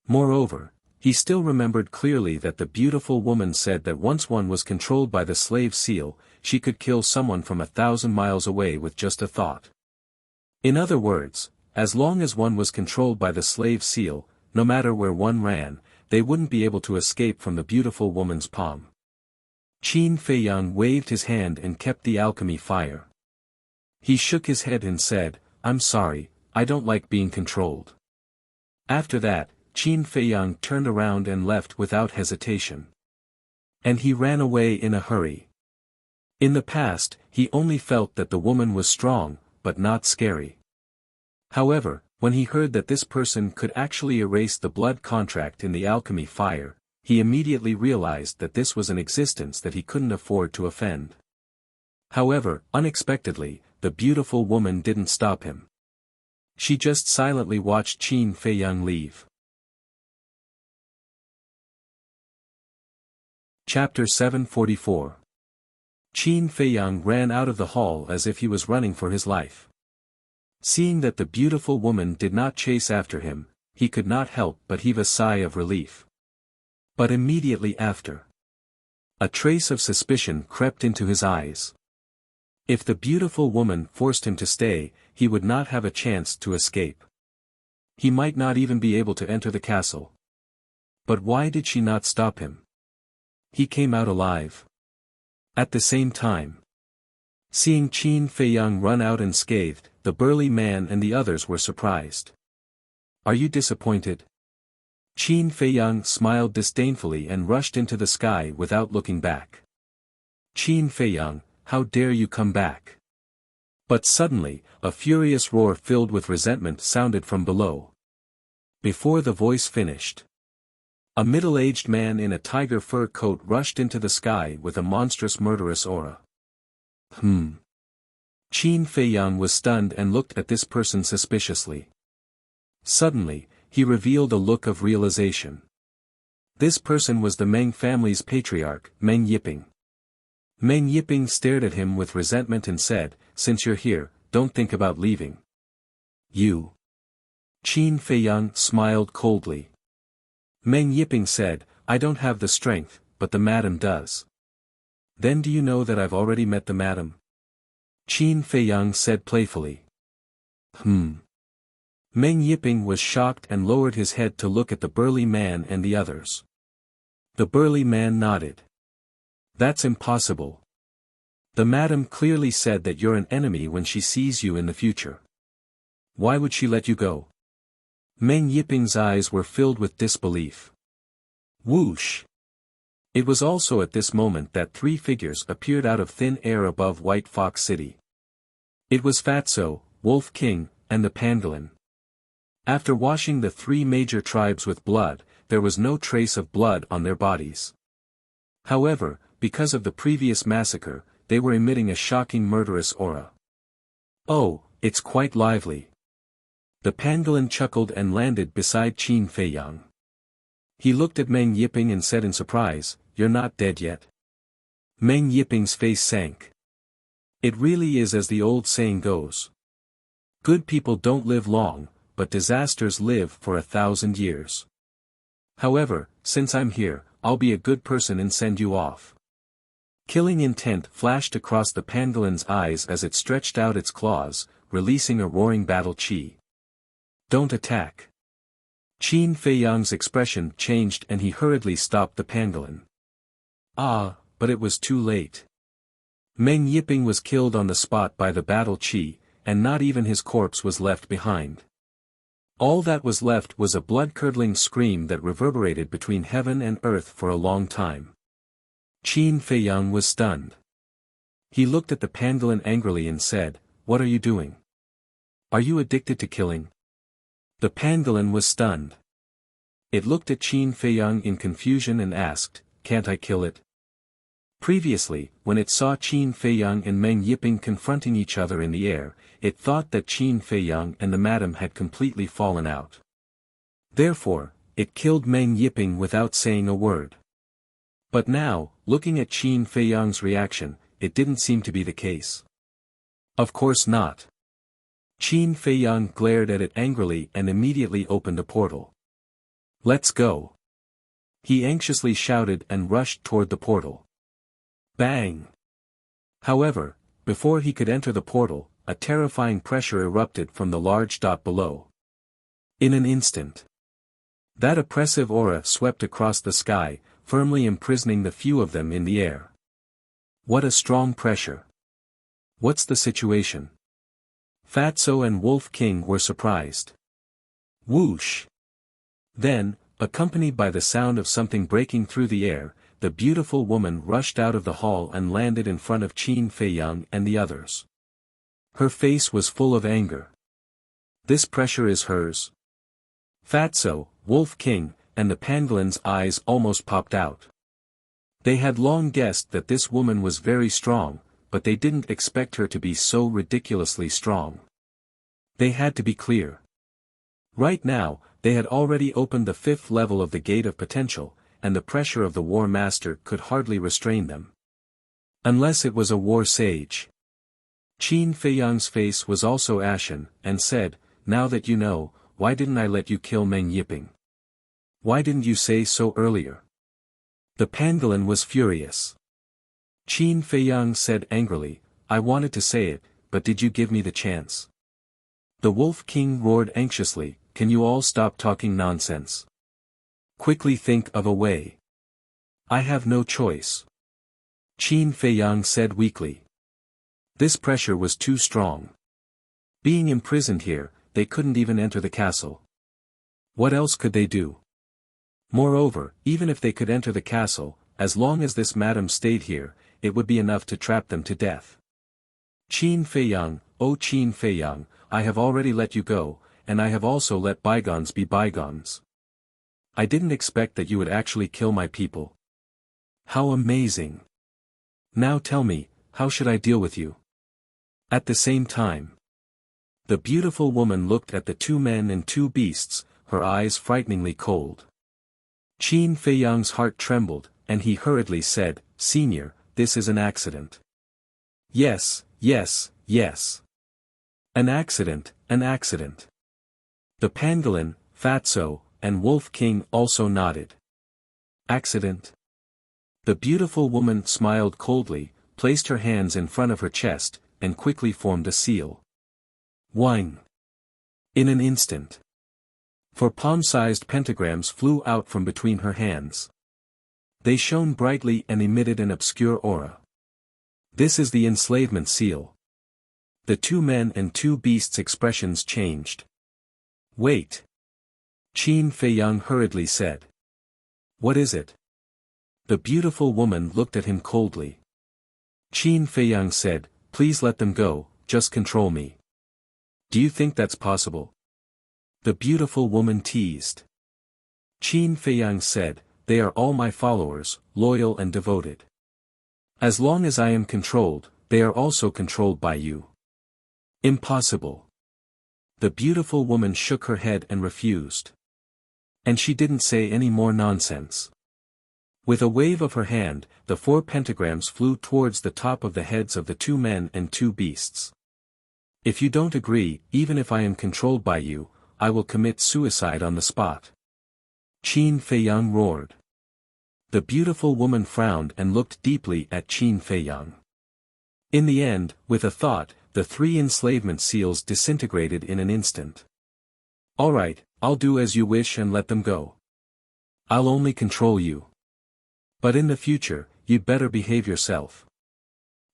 Moreover, he still remembered clearly that the beautiful woman said that once one was controlled by the slave seal, she could kill someone from 1,000 miles away with just a thought. In other words, as long as one was controlled by the slave seal, no matter where one ran, they wouldn't be able to escape from the beautiful woman's palm. Qin Feiyang waved his hand and kept the alchemy fire. He shook his head and said, "I'm sorry, I don't like being controlled." After that, Qin Feiyang turned around and left without hesitation. And he ran away in a hurry. In the past, he only felt that the woman was strong, but not scary. However, when he heard that this person could actually erase the blood contract in the alchemy fire, he immediately realized that this was an existence that he couldn't afford to offend. However, unexpectedly, the beautiful woman didn't stop him. She just silently watched Qin Feiyang leave. Chapter 744. Qin Feiyang ran out of the hall as if he was running for his life. Seeing that the beautiful woman did not chase after him, he could not help but heave a sigh of relief. But immediately after, a trace of suspicion crept into his eyes. If the beautiful woman forced him to stay, he would not have a chance to escape. He might not even be able to enter the castle. But why did she not stop him? He came out alive. At the same time, seeing Qin Feiyang run out unscathed, the burly man and the others were surprised. "Are you disappointed?" Qin Feiyang smiled disdainfully and rushed into the sky without looking back. "Qin Feiyang, how dare you come back?" But suddenly, a furious roar filled with resentment sounded from below. Before the voice finished, a middle-aged man in a tiger fur coat rushed into the sky with a monstrous murderous aura. Qin Feiyang was stunned and looked at this person suspiciously. Suddenly, he revealed a look of realization. This person was the Meng family's patriarch, Meng Yiping. Meng Yiping stared at him with resentment and said, "Since you're here, don't think about leaving." "You?" Qin Feiyang smiled coldly. Meng Yiping said, "I don't have the strength, but the madam does." "Then do you know that I've already met the madam?" Qin Feiyang said playfully. Meng Yiping was shocked and lowered his head to look at the burly man and the others. The burly man nodded. "That's impossible. The madam clearly said that you're an enemy when she sees you in the future. Why would she let you go?" Meng Yiping's eyes were filled with disbelief. Whoosh! It was also at this moment that three figures appeared out of thin air above White Fox City. It was Fatso, Wolf King, and the Pangolin. After washing the three major tribes with blood, there was no trace of blood on their bodies. However, because of the previous massacre, they were emitting a shocking murderous aura. "Oh, it's quite lively." The pangolin chuckled and landed beside Qin Feiyang. He looked at Meng Yiping and said in surprise, "You're not dead yet?" Meng Yiping's face sank. It really is as the old saying goes. Good people don't live long, but disasters live for 1,000 years. However, since I'm here, I'll be a good person and send you off. Killing intent flashed across the pangolin's eyes as it stretched out its claws, releasing a roaring battle chi. "Don't attack." Qin Feiyang's expression changed and he hurriedly stopped the pangolin. But it was too late. Meng Yiping was killed on the spot by the battle chi, and not even his corpse was left behind. All that was left was a blood-curdling scream that reverberated between heaven and earth for a long time. Qin Feiyang was stunned. He looked at the pangolin angrily and said, "What are you doing? Are you addicted to killing?" The pangolin was stunned. It looked at Qin Feiyang in confusion and asked, "Can't I kill it?" Previously, when it saw Qin Feiyang and Meng Yiping confronting each other in the air, it thought that Qin Feiyang and the madam had completely fallen out. Therefore, it killed Meng Yiping without saying a word. But now, looking at Qin Feiyang's reaction, it didn't seem to be the case. Of course not. Qin Feiyang glared at it angrily and immediately opened a portal. "Let's go!" He anxiously shouted and rushed toward the portal. Bang! However, before he could enter the portal, a terrifying pressure erupted from the large dot below. In an instant, That oppressive aura swept across the sky, firmly imprisoning the few of them in the air. What a strong pressure. What's the situation? Fatso and Wolf King were surprised. Whoosh! Then, accompanied by the sound of something breaking through the air, the beautiful woman rushed out of the hall and landed in front of Qin Feiyang and the others. Her face was full of anger. This pressure is hers. Fatso, Wolf King, and the pangolin's eyes almost popped out. They had long guessed that this woman was very strong, but they didn't expect her to be so ridiculously strong. They had to be clear. Right now, they had already opened the 5th level of the Gate of Potential, and the pressure of the War Master could hardly restrain them. Unless it was a war sage. Qin Feiyang's face was also ashen, and said, "Now that you know, why didn't I let you kill Meng Yiping? Why didn't you say so earlier?" The pangolin was furious. Qin Feiyang said angrily, "I wanted to say it, but did you give me the chance?" The Wolf King roared anxiously, "Can you all stop talking nonsense? Quickly think of a way." "I have no choice." Qin Feiyang said weakly. This pressure was too strong. Being imprisoned here, they couldn't even enter the castle. What else could they do? Moreover, even if they could enter the castle, as long as this madam stayed here, it would be enough to trap them to death. "Qin Feiyang, oh Qin Feiyang, I have already let you go, and I have also let bygones be bygones. I didn't expect that you would actually kill my people. How amazing! Now tell me, how should I deal with you?" At the same time, the beautiful woman looked at the 2 men and 2 beasts, her eyes frighteningly cold. Qin Feiyang's heart trembled, and he hurriedly said, "Senior, this is an accident." "Yes, yes, yes. An accident, an accident." The pangolin, Fatso, and Wolf King also nodded. Accident? The beautiful woman smiled coldly, placed her hands in front of her chest, and quickly formed a seal. Whang! In an instant. 4 palm-sized pentagrams flew out from between her hands. They shone brightly and emitted an obscure aura. This is the enslavement seal. The 2 men and 2 beasts' expressions changed. "Wait." Qin Feiyang hurriedly said. "What is it?" The beautiful woman looked at him coldly. Qin Feiyang said, "Please let them go, just control me." "Do you think that's possible?" The beautiful woman teased. Qin Feiyang said, "They are all my followers, loyal and devoted. As long as I am controlled, they are also controlled by you." "Impossible." The beautiful woman shook her head and refused. And she didn't say any more nonsense. With a wave of her hand, the 4 pentagrams flew towards the top of the heads of the 2 men and 2 beasts. "If you don't agree, even if I am controlled by you, I will commit suicide on the spot." Qin Feiyang roared. The beautiful woman frowned and looked deeply at Qin Feiyang. In the end, with a thought, the 3 enslavement seals disintegrated in an instant. "All right, I'll do as you wish and let them go. I'll only control you. But in the future, you'd better behave yourself."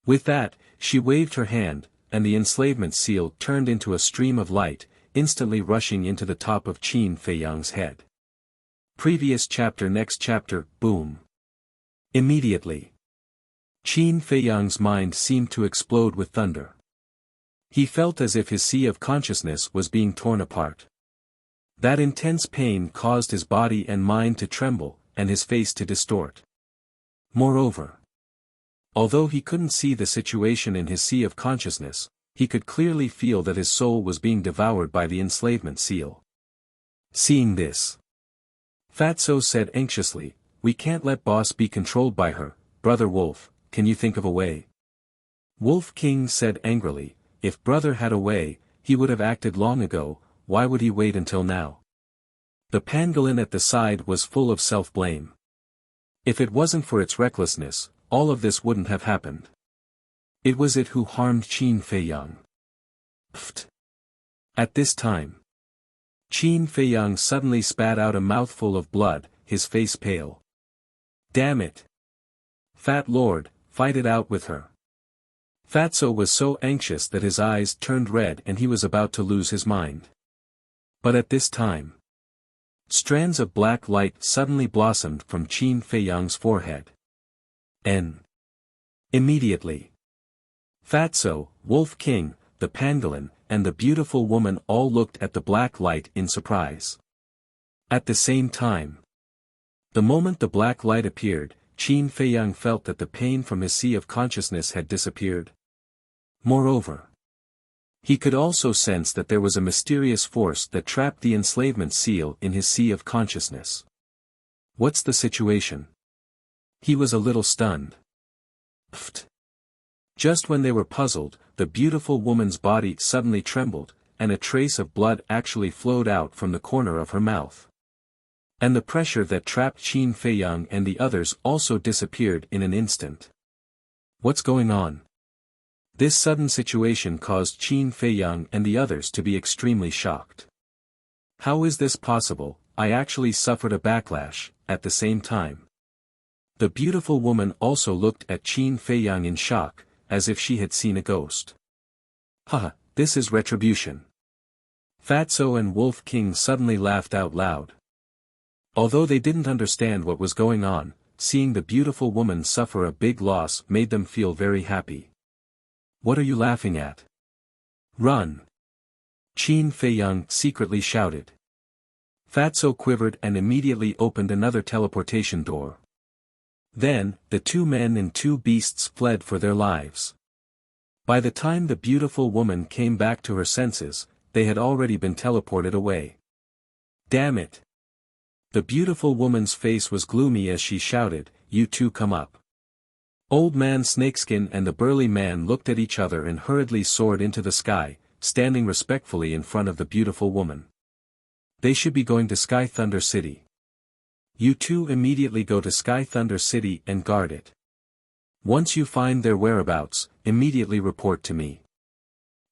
With that, she waved her hand, and the enslavement seal turned into a stream of light, instantly rushing into the top of Qin Feiyang's head. Previous chapter. Next chapter, boom. Immediately, Qin Feiyang's mind seemed to explode with thunder. He felt as if his sea of consciousness was being torn apart. That intense pain caused his body and mind to tremble, and his face to distort. Moreover, although he couldn't see the situation in his sea of consciousness, he could clearly feel that his soul was being devoured by the enslavement seal. Seeing this, Fatso said anxiously, "We can't let boss be controlled by her, Brother Wolf, can you think of a way?" Wolf King said angrily, "If brother had a way, he would have acted long ago, why would he wait until now?" The pangolin at the side was full of self-blame. If it wasn't for its recklessness, all of this wouldn't have happened. It was it who harmed Qin Feiyang. Pfft. At this time, Qin Feiyang suddenly spat out a mouthful of blood, his face pale. Damn it! Fat Lord, fight it out with her. Fatso was so anxious that his eyes turned red and he was about to lose his mind. But at this time, strands of black light suddenly blossomed from Qin Feiyang's forehead. Immediately, Fatso, Wolf King, the pangolin, and the beautiful woman all looked at the black light in surprise. At the same time, the moment the black light appeared, Qin Feiyang felt that the pain from his sea of consciousness had disappeared. Moreover, he could also sense that there was a mysterious force that trapped the enslavement seal in his sea of consciousness. What's the situation? He was a little stunned. Pfft. Just when they were puzzled, the beautiful woman's body suddenly trembled, and a trace of blood actually flowed out from the corner of her mouth. And the pressure that trapped Qin Feiyang and the others also disappeared in an instant. What's going on? This sudden situation caused Qin Feiyang and the others to be extremely shocked. How is this possible? I actually suffered a backlash. At the same time, the beautiful woman also looked at Qin Feiyang in shock, as if she had seen a ghost. Haha, this is retribution. Fatso and Wolf King suddenly laughed out loud. Although they didn't understand what was going on, seeing the beautiful woman suffer a big loss made them feel very happy. What are you laughing at? Run! Qin Feiyang secretly shouted. Fatso quivered and immediately opened another teleportation door. Then, the two men and two beasts fled for their lives. By the time the beautiful woman came back to her senses, they had already been teleported away. Damn it! The beautiful woman's face was gloomy as she shouted, "You two come up." Old Man Snakeskin and the burly man looked at each other and hurriedly soared into the sky, standing respectfully in front of the beautiful woman. They should be going to Sky Thunder City. You two immediately go to Sky Thunder City and guard it. Once you find their whereabouts, immediately report to me.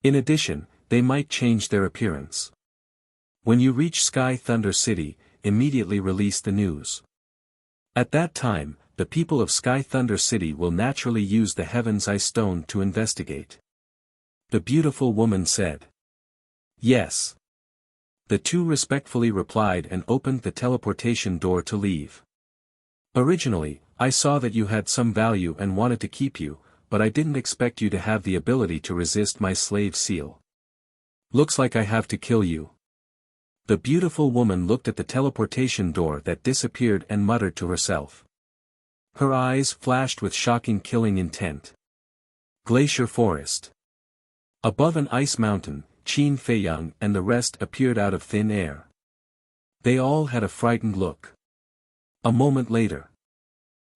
In addition, they might change their appearance. When you reach Sky Thunder City, immediately release the news. At that time, the people of Sky Thunder City will naturally use the Heaven's Eye Stone to investigate. The beautiful woman said. Yes. The two respectfully replied and opened the teleportation door to leave. Originally, I saw that you had some value and wanted to keep you, but I didn't expect you to have the ability to resist my slave seal. Looks like I have to kill you. The beautiful woman looked at the teleportation door that disappeared and muttered to herself. Her eyes flashed with shocking killing intent. Glacier Forest. Above an ice mountain, Qin Feiyang and the rest appeared out of thin air. They all had a frightened look. A moment later,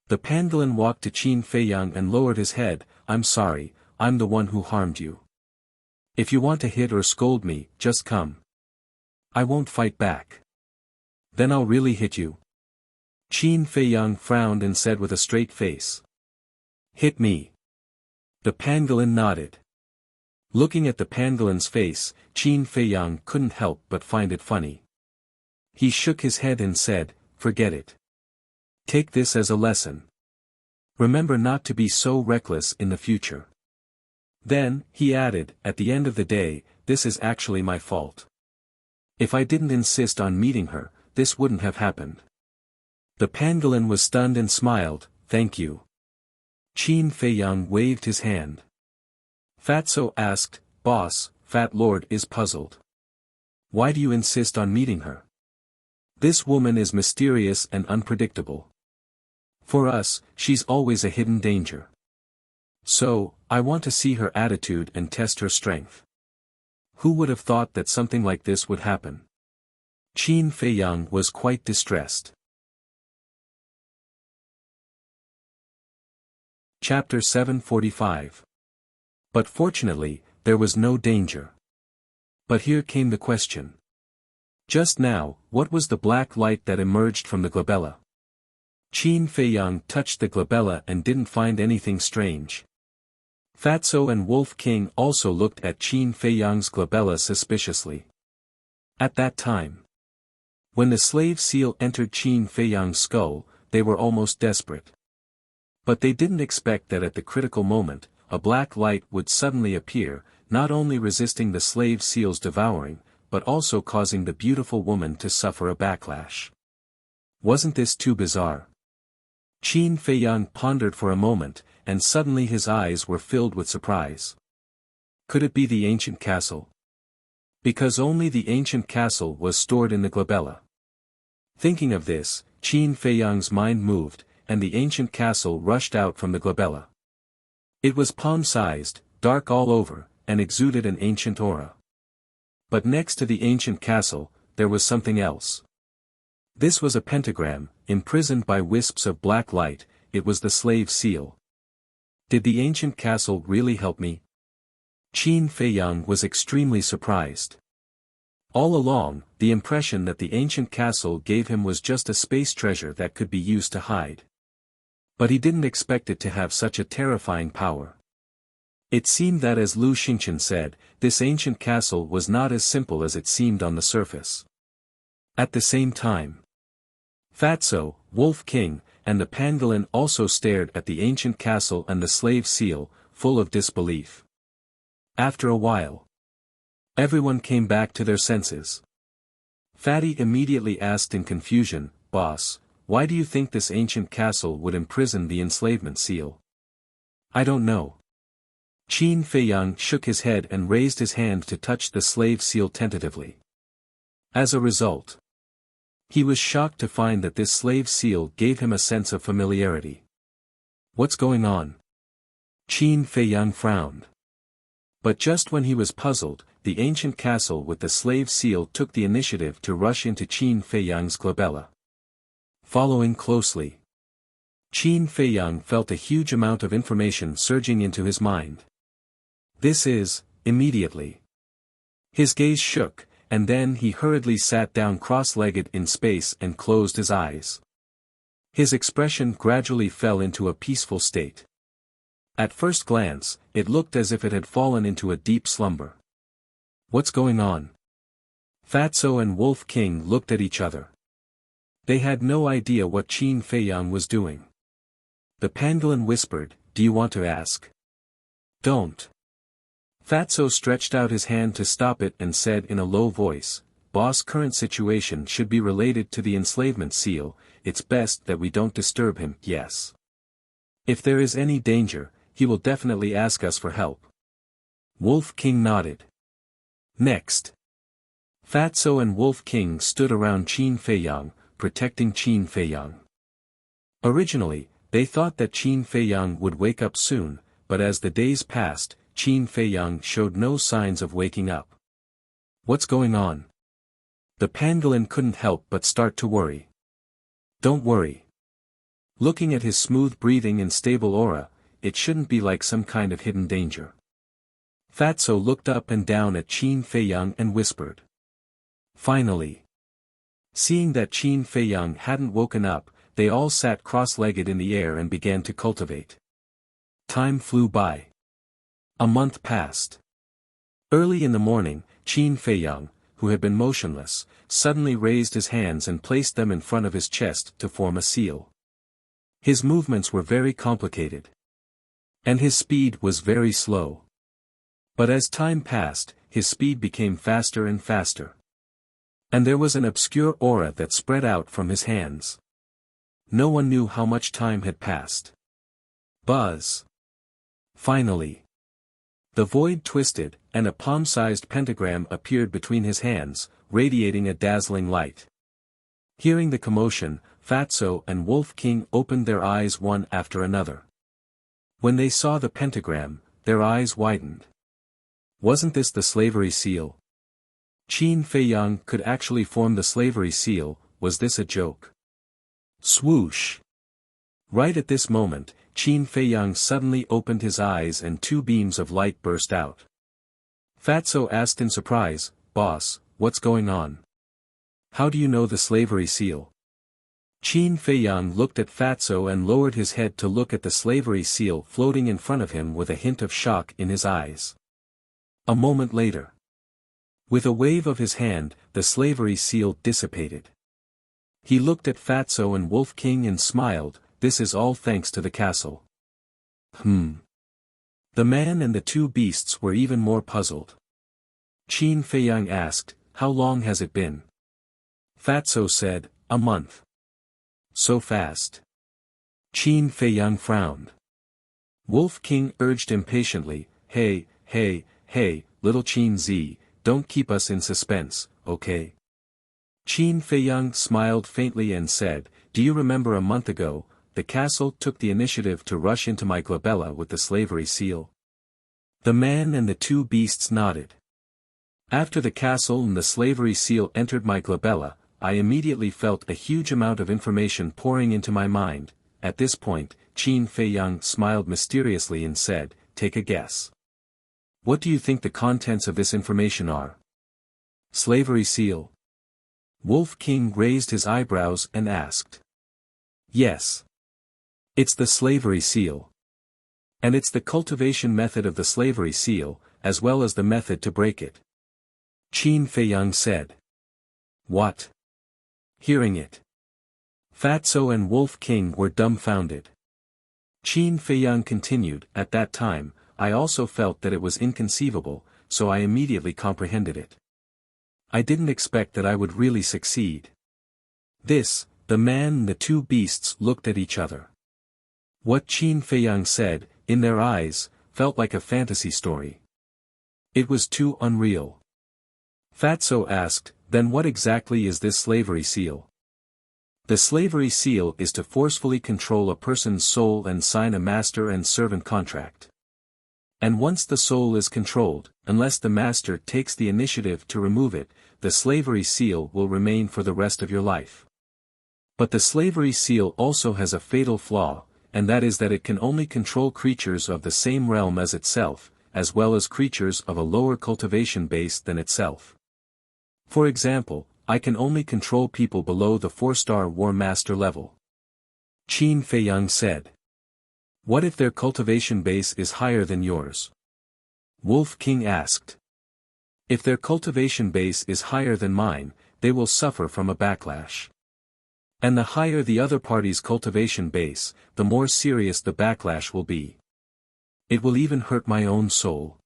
the pangolin walked to Qin Feiyang and lowered his head. I'm sorry, I'm the one who harmed you. If you want to hit or scold me, just come. I won't fight back. Then I'll really hit you. Qin Feiyang frowned and said with a straight face. Hit me. The pangolin nodded. Looking at the pangolin's face, Qin Feiyang couldn't help but find it funny. He shook his head and said, forget it. Take this as a lesson. Remember not to be so reckless in the future. Then, he added, at the end of the day, this is actually my fault. If I didn't insist on meeting her, this wouldn't have happened. The pangolin was stunned and smiled, thank you. Qin Feiyang waved his hand. Fatso asked, Boss, Fat Lord is puzzled. Why do you insist on meeting her? This woman is mysterious and unpredictable. For us, she's always a hidden danger. So, I want to see her attitude and test her strength. Who would have thought that something like this would happen? Qin Feiyang was quite distressed. Chapter 745. But fortunately, there was no danger. But here came the question. Just now, what was the black light that emerged from the glabella? Qin Feiyang touched the glabella and didn't find anything strange. Fatso and Wolf King also looked at Qin Feiyang's glabella suspiciously. At that time, when the slave seal entered Qin Feiyang's skull, they were almost desperate. But they didn't expect that at the critical moment, a black light would suddenly appear, not only resisting the slave seal's devouring, but also causing the beautiful woman to suffer a backlash. Wasn't this too bizarre? Qin Feiyang pondered for a moment, and suddenly his eyes were filled with surprise. Could it be the ancient castle? Because only the ancient castle was stored in the glabella. Thinking of this, Qin Feiyang's mind moved, and the ancient castle rushed out from the glabella. It was palm-sized, dark all over, and exuded an ancient aura. But next to the ancient castle, there was something else. This was a pentagram, imprisoned by wisps of black light. It was the slave seal. Did the ancient castle really help me? Qin Feiyang was extremely surprised. All along, the impression that the ancient castle gave him was just a space treasure that could be used to hide. But he didn't expect it to have such a terrifying power. It seemed that, as Lu Xingqian said, this ancient castle was not as simple as it seemed on the surface. At the same time, Fatso, Wolf King, and the pangolin also stared at the ancient castle and the slave seal, full of disbelief. After a while, everyone came back to their senses. Fatty immediately asked in confusion, "Boss, why do you think this ancient castle would imprison the enslavement seal?" "I don't know." Qin Feiyang shook his head and raised his hand to touch the slave seal tentatively. As a result, he was shocked to find that this slave seal gave him a sense of familiarity. "What's going on?" Qin Feiyang frowned. But just when he was puzzled, the ancient castle with the slave seal took the initiative to rush into Qin Feiyang's glabella. Following closely, Qin Feiyang felt a huge amount of information surging into his mind. "This is," immediately. His gaze shook, and then he hurriedly sat down cross-legged in space and closed his eyes. His expression gradually fell into a peaceful state. At first glance, it looked as if it had fallen into a deep slumber. "What's going on?" Fatso and Wolf King looked at each other. They had no idea what Qin Feiyang was doing. The pangolin whispered, "Do you want to ask?" "Don't." Fatso stretched out his hand to stop it and said in a low voice, "Boss, current situation should be related to the enslavement seal. It's best that we don't disturb him." "Yes. If there is any danger, he will definitely ask us for help." Wolf King nodded. Next, Fatso and Wolf King stood around Qin Feiyang, protecting Qin Feiyang. Originally, they thought that Qin Feiyang would wake up soon, but as the days passed, Qin Feiyang showed no signs of waking up. "What's going on?" The pangolin couldn't help but start to worry. "Don't worry. Looking at his smooth breathing and stable aura, it shouldn't be like some kind of hidden danger." Fatso looked up and down at Qin Feiyang and whispered. Finally, seeing that Qin Feiyang hadn't woken up, they all sat cross-legged in the air and began to cultivate. Time flew by. A month passed. Early in the morning, Qin Feiyang, who had been motionless, suddenly raised his hands and placed them in front of his chest to form a seal. His movements were very complicated. And his speed was very slow. But as time passed, his speed became faster and faster. And there was an obscure aura that spread out from his hands. No one knew how much time had passed. Buzz. Finally, the void twisted, and a palm-sized pentagram appeared between his hands, radiating a dazzling light. Hearing the commotion, Fatso and Wolf King opened their eyes one after another. When they saw the pentagram, their eyes widened. Wasn't this the slavery seal? Qin Feiyang could actually form the slavery seal. Was this a joke? Swoosh! Right at this moment, Qin Feiyang suddenly opened his eyes and two beams of light burst out. Fatso asked in surprise, "Boss, what's going on? How do you know the slavery seal?" Qin Feiyang looked at Fatso and lowered his head to look at the slavery seal floating in front of him with a hint of shock in his eyes. A moment later, With a wave of his hand, the slavery seal dissipated. He looked at Fatso and Wolf King and smiled, "This is all thanks to the castle." The man and the two beasts were even more puzzled. Qin Feiyang asked, "How long has it been?" Fatso said, "A month." "So fast?" Qin Feiyang frowned. Wolf King urged impatiently, Hey, little Qin Z, don't keep us in suspense, okay?" Qin Feiyang smiled faintly and said, "Do you remember a month ago, the castle took the initiative to rush into my glabella with the slavery seal?" The man and the two beasts nodded. "After the castle and the slavery seal entered my glabella, I immediately felt a huge amount of information pouring into my mind." At this point, Qin Feiyang smiled mysteriously and said, "Take a guess. What do you think the contents of this information are?" "Slavery seal?" Wolf King raised his eyebrows and asked. "Yes. It's the slavery seal. And it's the cultivation method of the slavery seal, as well as the method to break it." Qin Feiyang said. "What?" Hearing it, Fatso and Wolf King were dumbfounded. Qin Feiyang continued, "At that time, I also felt that it was inconceivable, so I immediately comprehended it. I didn't expect that I would really succeed." The man and the two beasts looked at each other. What Qin Feiyang said, in their eyes, felt like a fantasy story. It was too unreal. Fatso asked, "Then what exactly is this slavery seal?" The slavery seal is to forcefully control a person's soul and sign a master and servant contract. And once the soul is controlled, unless the master takes the initiative to remove it, the slavery seal will remain for the rest of your life. But the slavery seal also has a fatal flaw, and that is that it can only control creatures of the same realm as itself, as well as creatures of a lower cultivation base than itself. For example, I can only control people below the 4-star War Master level. Qin Feiyang said. What if their cultivation base is higher than yours? Wolf King asked. If their cultivation base is higher than mine, they will suffer from a backlash. And the higher the other party's cultivation base, the more serious the backlash will be. It will even hurt my own soul.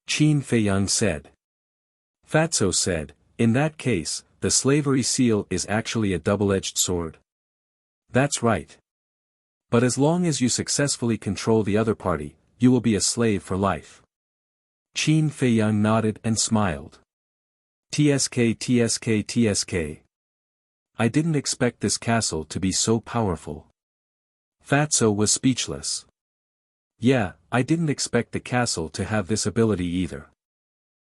Qin Feiyang said. Fatso said, in that case, the slavery seal is actually a double-edged sword. That's right. But as long as you successfully control the other party, you will be a slave for life. Qin Feiyang nodded and smiled. TSK. I didn't expect this castle to be so powerful. Fatso was speechless. Yeah, I didn't expect the castle to have this ability either.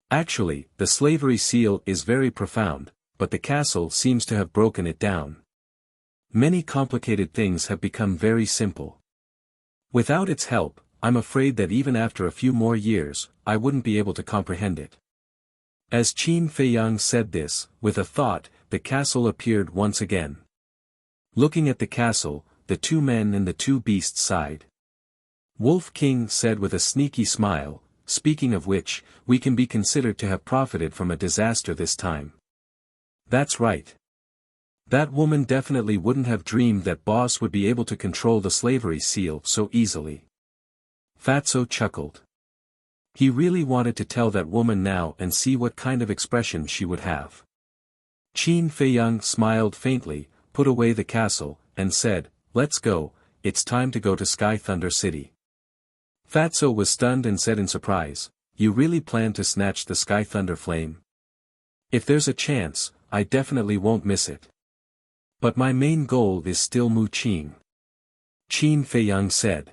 Actually, the slavery seal is very profound, but the castle seems to have broken it down. Many complicated things have become very simple. Without its help, I'm afraid that even after a few more years, I wouldn't be able to comprehend it. As Qin Feiyang said this, with a thought, the castle appeared once again. Looking at the castle, the two men and the two beasts sighed. Wolf King said with a sneaky smile, speaking of which, we can be considered to have profited from a disaster this time. That's right. That woman definitely wouldn't have dreamed that boss would be able to control the slavery seal so easily. Fatso chuckled. He really wanted to tell that woman now and see what kind of expression she would have. Qin Feiyang smiled faintly, put away the castle, and said, let's go, it's time to go to Sky Thunder City. Fatso was stunned and said in surprise, you really plan to snatch the Sky Thunder flame? If there's a chance, I definitely won't miss it. But my main goal is still Mu Qing. Qin Feiyang said.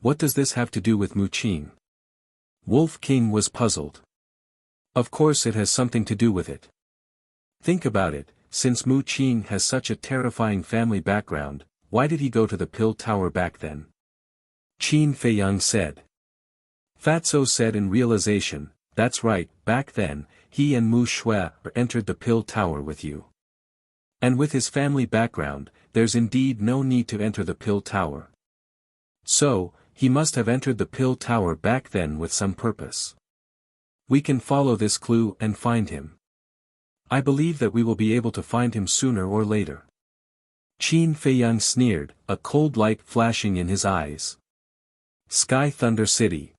What does this have to do with Mu Qing? Wolf King was puzzled. Of course it has something to do with it. Think about it, since Mu Qing has such a terrifying family background, why did he go to the Pill Tower back then? Qin Feiyang said. Fatso said in realization, that's right, back then, he and Mu Shui entered the Pill Tower with you. And with his family background, there's indeed no need to enter the Pill Tower. So, he must have entered the Pill Tower back then with some purpose. We can follow this clue and find him. I believe that we will be able to find him sooner or later. Qin Feiyang sneered, a cold light flashing in his eyes. Sky Thunder City.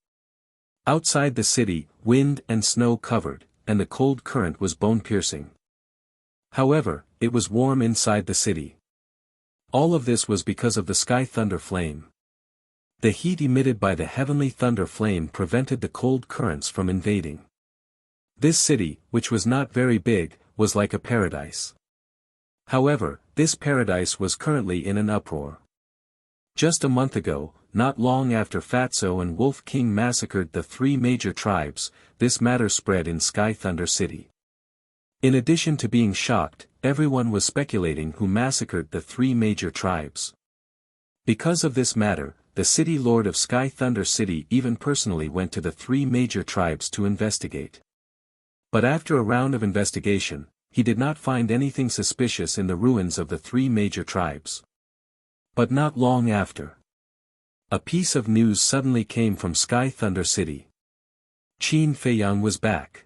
Outside the city, wind and snow covered, and the cold current was bone-piercing. However, it was warm inside the city. All of this was because of the Sky Thunder Flame. The heat emitted by the heavenly thunder flame prevented the cold currents from invading. This city, which was not very big, was like a paradise. However, this paradise was currently in an uproar. Just a month ago, not long after Fatso and Wolf King massacred the three major tribes, this matter spread in Sky Thunder City. In addition to being shocked, everyone was speculating who massacred the three major tribes. Because of this matter, the city lord of Sky Thunder City even personally went to the three major tribes to investigate. But after a round of investigation, he did not find anything suspicious in the ruins of the three major tribes. But not long after, a piece of news suddenly came from Sky Thunder City. Qin Feiyang was back.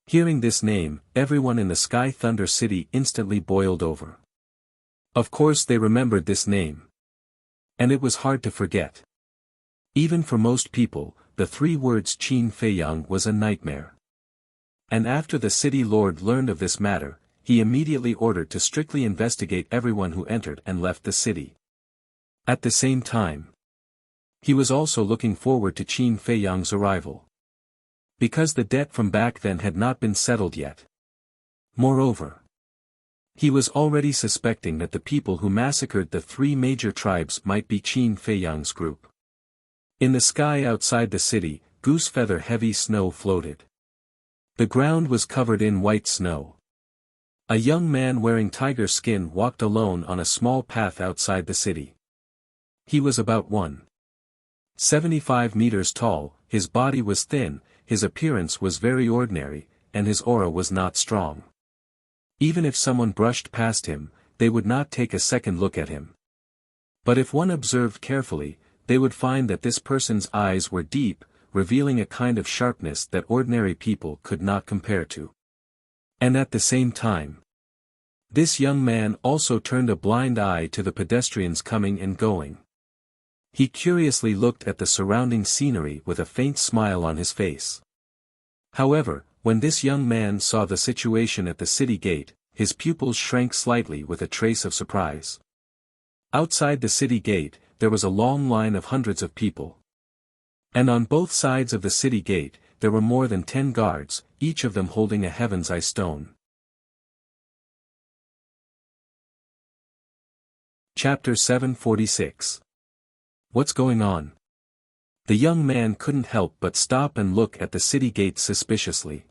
Hearing this name, everyone in the Sky Thunder City instantly boiled over. Of course they remembered this name. And it was hard to forget. Even for most people, the three words Qin Feiyang was a nightmare. And after the city lord learned of this matter, he immediately ordered to strictly investigate everyone who entered and left the city. At the same time, he was also looking forward to Qin Feiyang's arrival. Because the debt from back then had not been settled yet. Moreover, he was already suspecting that the people who massacred the three major tribes might be Qin Feiyang's group. In the sky outside the city, goose feather heavy snow floated. The ground was covered in white snow. A young man wearing tiger skin walked alone on a small path outside the city. He was about 1.75 meters tall, his body was thin, his appearance was very ordinary, and his aura was not strong. Even if someone brushed past him, they would not take a second look at him. But if one observed carefully, they would find that this person's eyes were deep, revealing a kind of sharpness that ordinary people could not compare to. And at the same time, this young man also turned a blind eye to the pedestrians coming and going. He curiously looked at the surrounding scenery with a faint smile on his face. However, when this young man saw the situation at the city gate, his pupils shrank slightly with a trace of surprise. Outside the city gate, there was a long line of hundreds of people. And on both sides of the city gate, there were more than 10 guards, each of them holding a heaven's eye stone. Chapter 746. What's going on? The young man couldn't help but stop and look at the city gate suspiciously.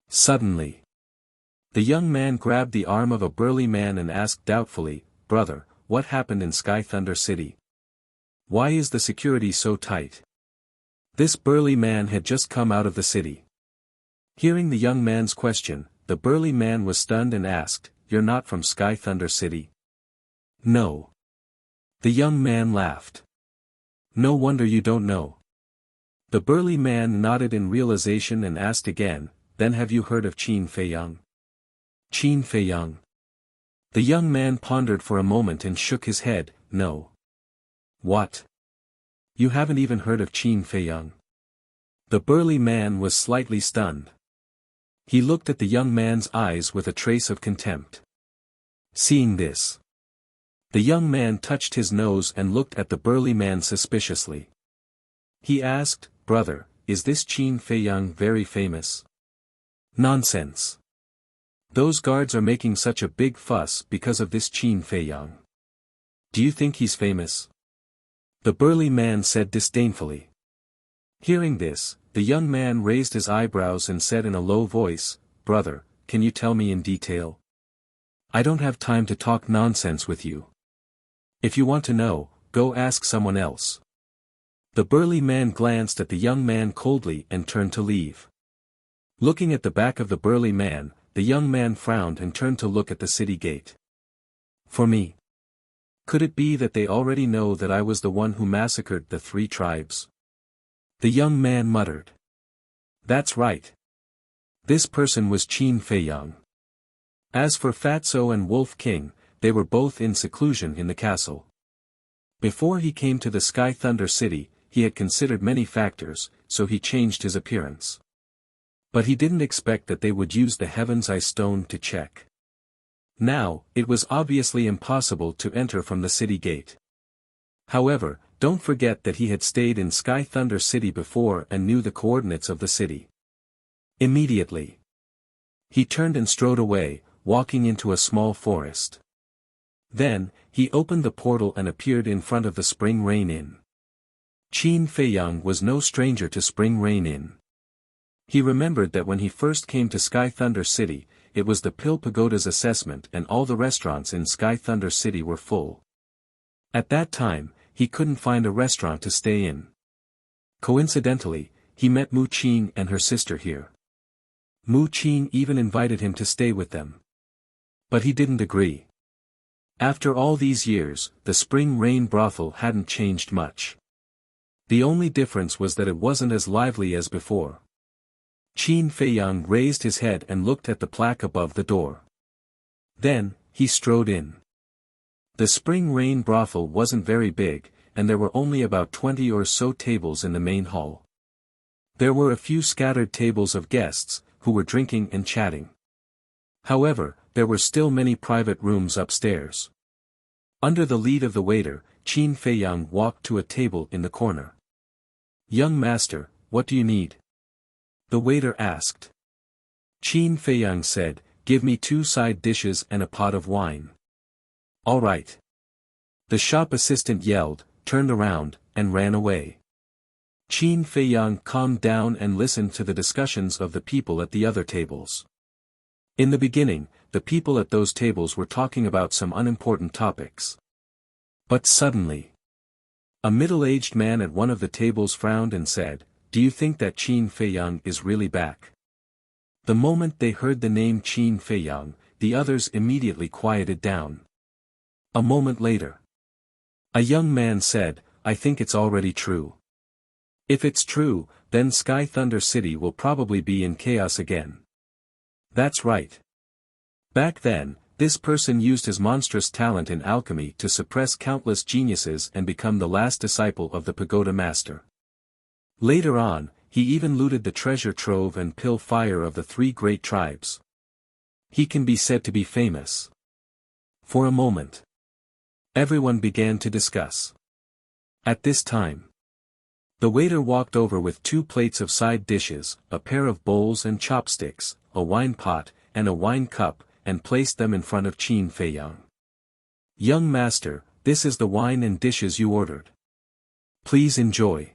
Suddenly, the young man grabbed the arm of a burly man and asked doubtfully, "Brother, what happened in Sky Thunder City? Why is the security so tight?" This burly man had just come out of the city. Hearing the young man's question, the burly man was stunned and asked, "You're not from Sky Thunder City?" "No." The young man laughed. "No wonder you don't know." The burly man nodded in realization and asked again, "Then have you heard of Qin Feiyang?" Qin Feiyang. The young man pondered for a moment and shook his head, "No." "What? You haven't even heard of Qin Feiyang?" The burly man was slightly stunned. He looked at the young man's eyes with a trace of contempt. Seeing this, the young man touched his nose and looked at the burly man suspiciously. He asked, "Brother, is this Qin Feiyang very famous?" "Nonsense. Those guards are making such a big fuss because of this Qin Feiyang. Do you think he's famous?" The burly man said disdainfully. Hearing this, the young man raised his eyebrows and said in a low voice, "Brother, can you tell me in detail? I don't have time to talk nonsense with you. If you want to know, go ask someone else." The burly man glanced at the young man coldly and turned to leave. Looking at the back of the burly man, the young man frowned and turned to look at the city gate. "For me? Could it be that they already know that I was the one who massacred the three tribes?" The young man muttered. That's right. This person was Qin Feiyang. As for Fatso and Wolf King, they were both in seclusion in the castle. Before he came to the Sky Thunder City, he had considered many factors, so he changed his appearance. But he didn't expect that they would use the Heaven's Eye Stone to check. Now, it was obviously impossible to enter from the city gate. However, don't forget that he had stayed in Sky Thunder City before and knew the coordinates of the city. Immediately, he turned and strode away, walking into a small forest. Then, he opened the portal and appeared in front of the Spring Rain Inn. Qin Feiyang was no stranger to Spring Rain Inn. He remembered that when he first came to Sky Thunder City, it was the Pill Pagoda's assessment and all the restaurants in Sky Thunder City were full. At that time, he couldn't find a restaurant to stay in. Coincidentally, he met Mu Qin and her sister here. Mu Qin even invited him to stay with them. But he didn't agree. After all these years, the Spring Rain brothel hadn't changed much. The only difference was that it wasn't as lively as before. Qin Feiyang raised his head and looked at the plaque above the door. Then, he strode in. The Spring Rain brothel wasn't very big, and there were only about 20 or so tables in the main hall. There were a few scattered tables of guests, who were drinking and chatting. However, there were still many private rooms upstairs. Under the lead of the waiter, Qin Feiyang walked to a table in the corner. "Young master, what do you need?" the waiter asked. Qin Feiyang said, "Give me 2 side dishes and a pot of wine." "All right." The shop assistant yelled, turned around, and ran away. Qin Feiyang calmed down and listened to the discussions of the people at the other tables. In the beginning, the people at those tables were talking about some unimportant topics. But suddenly, a middle-aged man at one of the tables frowned and said, "Do you think that Qin Feiyang is really back?" The moment they heard the name Qin Feiyang, the others immediately quieted down. A moment later, a young man said, "I think it's already true. If it's true, then Sky Thunder City will probably be in chaos again." "That's right. Back then, this person used his monstrous talent in alchemy to suppress countless geniuses and become the last disciple of the Pagoda Master. Later on, he even looted the treasure trove and pill fire of the 3 great tribes. He can be said to be famous." For a moment, everyone began to discuss. At this time, the waiter walked over with 2 plates of side dishes, a pair of bowls and chopsticks, a wine pot, and a wine cup, and placed them in front of Qin Feiyang. "Young master, this is the wine and dishes you ordered. Please enjoy."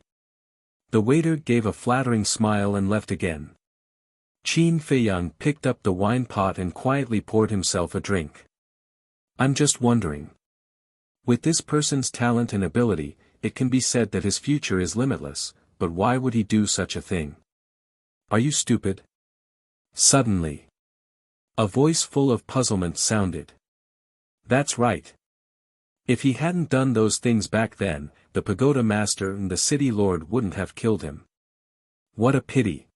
The waiter gave a flattering smile and left again. Qin Feiyang picked up the wine pot and quietly poured himself a drink. "I'm just wondering. With this person's talent and ability, it can be said that his future is limitless, but why would he do such a thing? Are you stupid?" Suddenly, a voice full of puzzlement sounded. "That's right. If he hadn't done those things back then, the Pagoda Master and the City Lord wouldn't have killed him. What a pity.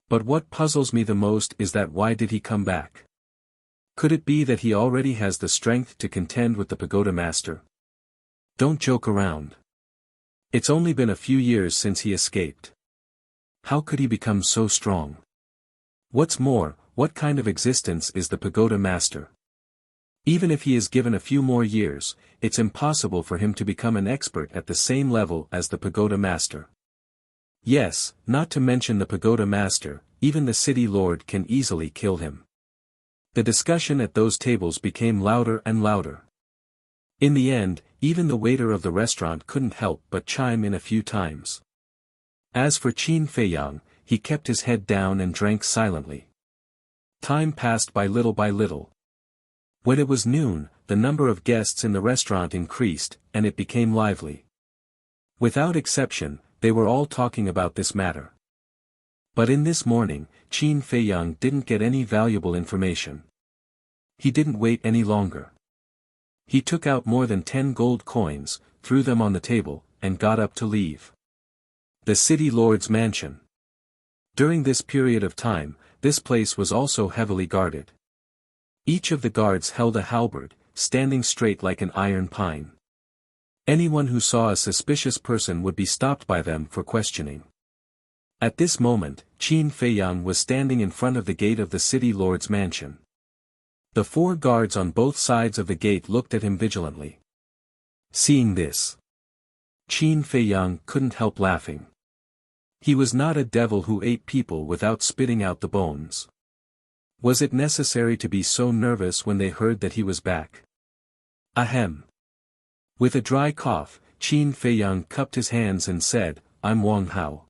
But what puzzles me the most is that why did he come back? Could it be that he already has the strength to contend with the Pagoda Master? Don't joke around. It's only been a few years since he escaped. How could he become so strong? What's more, what kind of existence is the Pagoda Master? Even if he is given a few more years, it's impossible for him to become an expert at the same level as the Pagoda Master. Yes, not to mention the Pagoda Master, even the City Lord can easily kill him." The discussion at those tables became louder and louder. In the end, even the waiter of the restaurant couldn't help but chime in a few times. As for Qin Feiyang, he kept his head down and drank silently. Time passed by little by little. When it was noon, the number of guests in the restaurant increased, and it became lively. Without exception, they were all talking about this matter. But in this morning, Qin Feiyang didn't get any valuable information. He didn't wait any longer. He took out more than 10 gold coins, threw them on the table, and got up to leave the City Lord's mansion. During this period of time, this place was also heavily guarded. Each of the guards held a halberd, standing straight like an iron pine. Anyone who saw a suspicious person would be stopped by them for questioning. At this moment, Qin Feiyang was standing in front of the gate of the city lord's mansion. The 4 guards on both sides of the gate looked at him vigilantly. Seeing this, Qin Feiyang couldn't help laughing. He was not a devil who ate people without spitting out the bones. Was it necessary to be so nervous when they heard that he was back? Ahem. With a dry cough, Qin Feiyang cupped his hands and said, I'm Wang Hao.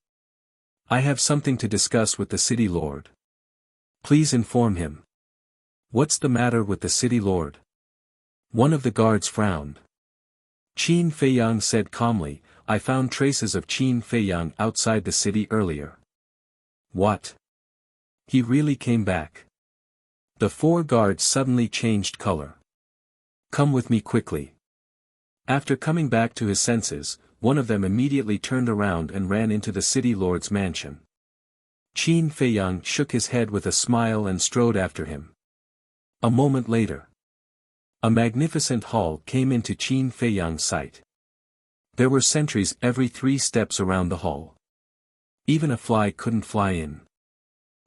I have something to discuss with the city lord. Please inform him. What's the matter with the city lord? One of the guards frowned. Qin Feiyang said calmly, I found traces of Qin Feiyang outside the city earlier. What? He really came back. The 4 guards suddenly changed color. Come with me quickly. After coming back to his senses, one of them immediately turned around and ran into the city lord's mansion. Qin Feiyang shook his head with a smile and strode after him. A moment later, a magnificent hall came into Qin Feiyang's sight. There were sentries every 3 steps around the hall. Even a fly couldn't fly in.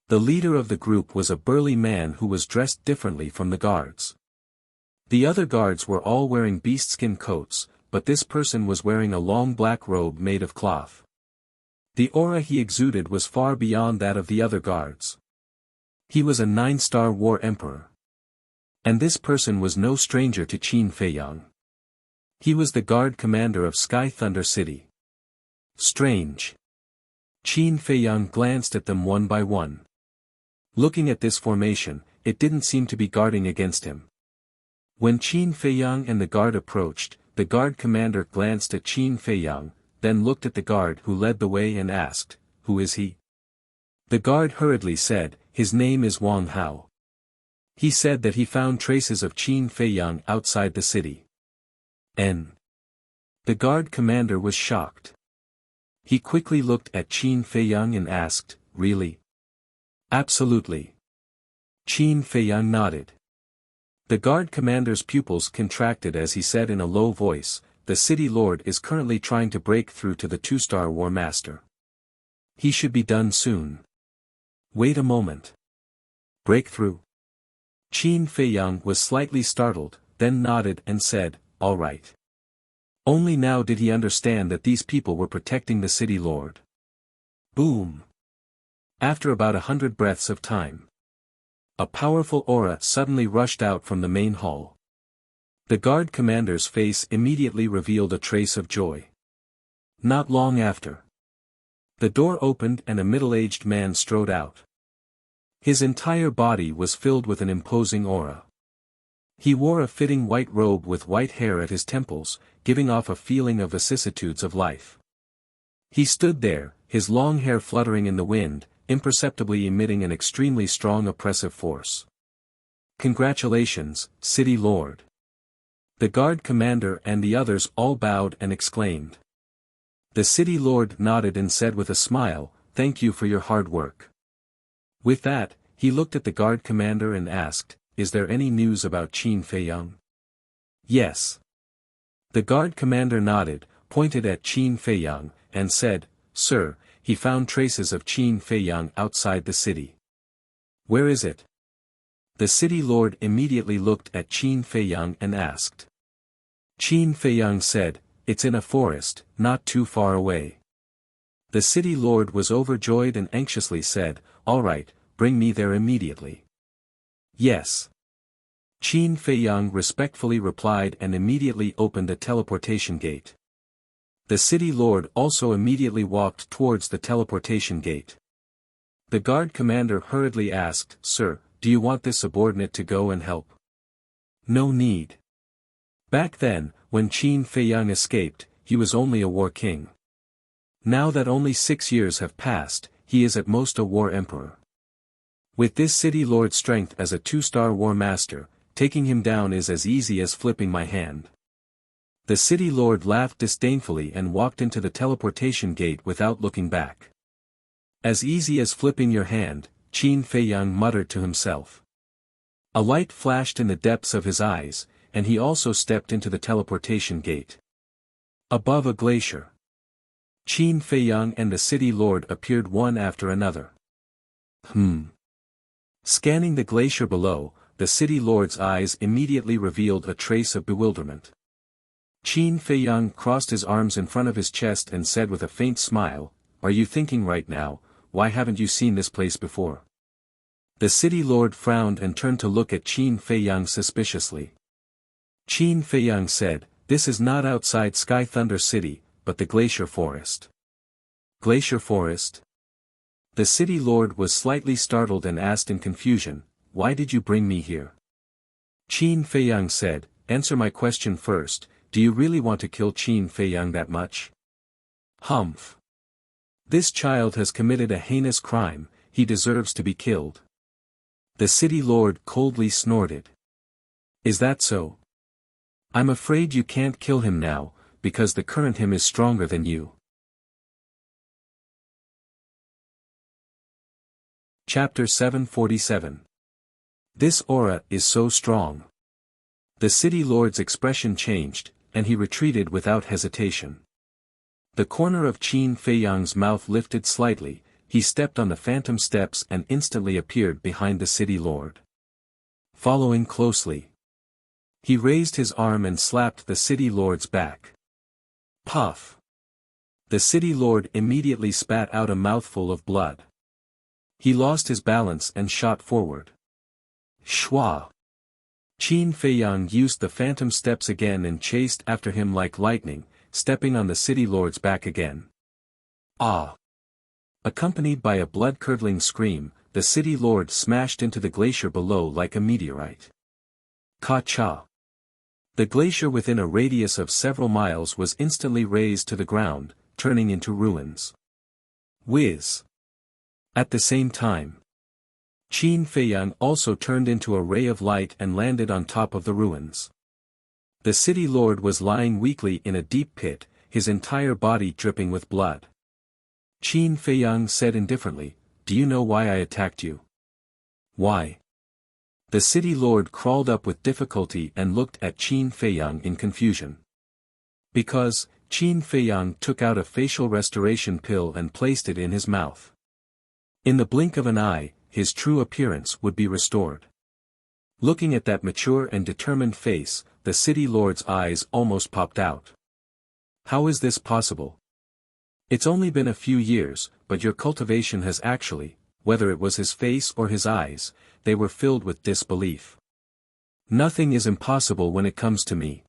The leader of the group was a burly man who was dressed differently from the guards. The other guards were all wearing beastskin coats, but this person was wearing a long black robe made of cloth. The aura he exuded was far beyond that of the other guards. He was a 9-star war emperor. And this person was no stranger to Qin Feiyang. He was the guard commander of Sky Thunder City. Strange. Qin Feiyang glanced at them one by one. Looking at this formation, it didn't seem to be guarding against him. When Qin Feiyang and the guard approached, the guard commander glanced at Qin Feiyang, then looked at the guard who led the way and asked, Who is he? The guard hurriedly said, His name is Wang Hao. He said that he found traces of Qin Feiyang outside the city. The guard commander was shocked. He quickly looked at Qin Feiyang and asked, Really? Absolutely. Qin Feiyang nodded. The guard commander's pupils contracted as he said in a low voice, The city lord is currently trying to break through to the 2-star war master. He should be done soon. Wait a moment. Breakthrough? Qin Feiyang was slightly startled, then nodded and said, All right. Only now did he understand that these people were protecting the city lord. Boom. After about 100 breaths of time, a powerful aura suddenly rushed out from the main hall. The guard commander's face immediately revealed a trace of joy. Not long after, the door opened and a middle-aged man strode out. His entire body was filled with an imposing aura. He wore a fitting white robe with white hair at his temples, giving off a feeling of vicissitudes of life. He stood there, his long hair fluttering in the wind, imperceptibly emitting an extremely strong oppressive force. Congratulations, City Lord. The guard commander and the others all bowed and exclaimed. The City Lord nodded and said with a smile, Thank you for your hard work. With that, he looked at the guard commander and asked, Is there any news about Qin Feiyang? Yes. The guard commander nodded, pointed at Qin Feiyang, and said, Sir, he found traces of Qin Feiyang outside the city. Where is it? The city lord immediately looked at Qin Feiyang and asked. Qin Feiyang said, It's in a forest, not too far away. The city lord was overjoyed and anxiously said, All right, bring me there immediately. Yes. Qin Feiyang respectfully replied and immediately opened a teleportation gate. The city lord also immediately walked towards the teleportation gate. The guard commander hurriedly asked, Sir, do you want this subordinate to go and help? No need. Back then, when Qin Feiyang escaped, he was only a war king. Now that only 6 years have passed, he is at most a war emperor. With this city lord's strength as a 2-star war master, taking him down is as easy as flipping my hand. The city lord laughed disdainfully and walked into the teleportation gate without looking back. As easy as flipping your hand, Qin Feiyang muttered to himself. A light flashed in the depths of his eyes, and he also stepped into the teleportation gate. Above a glacier, Qin Feiyang and the city lord appeared one after another. Scanning the glacier below, the city lord's eyes immediately revealed a trace of bewilderment. Qin Feiyang crossed his arms in front of his chest and said with a faint smile, "Are you thinking right now, why haven't you seen this place before?" The city lord frowned and turned to look at Qin Feiyang suspiciously. Qin Feiyang said, "This is not outside Sky Thunder City, but the Glacier Forest." Glacier Forest? The city lord was slightly startled and asked in confusion, "Why did you bring me here?" Qin Feiyang said, "Answer my question first, do you really want to kill Qin Feiyang that much?" "Humph. This child has committed a heinous crime, he deserves to be killed." The city lord coldly snorted. "Is that so? I'm afraid you can't kill him now, because the current him is stronger than you." Chapter 747. This aura is so strong. The city lord's expression changed, and he retreated without hesitation. The corner of Qin Feiyang's mouth lifted slightly, he stepped on the phantom steps and instantly appeared behind the city lord. Following closely, he raised his arm and slapped the city lord's back. Puff! The city lord immediately spat out a mouthful of blood. He lost his balance and shot forward. Shwa! Qin Feiyang used the phantom steps again and chased after him like lightning, stepping on the city lord's back again. Ah! Accompanied by a blood-curdling scream, the city lord smashed into the glacier below like a meteorite. Ka-cha! The glacier within a radius of several miles was instantly razed to the ground, turning into ruins. Whiz! At the same time, Qin Feiyang also turned into a ray of light and landed on top of the ruins. The city lord was lying weakly in a deep pit, his entire body dripping with blood. Qin Feiyang said indifferently, "Do you know why I attacked you?" "Why?" The city lord crawled up with difficulty and looked at Qin Feiyang in confusion. "Because," Qin Feiyang took out a facial restoration pill and placed it in his mouth. In the blink of an eye, his true appearance would be restored. Looking at that mature and determined face, the city lord's eyes almost popped out. "How is this possible? It's only been a few years, but your cultivation has actually," whether it was his face or his eyes, they were filled with disbelief. "Nothing is impossible when it comes to me."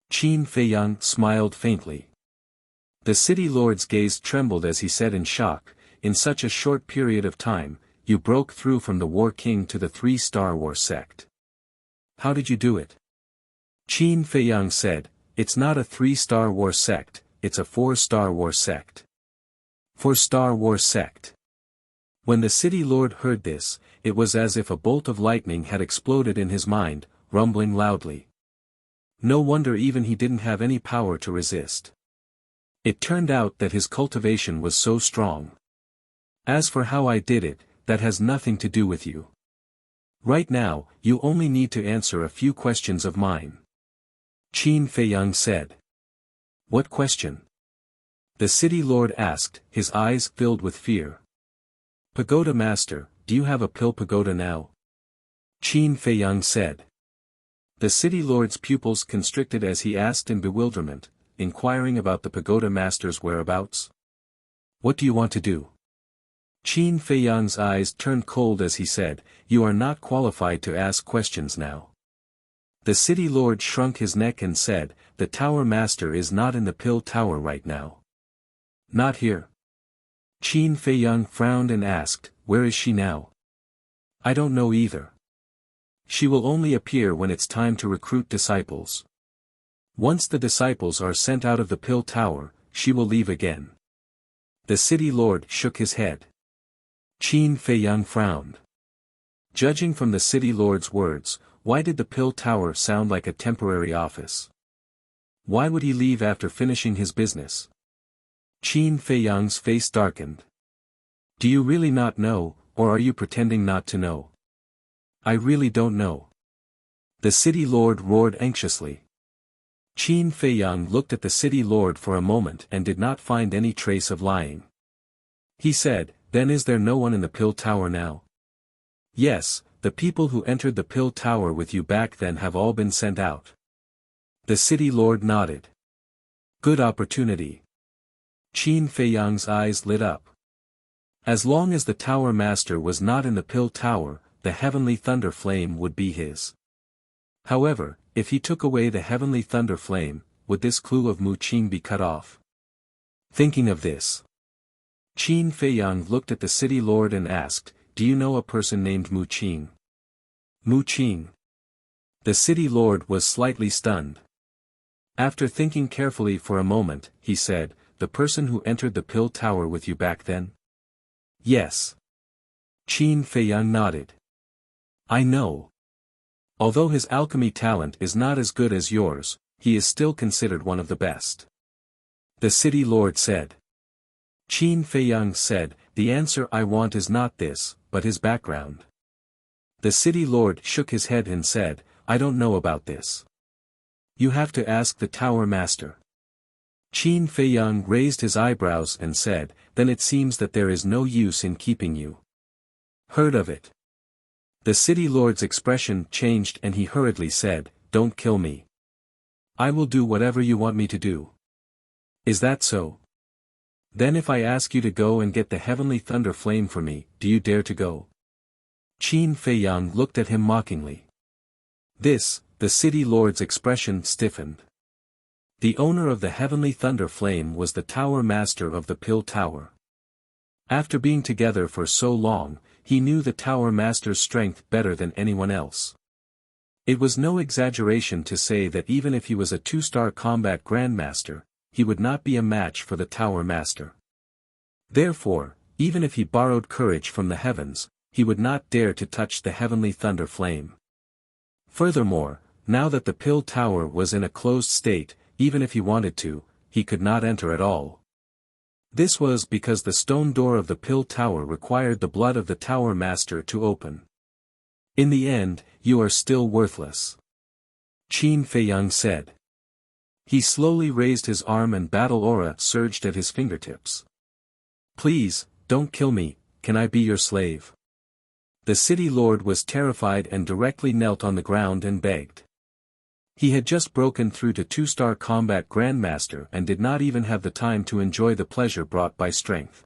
Qin Feiyang smiled faintly. The city lord's gaze trembled as he said in shock, "In such a short period of time, you broke through from the War King to the 3-star war sect. How did you do it?" Qin Feiyang said, "It's not a 3-star war sect, it's a 4-star war sect." 4-star war sect. When the city lord heard this, it was as if a bolt of lightning had exploded in his mind, rumbling loudly. No wonder even he didn't have any power to resist. It turned out that his cultivation was so strong. As for how I did it, that has nothing to do with you. Right now, you only need to answer a few questions of mine." Qin Feiyang said. "What question?" the city lord asked, his eyes filled with fear. "Pagoda master, do you have a pill pagoda now?" Qin Feiyang said. The city lord's pupils constricted as he asked in bewilderment, inquiring about the pagoda master's whereabouts. "What do you want to do?" Qin Feiyang's eyes turned cold as he said, "You are not qualified to ask questions now." The city lord shrunk his neck and said, "The tower master is not in the pill tower right now." "Not here?" Qin Feiyang frowned and asked, "Where is she now?" "I don't know either. She will only appear when it's time to recruit disciples. Once the disciples are sent out of the pill tower, she will leave again." The city lord shook his head. Qin Feiyang frowned. Judging from the city lord's words, why did the pill tower sound like a temporary office? Why would he leave after finishing his business? Qin Feiyang's face darkened. Do you really not know, or are you pretending not to know? I really don't know. The city lord roared anxiously. Qin Feiyang looked at the city lord for a moment and did not find any trace of lying. He said, then is there no one in the pill tower now? Yes, the people who entered the pill tower with you back then have all been sent out. The city lord nodded. Good opportunity. Qin Feiyang's eyes lit up. As long as the tower master was not in the pill tower, the heavenly thunder flame would be his. However, if he took away the heavenly thunder flame, would this clue of Mu Qing be cut off? Thinking of this, Qin Feiyang looked at the city lord and asked, do you know a person named Mu Qing? Mu Qing. The city lord was slightly stunned. After thinking carefully for a moment, he said, the person who entered the pill tower with you back then? Yes. Qin Feiyang nodded. I know. Although his alchemy talent is not as good as yours, he is still considered one of the best. The city lord said. Qin Feiyang said, the answer I want is not this, but his background. The city lord shook his head and said, I don't know about this. You have to ask the tower master. Qin Feiyang raised his eyebrows and said, then it seems that there is no use in keeping you. Heard of it? The city lord's expression changed and he hurriedly said, don't kill me. I will do whatever you want me to do. Is that so? Then if I ask you to go and get the heavenly thunder flame for me, do you dare to go? Qin Feiyang looked at him mockingly. The city lord's expression stiffened. The owner of the heavenly thunder flame was the tower master of the pill tower. After being together for so long, he knew the tower master's strength better than anyone else. It was no exaggeration to say that even if he was a 2-star combat grandmaster, he would not be a match for the tower master. Therefore, even if he borrowed courage from the heavens, he would not dare to touch the heavenly thunder flame. Furthermore, now that the pill tower was in a closed state, even if he wanted to, he could not enter at all. This was because the stone door of the pill tower required the blood of the tower master to open. In the end, you are still worthless. Qin Feiyang said. He slowly raised his arm and battle aura surged at his fingertips. Please, don't kill me, can I be your slave? The city lord was terrified and directly knelt on the ground and begged. He had just broken through to 2-star combat grandmaster and did not even have the time to enjoy the pleasure brought by strength.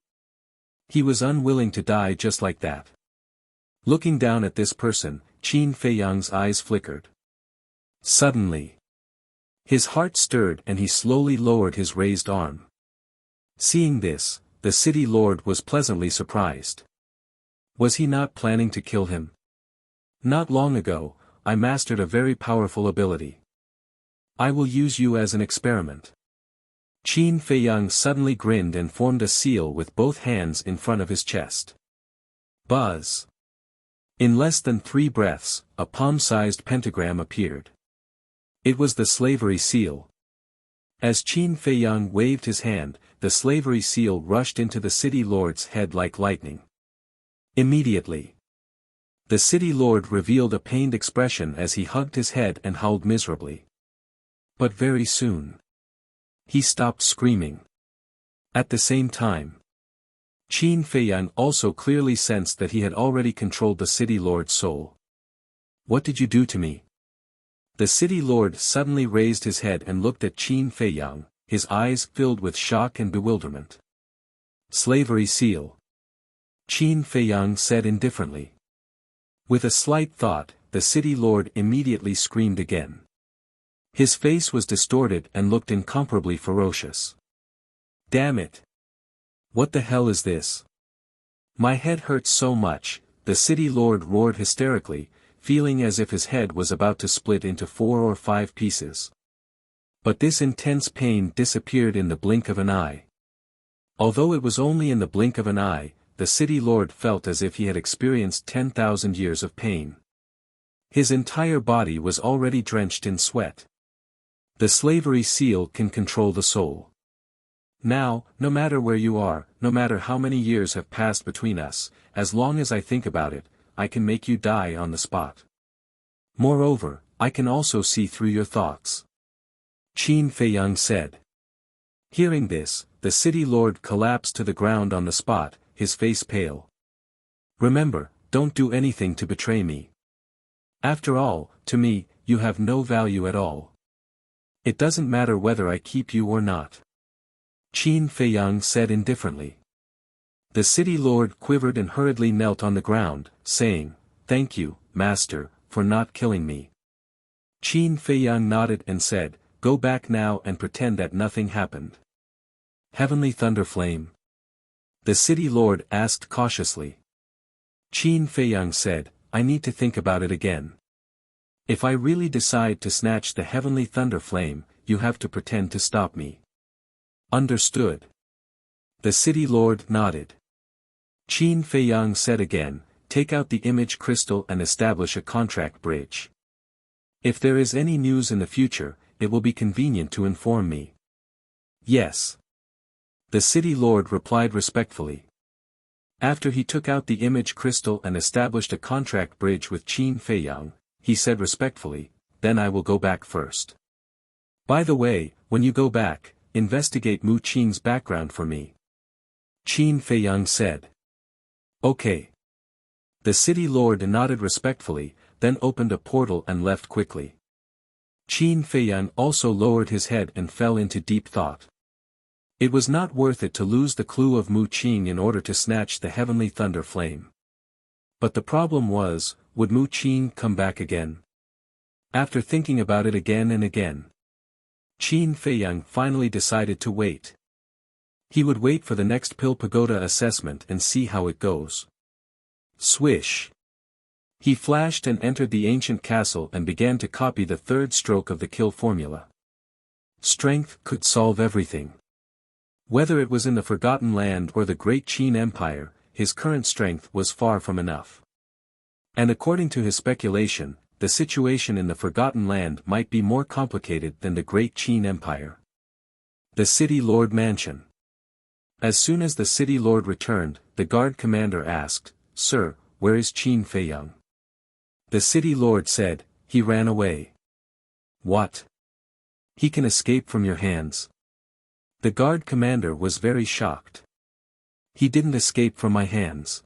He was unwilling to die just like that. Looking down at this person, Qin Feiyang's eyes flickered. Suddenly, his heart stirred and he slowly lowered his raised arm. Seeing this, the city lord was pleasantly surprised. Was he not planning to kill him? Not long ago, I mastered a very powerful ability. I will use you as an experiment. Qin Feiyang suddenly grinned and formed a seal with both hands in front of his chest. Buzz! In less than 3 breaths, a palm-sized pentagram appeared. It was the slavery seal. As Qin Feiyang waved his hand, the slavery seal rushed into the city lord's head like lightning. Immediately, the city lord revealed a pained expression as he hugged his head and howled miserably. But very soon, he stopped screaming. At the same time, Qin Feiyang also clearly sensed that he had already controlled the city lord's soul. What did you do to me? The city lord suddenly raised his head and looked at Qin Feiyang, his eyes filled with shock and bewilderment. Slavery seal. Qin Feiyang said indifferently. With a slight thought, the city lord immediately screamed again. His face was distorted and looked incomparably ferocious. Damn it! What the hell is this? My head hurts so much, the city lord roared hysterically, feeling as if his head was about to split into 4 or 5 pieces. But this intense pain disappeared in the blink of an eye. Although it was only in the blink of an eye, the city lord felt as if he had experienced 10,000 years of pain. His entire body was already drenched in sweat. The slavery seal can control the soul. Now, no matter where you are, no matter how many years have passed between us, as long as I think about it, I can make you die on the spot. Moreover, I can also see through your thoughts. Qin Feiyang said. Hearing this, the city lord collapsed to the ground on the spot, his face pale. Remember, don't do anything to betray me. After all, to me, you have no value at all. It doesn't matter whether I keep you or not. Qin Feiyang said indifferently. The city lord quivered and hurriedly knelt on the ground, saying, "Thank you, master, for not killing me." Qin Feiyang nodded and said, "Go back now and pretend that nothing happened." Heavenly Thunder Flame? The city lord asked cautiously. Qin Feiyang said, "I need to think about it again. If I really decide to snatch the Heavenly Thunder Flame, you have to pretend to stop me." Understood. The city lord nodded. Qin Feiyang said again, "Take out the image crystal and establish a contract bridge. If there is any news in the future, it will be convenient to inform me." "Yes." The city lord replied respectfully. After he took out the image crystal and established a contract bridge with Qin Feiyang, he said respectfully, "Then I will go back first. By the way, when you go back, investigate Mu Qing's background for me." Qin Feiyang said. "Okay." The city lord nodded respectfully, then opened a portal and left quickly. Qin Feiyang also lowered his head and fell into deep thought. It was not worth it to lose the clue of Mu Qing in order to snatch the Heavenly Thunder Flame. But the problem was, would Mu Qing come back again? After thinking about it again and again, Qin Feiyang finally decided to wait. He would wait for the next Pill Pagoda assessment and see how it goes. Swish! He flashed and entered the ancient castle and began to copy the third stroke of the kill formula. Strength could solve everything. Whether it was in the Forgotten Land or the Great Qin Empire, his current strength was far from enough. And according to his speculation, the situation in the Forgotten Land might be more complicated than the Great Qin Empire. The City Lord Mansion. As soon as the City Lord returned, the guard commander asked, "Sir, where is Qin Feiyang?" The City Lord said, "He ran away." "What? He can escape from your hands?" The guard commander was very shocked. "He didn't escape from my hands.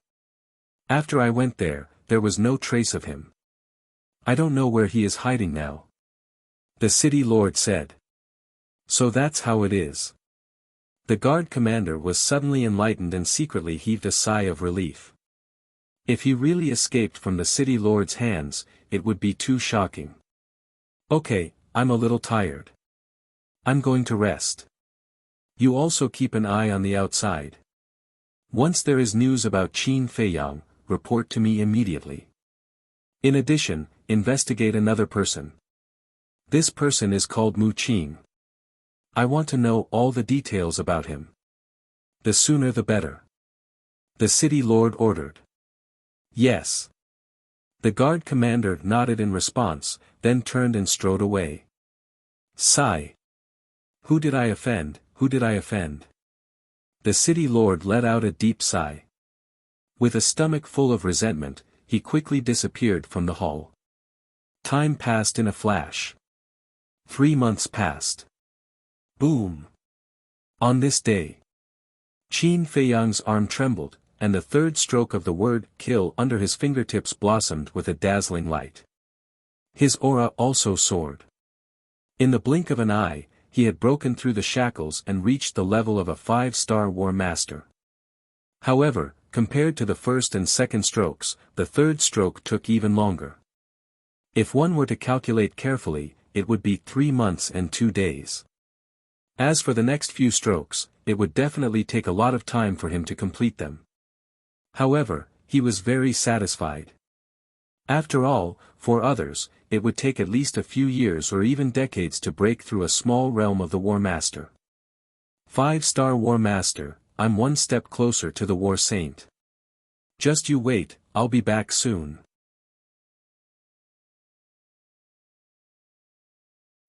After I went there, there was no trace of him. I don't know where he is hiding now." The city lord said. "So that's how it is." The guard commander was suddenly enlightened and secretly heaved a sigh of relief. If he really escaped from the city lord's hands, it would be too shocking. "Okay, I'm a little tired. I'm going to rest. You also keep an eye on the outside. Once there is news about Qin Feiyang, report to me immediately. In addition, investigate another person. This person is called Mu Qing. I want to know all the details about him. The sooner the better." The city lord ordered. "Yes." The guard commander nodded in response, then turned and strode away. Sigh. Who did I offend? Who did I offend? The city lord let out a deep sigh. With a stomach full of resentment, he quickly disappeared from the hall. Time passed in a flash. 3 months passed. Boom! On this day, Qin Feiyang's arm trembled, and the third stroke of the word "kill" under his fingertips blossomed with a dazzling light. His aura also soared. In the blink of an eye, he had broken through the shackles and reached the level of a 5-star war master. However, compared to the first and second strokes, the third stroke took even longer. If one were to calculate carefully, it would be 3 months and 2 days. As for the next few strokes, it would definitely take a lot of time for him to complete them. However, he was very satisfied. After all, for others, it would take at least a few years or even decades to break through a small realm of the War Master. 5-star War Master, I'm one step closer to the War Saint. Just you wait, I'll be back soon.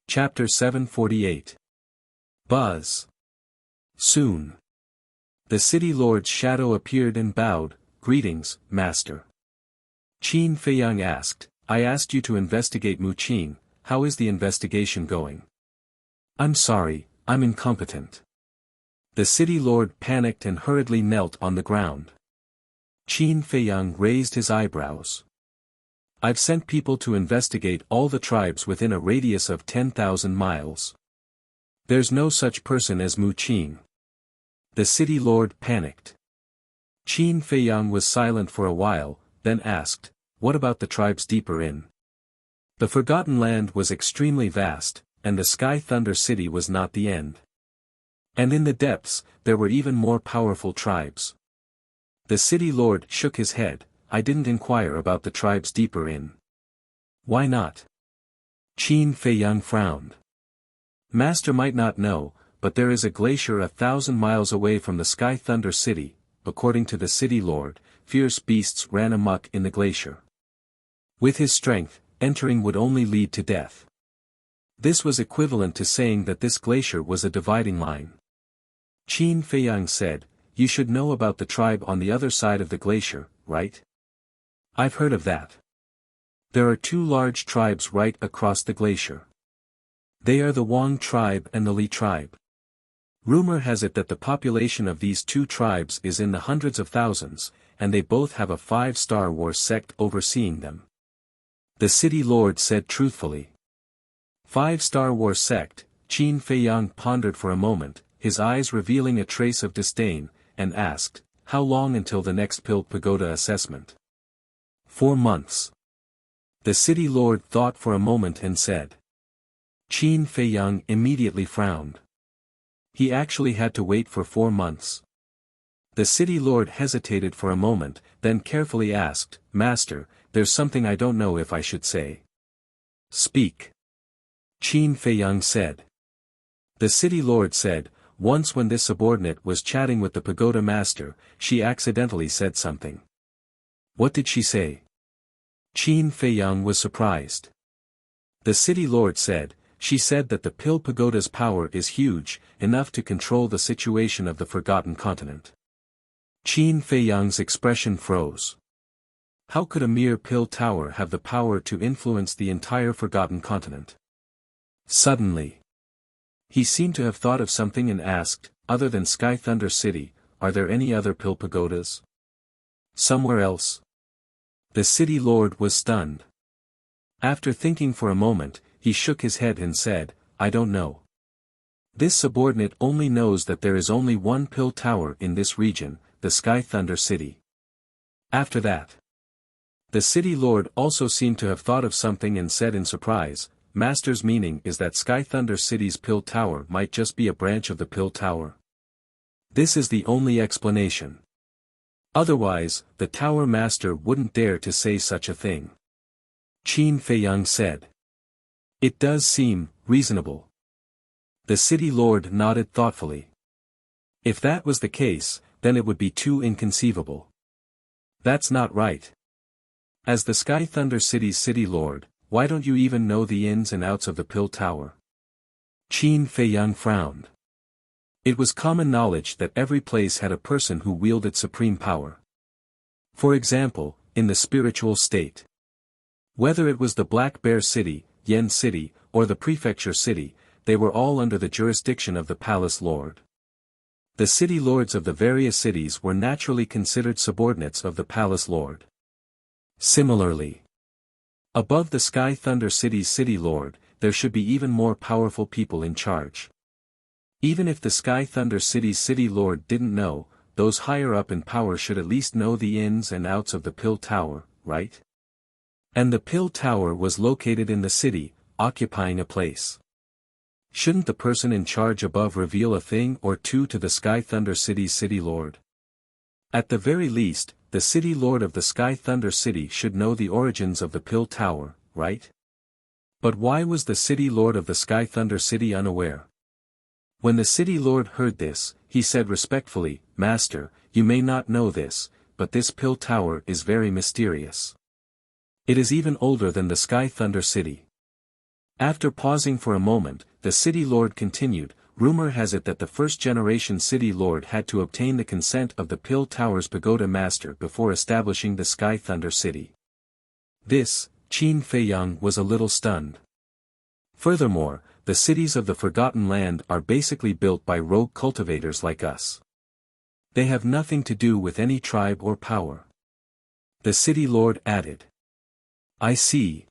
Chapter 748. Buzz. Soon. The city lord's shadow appeared and bowed, "Greetings, master." Qin Feiyang asked, "I asked you to investigate Mu Qin, how is the investigation going?" "I'm sorry, I'm incompetent." The city lord panicked and hurriedly knelt on the ground. Qin Feiyang raised his eyebrows. "I've sent people to investigate all the tribes within a radius of 10,000 miles. There's no such person as Mu Qin." The city lord panicked. Qin Feiyang was silent for a while, then asked, "What about the tribes deeper in?" The Forgotten Land was extremely vast, and the Sky Thunder City was not the end. And in the depths, there were even more powerful tribes. The city lord shook his head. "I didn't inquire about the tribes deeper in." "Why not?" Qin Feiyang frowned. "Master might not know, but there is a glacier 1,000 miles away from the Sky Thunder City. According to the city lord, fierce beasts ran amok in the glacier. With his strength, entering would only lead to death. This was equivalent to saying that this glacier was a dividing line." Qin Feiyang said, "You should know about the tribe on the other side of the glacier, right?" "I've heard of that. There are two large tribes right across the glacier. They are the Wang tribe and the Li tribe. Rumor has it that the population of these two tribes is in the hundreds of thousands, and they both have a 5-star war sect overseeing them." The city lord said truthfully. 5-star war sect. Qin Feiyang pondered for a moment, his eyes revealing a trace of disdain, and asked, "How long until the next Pill Pagoda assessment?" 4 months. The city lord thought for a moment and said. Qin Feiyang immediately frowned. He actually had to wait for 4 months. The city lord hesitated for a moment, then carefully asked, "Master, there's something I don't know if I should say." "Speak." Qin Feiyang said. The city lord said, "Once when this subordinate was chatting with the pagoda master, she accidentally said something." "What did she say?" Qin Feiyang was surprised. The city lord said, "She said that the Pill Pagoda's power is huge, enough to control the situation of the Forgotten Continent." Qin Feiyang's expression froze. How could a mere pill tower have the power to influence the entire Forgotten Continent? Suddenly, he seemed to have thought of something and asked, "Other than Sky Thunder City, are there any other Pill Pagodas? Somewhere else?" The city lord was stunned. After thinking for a moment, he shook his head and said, "I don't know. This subordinate only knows that there is only one pill tower in this region, the Sky Thunder City." After that, the city lord also seemed to have thought of something and said in surprise, "Master's meaning is that Sky Thunder City's pill tower might just be a branch of the pill tower. This is the only explanation. Otherwise, the tower master wouldn't dare to say such a thing." Qin Feiyang said. "It does seem reasonable." The city lord nodded thoughtfully. "If that was the case, then it would be too inconceivable." "That's not right. As the Sky Thunder City's city lord, why don't you even know the ins and outs of the Pill Tower?" Qin Feiyang frowned. It was common knowledge that every place had a person who wielded supreme power. For example, in the spiritual state. Whether it was the Black Bear City, Yen City, or the Prefecture City, they were all under the jurisdiction of the Palace Lord. The city lords of the various cities were naturally considered subordinates of the Palace Lord. Similarly, above the Sky Thunder City's city lord, there should be even more powerful people in charge. Even if the Sky Thunder City's city lord didn't know, those higher up in power should at least know the ins and outs of the Pill Tower, right? And the Pill Tower was located in the city, occupying a place. Shouldn't the person in charge above reveal a thing or two to the Sky Thunder City's city lord? At the very least, the city lord of the Sky Thunder City should know the origins of the Pill Tower, right? But why was the city lord of the Sky Thunder City unaware? When the city lord heard this, he said respectfully, "Master, you may not know this, but this Pill Tower is very mysterious. It is even older than the Sky Thunder City." After pausing for a moment, the city lord continued, rumor has it that the first-generation City Lord had to obtain the consent of the Pill Tower's Pagoda Master before establishing the Sky Thunder City. This, Qin Feiyang was a little stunned. Furthermore, the cities of the Forgotten Land are basically built by rogue cultivators like us. They have nothing to do with any tribe or power. The City Lord added. I see.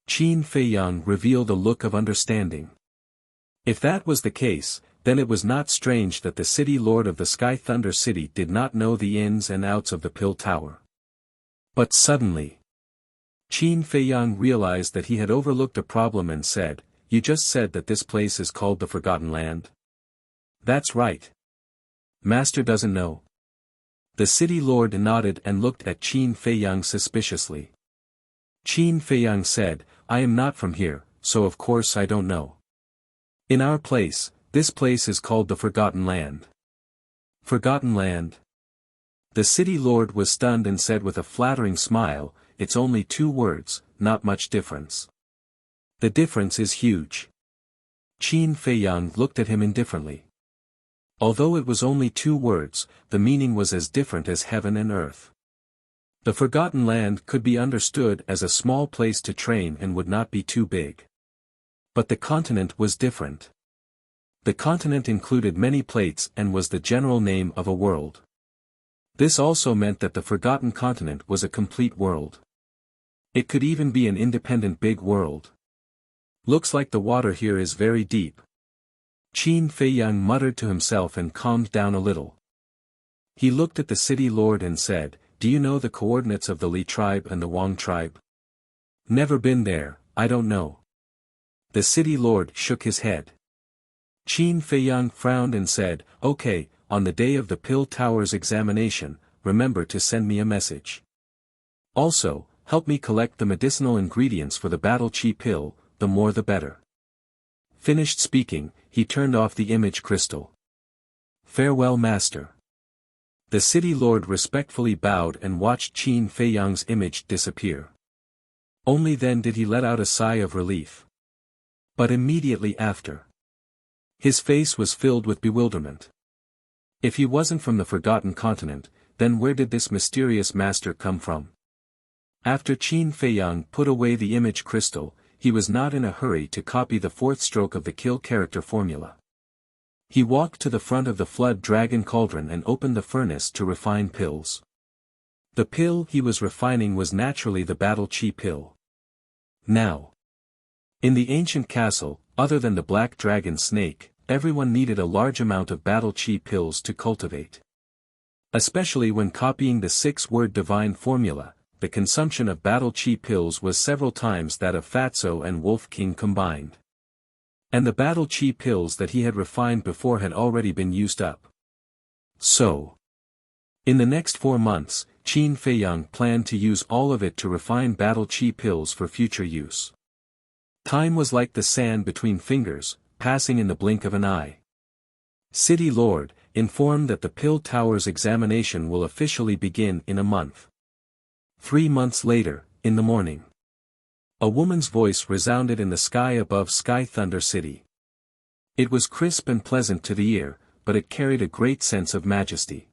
Qin Feiyang revealed a look of understanding. If that was the case, then it was not strange that the City Lord of the Sky Thunder City did not know the ins and outs of the Pill Tower. But suddenly, Qin Feiyang realized that he had overlooked a problem and said, "You just said that this place is called the Forgotten Land?" "That's right. Master doesn't know." The City Lord nodded and looked at Qin Feiyang suspiciously. Qin Feiyang said, "I am not from here, so of course I don't know. In our place, this place is called the Forgotten Land." Forgotten Land? The City Lord was stunned and said with a flattering smile, "It's only 2 words, not much difference." "The difference is huge." Qin Feiyang looked at him indifferently. Although it was only 2 words, the meaning was as different as heaven and earth. The Forgotten Land could be understood as a small place to train and would not be too big. But the continent was different. The continent included many plates and was the general name of a world. This also meant that the Forgotten Continent was a complete world. It could even be an independent big world. "Looks like the water here is very deep." Qin Feiyang muttered to himself and calmed down a little. He looked at the City Lord and said, "Do you know the coordinates of the Li tribe and the Wang tribe?" "Never been there, I don't know." The City Lord shook his head. Qin Feiyang frowned and said, "Okay, on the day of the Pill Tower's examination, remember to send me a message. Also, help me collect the medicinal ingredients for the Battle Chi pill, the more the better." Finished speaking, he turned off the image crystal. "Farewell, Master." The City Lord respectfully bowed and watched Qin Feiyang's image disappear. Only then did he let out a sigh of relief. But immediately after, his face was filled with bewilderment. If he wasn't from the Forgotten Continent, then where did this mysterious master come from? After Qin Feiyang put away the image crystal, he was not in a hurry to copy the 4th stroke of the kill character formula. He walked to the front of the Flood Dragon Cauldron and opened the furnace to refine pills. The pill he was refining was naturally the Battle Chi pill. Now, in the ancient castle, other than the Black Dragon Snake, everyone needed a large amount of Battle Chi pills to cultivate. Especially when copying the 6-word divine formula, the consumption of Battle Chi pills was several times that of Fatso and Wolf King combined. And the Battle Chi pills that he had refined before had already been used up. So, in the next 4 months, Qin Feiyang planned to use all of it to refine Battle Chi pills for future use. Time was like the sand between fingers, passing in the blink of an eye. City Lord, informed that the Pill Tower's examination will officially begin in a month. 3 months later, in the morning, a woman's voice resounded in the sky above Sky Thunder City. It was crisp and pleasant to the ear, but it carried a great sense of majesty.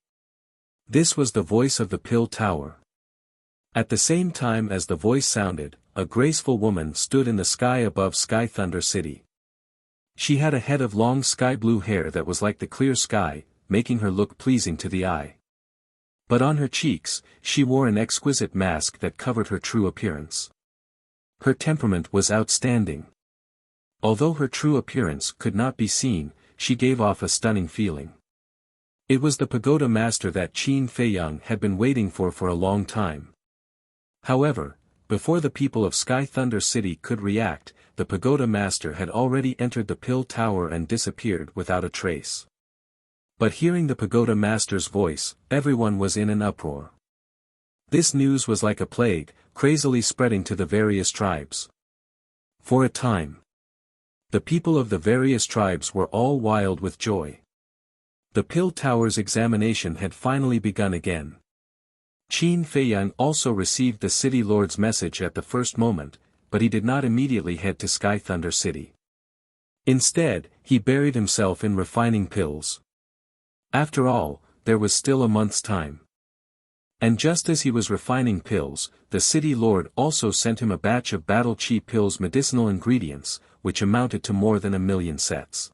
This was the voice of the Pill Tower. At the same time as the voice sounded, a graceful woman stood in the sky above Sky Thunder City. She had a head of long sky-blue hair that was like the clear sky, making her look pleasing to the eye. But on her cheeks, she wore an exquisite mask that covered her true appearance. Her temperament was outstanding. Although her true appearance could not be seen, she gave off a stunning feeling. It was the Pagoda Master that Qin Feiyang had been waiting for a long time. However, before the people of Sky Thunder City could react, the Pagoda Master had already entered the Pill Tower and disappeared without a trace. But hearing the Pagoda Master's voice, everyone was in an uproar. This news was like a plague, crazily spreading to the various tribes. For a time, the people of the various tribes were all wild with joy. The Pill Tower's examination had finally begun again. Qin Feiyang also received the City Lord's message at the first moment, but he did not immediately head to Sky Thunder City. Instead, he buried himself in refining pills. After all, there was still a month's time. And just as he was refining pills, the city lord also sent him a batch of battle chi pills medicinal ingredients, which amounted to more than 1,000,000 sets.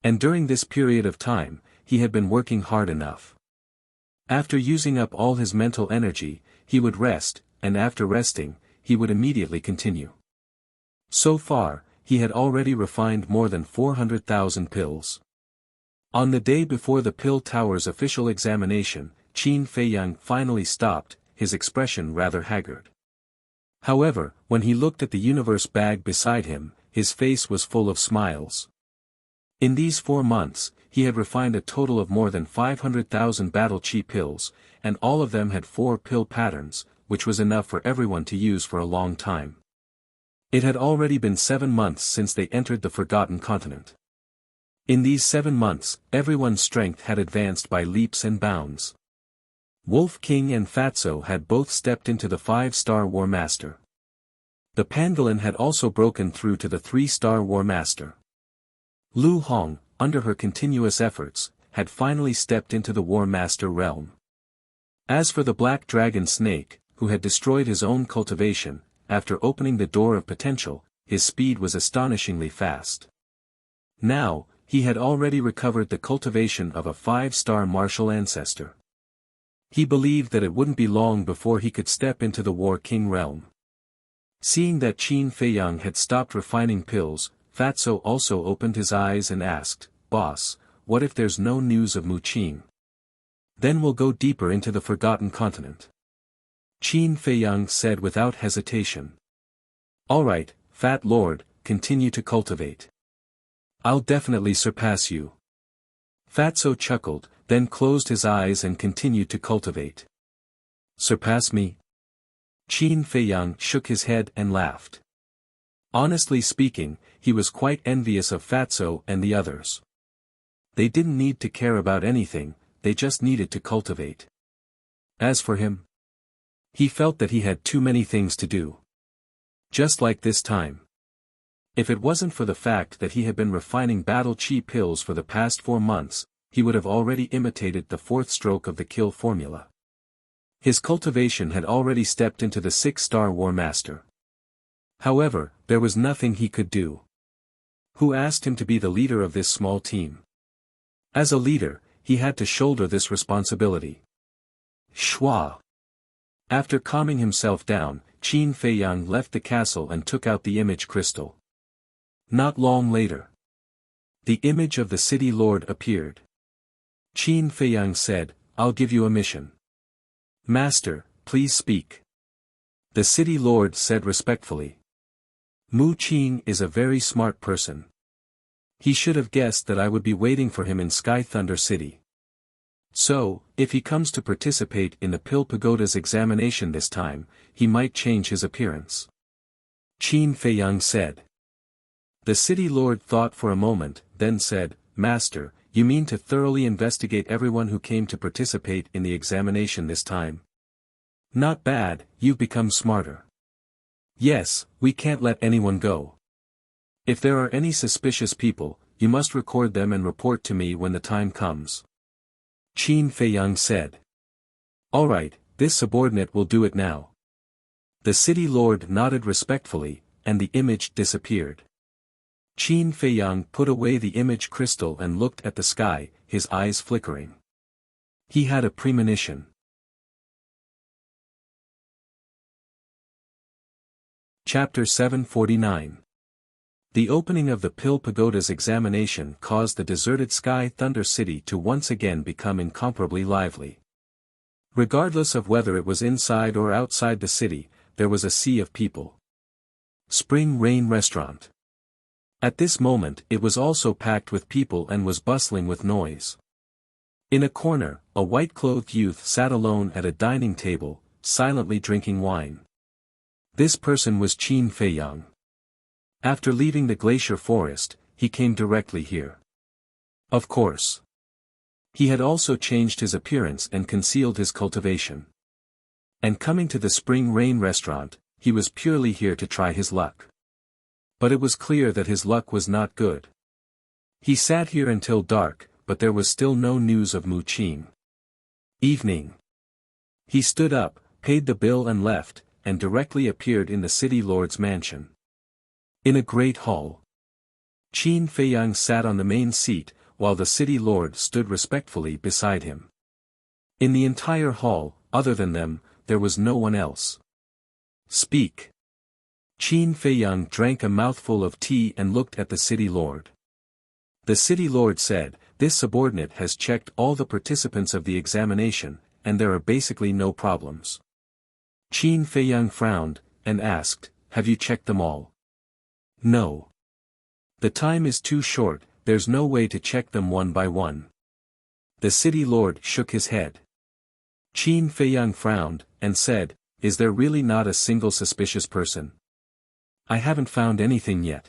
And during this period of time, he had been working hard enough. After using up all his mental energy, he would rest, and after resting, he would immediately continue. So far, he had already refined more than 400,000 pills. On the day before the Pill Tower's official examination, Qin Feiyang finally stopped, his expression rather haggard. However, when he looked at the universe bag beside him, his face was full of smiles. In these 4 months, he had refined a total of more than 500,000 battle chi pills, and all of them had 4 pill patterns, which was enough for everyone to use for a long time. It had already been 7 months since they entered the Forgotten Continent. In these 7 months, everyone's strength had advanced by leaps and bounds. Wolf King and Fatso had both stepped into the 5-star War Master. The Pangolin had also broken through to the 3-star War Master. Lu Hong, under her continuous efforts, had finally stepped into the War Master realm. As for the Black Dragon Snake, who had destroyed his own cultivation, after opening the door of potential, his speed was astonishingly fast. Now, he had already recovered the cultivation of a 5-star martial ancestor. He believed that it wouldn't be long before he could step into the War King realm. Seeing that Qin Feiyang had stopped refining pills, Fatso also opened his eyes and asked, "Boss, what if there's no news of Mu Qin? Then we'll go deeper into the Forgotten Continent." Qin Feiyang said without hesitation. "All right, Fat Lord, continue to cultivate. I'll definitely surpass you." Fatso chuckled, then closed his eyes and continued to cultivate. "Surpass me?" Qin Feiyang shook his head and laughed. Honestly speaking, he was quite envious of Fatso and the others. They didn't need to care about anything, they just needed to cultivate. As for him, he felt that he had too many things to do. Just like this time. If it wasn't for the fact that he had been refining battle chi pills for the past 4 months, he would have already imitated the 4th stroke of the kill formula. His cultivation had already stepped into the 6-star War Master. However, there was nothing he could do. Who asked him to be the leader of this small team? As a leader, he had to shoulder this responsibility. Schwa. After calming himself down, Qin Feiyang left the castle and took out the image crystal. Not long later, the image of the city lord appeared. Qin Feiyang said, "I'll give you a mission." "Master, please speak." The city lord said respectfully. "Mu Qin is a very smart person. He should have guessed that I would be waiting for him in Sky Thunder City. So, if he comes to participate in the Pill Pagoda's examination this time, he might change his appearance." Qin Feiyang said. The city lord thought for a moment, then said, "Master, you mean to thoroughly investigate everyone who came to participate in the examination this time? Not bad, you've become smarter. Yes, we can't let anyone go. If there are any suspicious people, you must record them and report to me when the time comes." Qin Feiyang said. "All right, this subordinate will do it now." The city lord nodded respectfully, and the image disappeared. Qin Feiyang put away the image crystal and looked at the sky, his eyes flickering. He had a premonition. Chapter 749. The opening of the Pill Pagoda's examination caused the deserted Sky Thunder City to once again become incomparably lively. Regardless of whether it was inside or outside the city, there was a sea of people. Spring Rain Restaurant. At this moment it was also packed with people and was bustling with noise. In a corner, a white-clothed youth sat alone at a dining table, silently drinking wine. This person was Qin Feiyang. After leaving the glacier forest, he came directly here. Of course. He had also changed his appearance and concealed his cultivation. And coming to the Spring Rain restaurant, he was purely here to try his luck. But it was clear that his luck was not good. He sat here until dark, but there was still no news of Mu Qin. Evening. He stood up, paid the bill and left, and directly appeared in the city lord's mansion. In a great hall. Qin Feiyang sat on the main seat, while the city lord stood respectfully beside him. In the entire hall, other than them, there was no one else. Speak. Qin Feiyang drank a mouthful of tea and looked at the city lord. The city lord said, "This subordinate has checked all the participants of the examination, and there are basically no problems." Qin Feiyang frowned, and asked, "Have you checked them all?" "No. The time is too short, there's no way to check them one by one." The city lord shook his head. Qin Feiyang frowned, and said, "Is there really not a single suspicious person?" "I haven't found anything yet."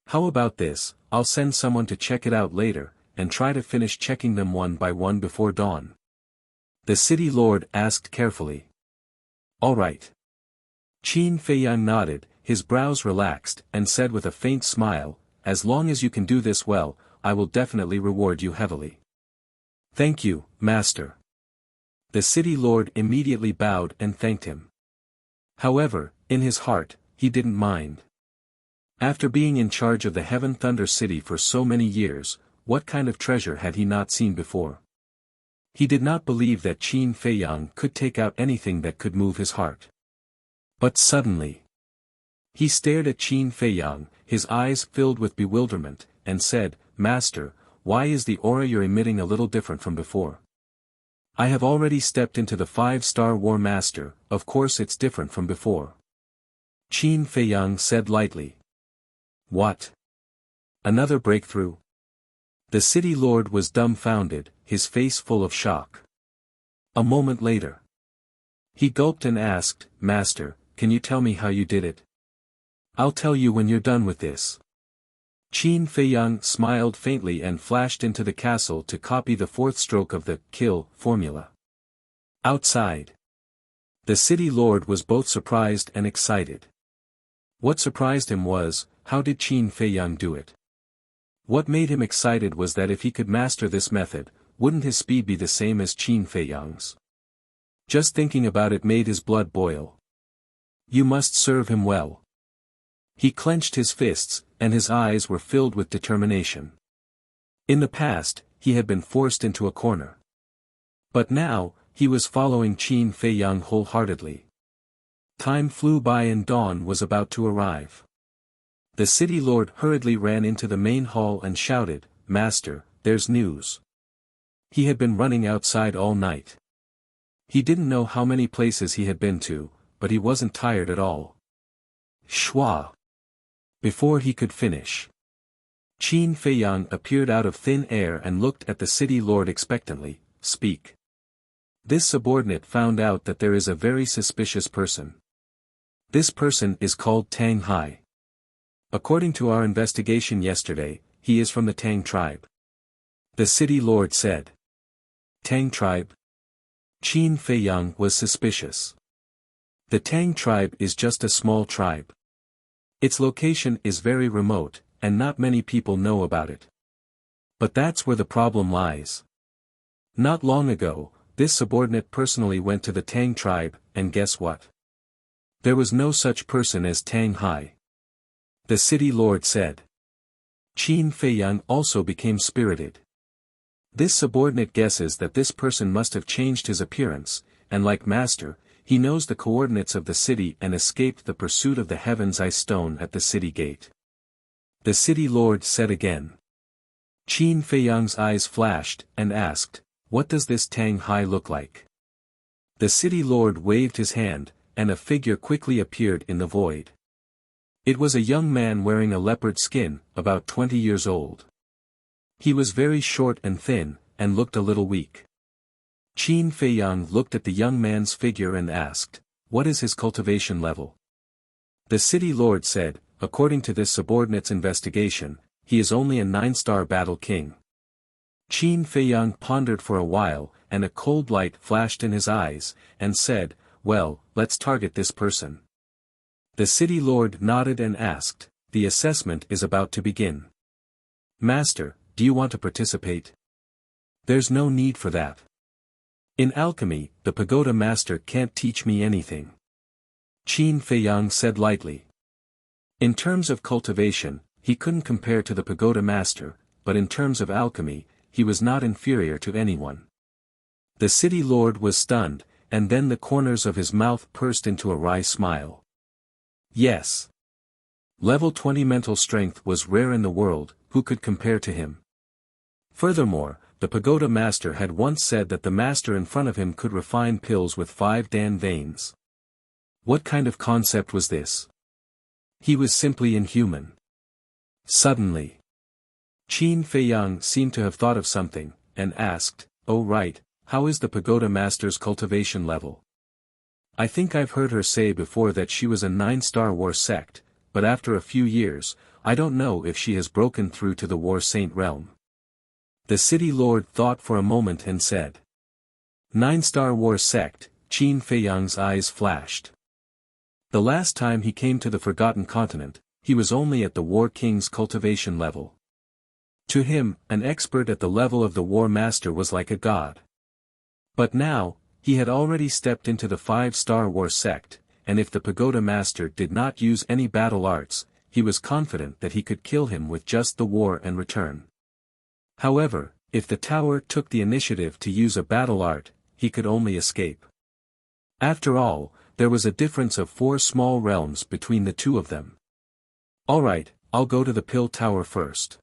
"How about this, I'll send someone to check it out later, and try to finish checking them one by one before dawn." The city lord asked carefully. "All right." Qin Feiyang nodded, his brows relaxed, and said with a faint smile, "As long as you can do this well, I will definitely reward you heavily." "Thank you, master." The city lord immediately bowed and thanked him. However, in his heart, he didn't mind. After being in charge of the Heaven Thunder City for so many years, what kind of treasure had he not seen before? He did not believe that Qin Feiyang could take out anything that could move his heart. But suddenly, he stared at Qin Feiyang, his eyes filled with bewilderment, and said, "Master, why is the aura you're emitting a little different from before?" "I have already stepped into the 5-star War Master, of course it's different from before." Qin Feiyang said lightly. "What? Another breakthrough?" The city lord was dumbfounded, his face full of shock. A moment later, he gulped and asked, "Master, can you tell me how you did it?" "I'll tell you when you're done with this." Qin Feiyang smiled faintly and flashed into the castle to copy the 4th stroke of the kill formula. Outside, the city lord was both surprised and excited. What surprised him was, how did Qin Feiyang do it? What made him excited was that if he could master this method, wouldn't his speed be the same as Qin Feiyang's? Just thinking about it made his blood boil. You must serve him well. He clenched his fists, and his eyes were filled with determination. In the past, he had been forced into a corner. But now, he was following Qin Feiyang wholeheartedly. Time flew by and dawn was about to arrive. The city lord hurriedly ran into the main hall and shouted, "Master, there's news." He had been running outside all night. He didn't know how many places he had been to, but he wasn't tired at all. Shwa! Before he could finish, Qin Feiyang appeared out of thin air and looked at the city lord expectantly. "Speak." "This subordinate found out that there is a very suspicious person. This person is called Tang Hai. According to our investigation yesterday, he is from the Tang tribe." The city lord said. "Tang tribe?" Qin Feiyang was suspicious. The Tang tribe is just a small tribe. Its location is very remote, and not many people know about it. But that's where the problem lies. Not long ago, this subordinate personally went to the Tang tribe, and guess what? There was no such person as Tang Hai. The city lord said. Qin Feiyang also became spirited. This subordinate guesses that this person must have changed his appearance, and like master, he knows the coordinates of the city and escaped the pursuit of the Heaven's Eye Stone at the city gate. The city lord said again. Qin Feiyang's eyes flashed, and asked, "What does this Tang Hai look like?" The city lord waved his hand, and a figure quickly appeared in the void. It was a young man wearing a leopard skin, about 20 years old. He was very short and thin, and looked a little weak. Qin Feiyang looked at the young man's figure and asked, "What is his cultivation level?" The city lord said, "According to this subordinate's investigation, he is only a 9-star battle king." Qin Feiyang pondered for a while, and a cold light flashed in his eyes, and said, "Well, let's target this person." The city lord nodded and asked, the assessment is about to begin. Master, do you want to participate? There's no need for that. In alchemy, the pagoda master can't teach me anything. Qin Feiyang said lightly. In terms of cultivation, he couldn't compare to the pagoda master, but in terms of alchemy, he was not inferior to anyone. The city lord was stunned, and then the corners of his mouth pursed into a wry smile. Yes. Level 20 mental strength was rare in the world, who could compare to him? Furthermore, the pagoda master had once said that the master in front of him could refine pills with 5 Dan veins. What kind of concept was this? He was simply inhuman. Suddenly, Qin Feiyang seemed to have thought of something, and asked, "Oh right, how is the pagoda master's cultivation level?" I think I've heard her say before that she was a 9-star war sect, but after a few years, I don't know if she has broken through to the war saint realm. The city lord thought for a moment and said. 9-star war sect, Qin Feiyang's eyes flashed. The last time he came to the Forgotten Continent, he was only at the War King's cultivation level. To him, an expert at the level of the War Master was like a god. But now, he had already stepped into the 5-star war sect, and if the pagoda master did not use any battle arts, he was confident that he could kill him with just the war and return. However, if the tower took the initiative to use a battle art, he could only escape. After all, there was a difference of 4 small realms between the two of them. Alright, I'll go to the pill tower first.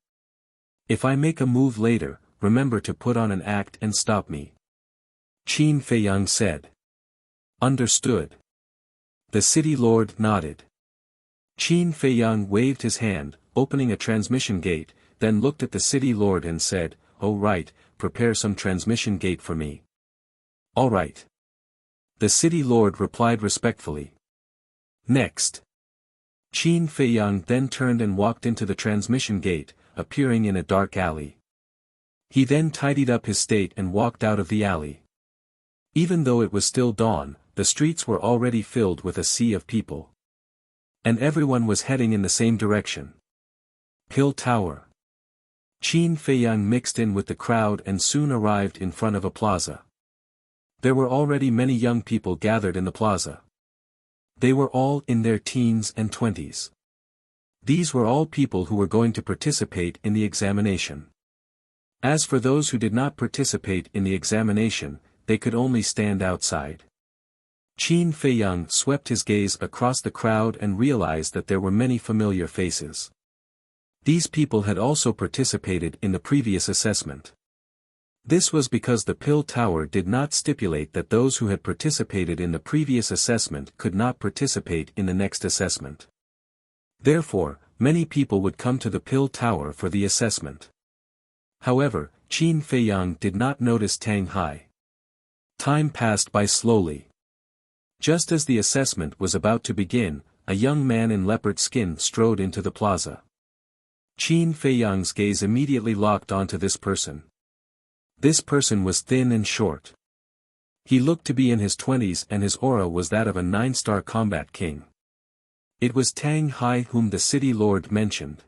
If I make a move later, remember to put on an act and stop me. Qin Feiyang said. Understood. The city lord nodded. Qin Feiyang waved his hand, opening a transmission gate, then looked at the city lord and said, "Oh right, prepare some transmission gate for me." "All right." The city lord replied respectfully. Next. Qin Feiyang then turned and walked into the transmission gate, appearing in a dark alley. He then tidied up his state and walked out of the alley. Even though it was still dawn, the streets were already filled with a sea of people. And everyone was heading in the same direction. Pill Tower. Qin Feiyang mixed in with the crowd and soon arrived in front of a plaza. There were already many young people gathered in the plaza. They were all in their teens and 20s. These were all people who were going to participate in the examination. As for those who did not participate in the examination, they could only stand outside. Qin Feiyang swept his gaze across the crowd and realized that there were many familiar faces. These people had also participated in the previous assessment. This was because the Pill Tower did not stipulate that those who had participated in the previous assessment could not participate in the next assessment. Therefore, many people would come to the Pill Tower for the assessment. However, Qin Feiyang did not notice Tang Hai. Time passed by slowly. Just as the assessment was about to begin, a young man in leopard skin strode into the plaza. Qin Feiyang's gaze immediately locked onto this person. This person was thin and short. He looked to be in his 20s and his aura was that of a 9-star combat king. It was Tang Hai whom the city lord mentioned.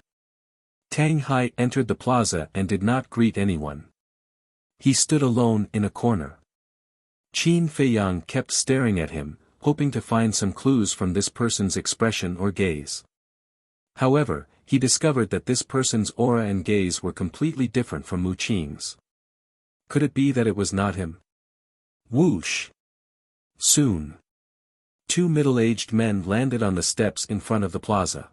Tang Hai entered the plaza and did not greet anyone. He stood alone in a corner. Qin Feiyang kept staring at him, hoping to find some clues from this person's expression or gaze. However, he discovered that this person's aura and gaze were completely different from Mu Qing's. Could it be that it was not him? Whoosh! Soon. 2 middle-aged men landed on the steps in front of the plaza.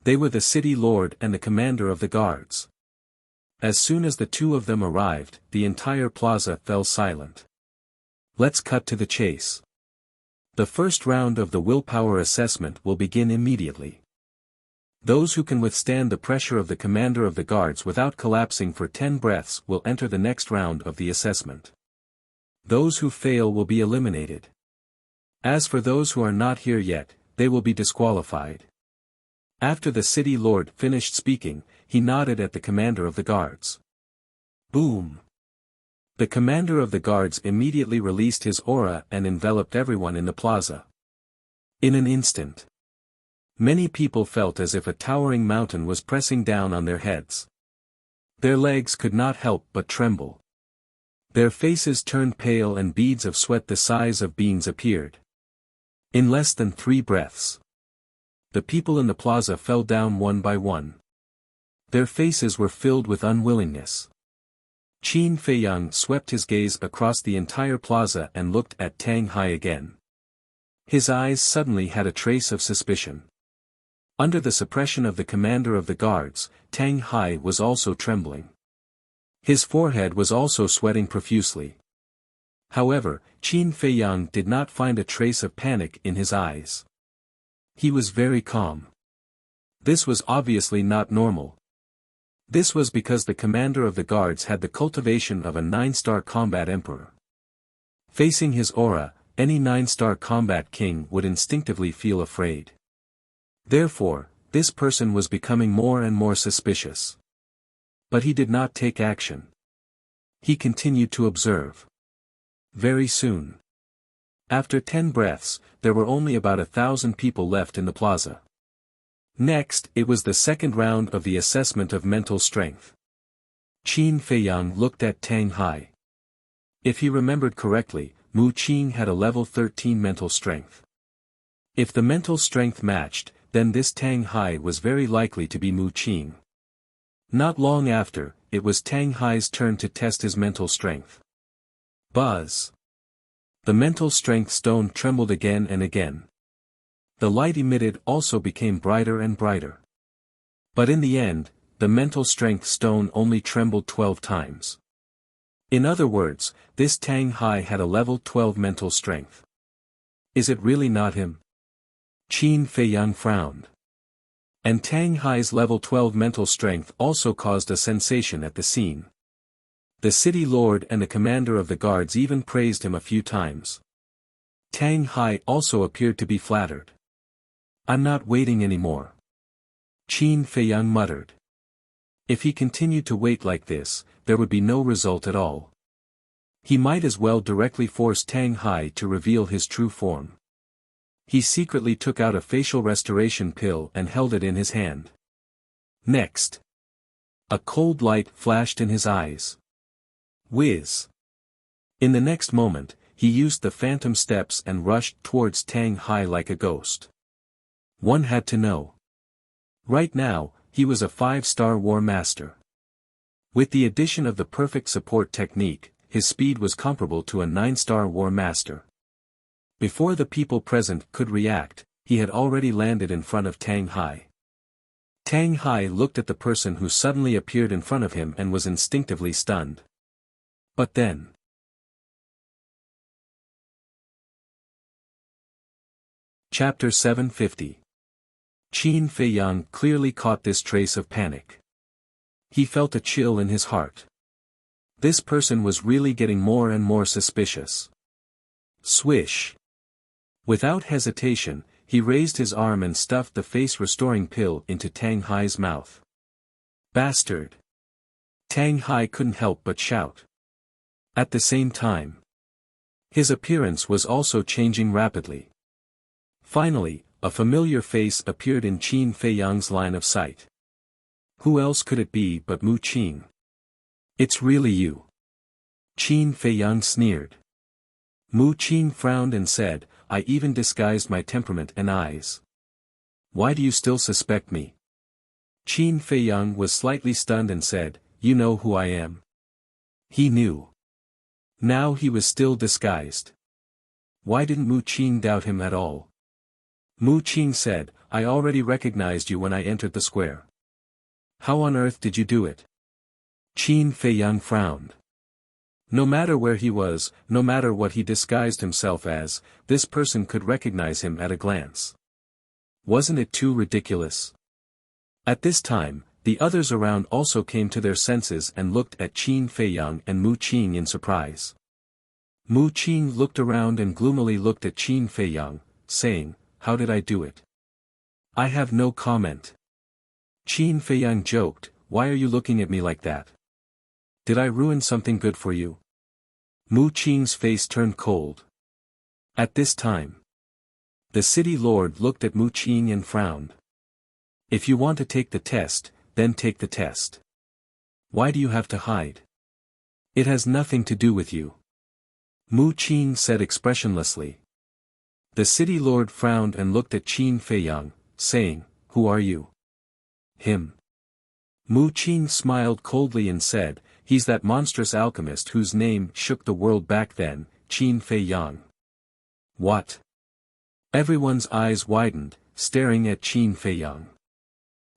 They were the city lord and the commander of the guards. As soon as the two of them arrived, the entire plaza fell silent. Let's cut to the chase. The first round of the willpower assessment will begin immediately. Those who can withstand the pressure of the commander of the guards without collapsing for 10 breaths will enter the next round of the assessment. Those who fail will be eliminated. As for those who are not here yet, they will be disqualified. After the city lord finished speaking, he nodded at the commander of the guards. Boom! The commander of the guards immediately released his aura and enveloped everyone in the plaza. In an instant. Many people felt as if a towering mountain was pressing down on their heads. Their legs could not help but tremble. Their faces turned pale and beads of sweat the size of beans appeared. In less than 3 breaths, the people in the plaza fell down one by one. Their faces were filled with unwillingness. Qin Feiyang swept his gaze across the entire plaza and looked at Tang Hai again. His eyes suddenly had a trace of suspicion. Under the suppression of the commander of the guards, Tang Hai was also trembling. His forehead was also sweating profusely. However, Qin Feiyang did not find a trace of panic in his eyes. He was very calm. This was obviously not normal. This was because the commander of the guards had the cultivation of a 9-star combat emperor. Facing his aura, any 9-star combat king would instinctively feel afraid. Therefore, this person was becoming more and more suspicious. But he did not take action. He continued to observe. Very soon. After 10 breaths, there were only about 1,000 people left in the plaza. Next, it was the second round of the assessment of mental strength. Qin Feiyang looked at Tang Hai. If he remembered correctly, Mu Qing had a level 13 mental strength. If the mental strength matched, then this Tang Hai was very likely to be Mu Qing. Not long after, it was Tang Hai's turn to test his mental strength. Buzz. The mental strength stone trembled again and again. The light emitted also became brighter and brighter. But in the end, the mental strength stone only trembled 12 times. In other words, this Tang Hai had a level 12 mental strength. Is it really not him? Qin Feiyang frowned. And Tang Hai's level 12 mental strength also caused a sensation at the scene. The city lord and the commander of the guards even praised him a few times. Tang Hai also appeared to be flattered. I'm not waiting anymore. Qin Feiyang muttered. If he continued to wait like this, there would be no result at all. He might as well directly force Tang Hai to reveal his true form. He secretly took out a facial restoration pill and held it in his hand. Next. A cold light flashed in his eyes. Whiz. In the next moment, he used the phantom steps and rushed towards Tang Hai like a ghost. One had to know. Right now, he was a 5-star war master. With the addition of the perfect support technique, his speed was comparable to a 9-star war master. Before the people present could react, he had already landed in front of Tang Hai. Tang Hai looked at the person who suddenly appeared in front of him and was instinctively stunned. But then. Chapter 750. Qin Feiyang clearly caught this trace of panic. He felt a chill in his heart. This person was really getting more and more suspicious. Swish. Without hesitation, he raised his arm and stuffed the face-restoring pill into Tang Hai's mouth. Bastard! Tang Hai couldn't help but shout. At the same time, his appearance was also changing rapidly. Finally, a familiar face appeared in Qin Feiyang's line of sight. Who else could it be but Mu Qing? It's really you. Qin Feiyang sneered. Mu Qing frowned and said, I even disguised my temperament and eyes. Why do you still suspect me? Qin Feiyang was slightly stunned and said, You know who I am. He knew. Now he was still disguised. Why didn't Mu Qing doubt him at all? Mu Qing said, I already recognized you when I entered the square. How on earth did you do it? Qin Feiyang frowned. No matter where he was, no matter what he disguised himself as, this person could recognize him at a glance. Wasn't it too ridiculous? At this time, the others around also came to their senses and looked at Qin Feiyang and Mu Qing in surprise. Mu Qing looked around and gloomily looked at Qin Feiyang, saying, How did I do it? I have no comment. Qin Feiyang joked, Why are you looking at me like that? Did I ruin something good for you? Mu Qing's face turned cold. At this time, The city lord looked at Mu Qing and frowned. If you want to take the test, then take the test. Why do you have to hide? It has nothing to do with you. Mu Qing said expressionlessly. The city lord frowned and looked at Qin Feiyang, saying, "Who are you?" "Him." Mu Qing smiled coldly and said, "He's that monstrous alchemist whose name shook the world back then, Qin Feiyang." "What?" Everyone's eyes widened, staring at Qin Feiyang.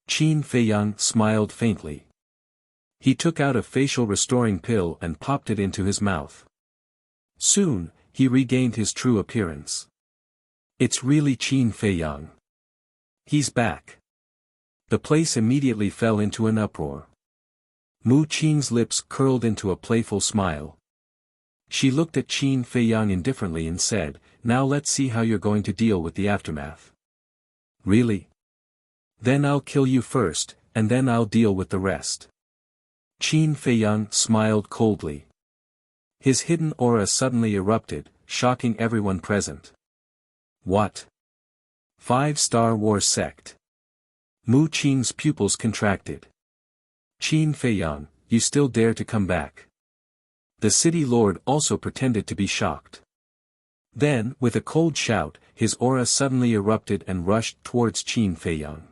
Qin Feiyang smiled faintly. He took out a facial restoring pill and popped it into his mouth. Soon, he regained his true appearance. It's really Qin Feiyang. He's back. The place immediately fell into an uproar. Mu Qing's lips curled into a playful smile. She looked at Qin Feiyang indifferently and said, "Now let's see how you're going to deal with the aftermath." "Really? Then I'll kill you first, and then I'll deal with the rest." Qin Feiyang smiled coldly. His hidden aura suddenly erupted, shocking everyone present. "What? 5-star war sect?" Mu Qing's pupils contracted. "Qin Feiyang, you still dare to come back?" The city lord also pretended to be shocked. Then, with a cold shout, his aura suddenly erupted and rushed towards Qin Feiyang.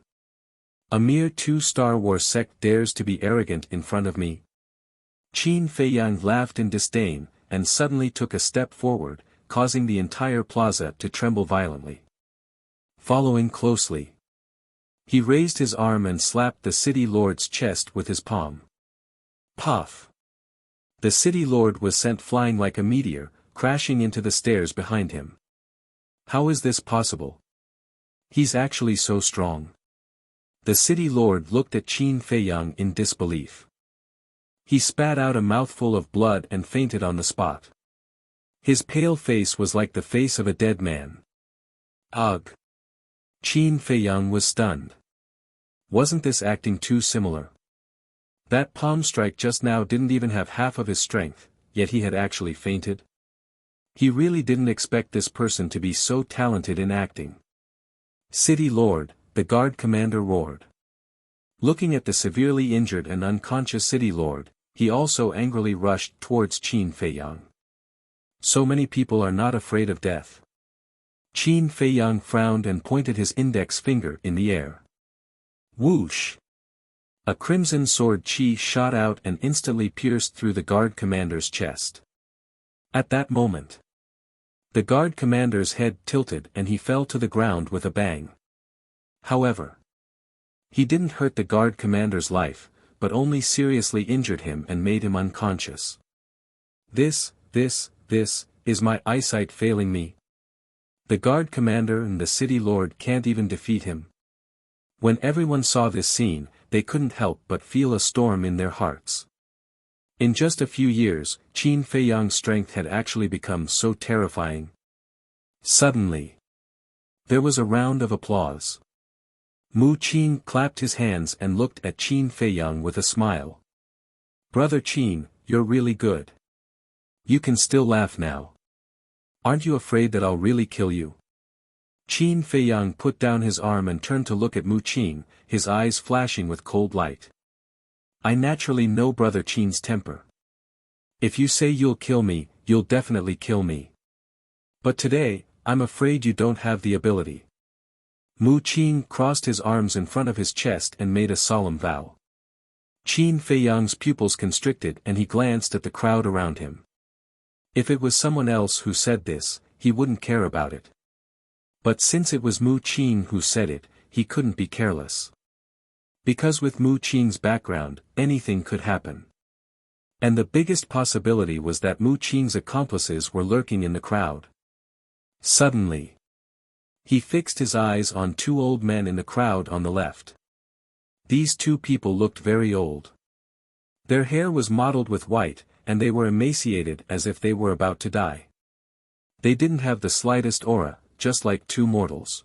"A mere 2-star war sect dares to be arrogant in front of me?" Qin Feiyang laughed in disdain, and suddenly took a step forward, causing the entire plaza to tremble violently. Following closely, he raised his arm and slapped the city lord's chest with his palm. Puff! The city lord was sent flying like a meteor, crashing into the stairs behind him. How is this possible? He's actually so strong. The city lord looked at Qin Feiyang in disbelief. He spat out a mouthful of blood and fainted on the spot. His pale face was like the face of a dead man. Ugh! Qin Feiyang was stunned. Wasn't this acting too similar? That palm strike just now didn't even have half of his strength, yet he had actually fainted. He really didn't expect this person to be so talented in acting. "City Lord," the guard commander roared. Looking at the severely injured and unconscious city lord, he also angrily rushed towards Qin Feiyang. So many people are not afraid of death. Qin Feiyang frowned and pointed his index finger in the air. Whoosh! A crimson sword chi shot out and instantly pierced through the guard commander's chest. At that moment, the guard commander's head tilted and he fell to the ground with a bang. However, he didn't hurt the guard commander's life, but only seriously injured him and made him unconscious. This is my eyesight failing me? The guard commander and the city lord can't even defeat him. When everyone saw this scene, they couldn't help but feel a storm in their hearts. In just a few years, Qin Feiyang's strength had actually become so terrifying. Suddenly, there was a round of applause. Mu Qing clapped his hands and looked at Qin Feiyang with a smile. "Brother Qin, you're really good. You can still laugh now. Aren't you afraid that I'll really kill you?" Qin Feiyang put down his arm and turned to look at Mu Qing, his eyes flashing with cold light. "I naturally know Brother Qin's temper. If you say you'll kill me, you'll definitely kill me. But today, I'm afraid you don't have the ability." Mu Qing crossed his arms in front of his chest and made a solemn vow. Qin Feiyang's pupils constricted and he glanced at the crowd around him. If it was someone else who said this, he wouldn't care about it. But since it was Mu Qing who said it, he couldn't be careless. Because with Mu Qing's background, anything could happen. And the biggest possibility was that Mu Qing's accomplices were lurking in the crowd. Suddenly, he fixed his eyes on two old men in the crowd on the left. These two people looked very old. Their hair was mottled with white, and they were emaciated as if they were about to die. They didn't have the slightest aura, just like two mortals.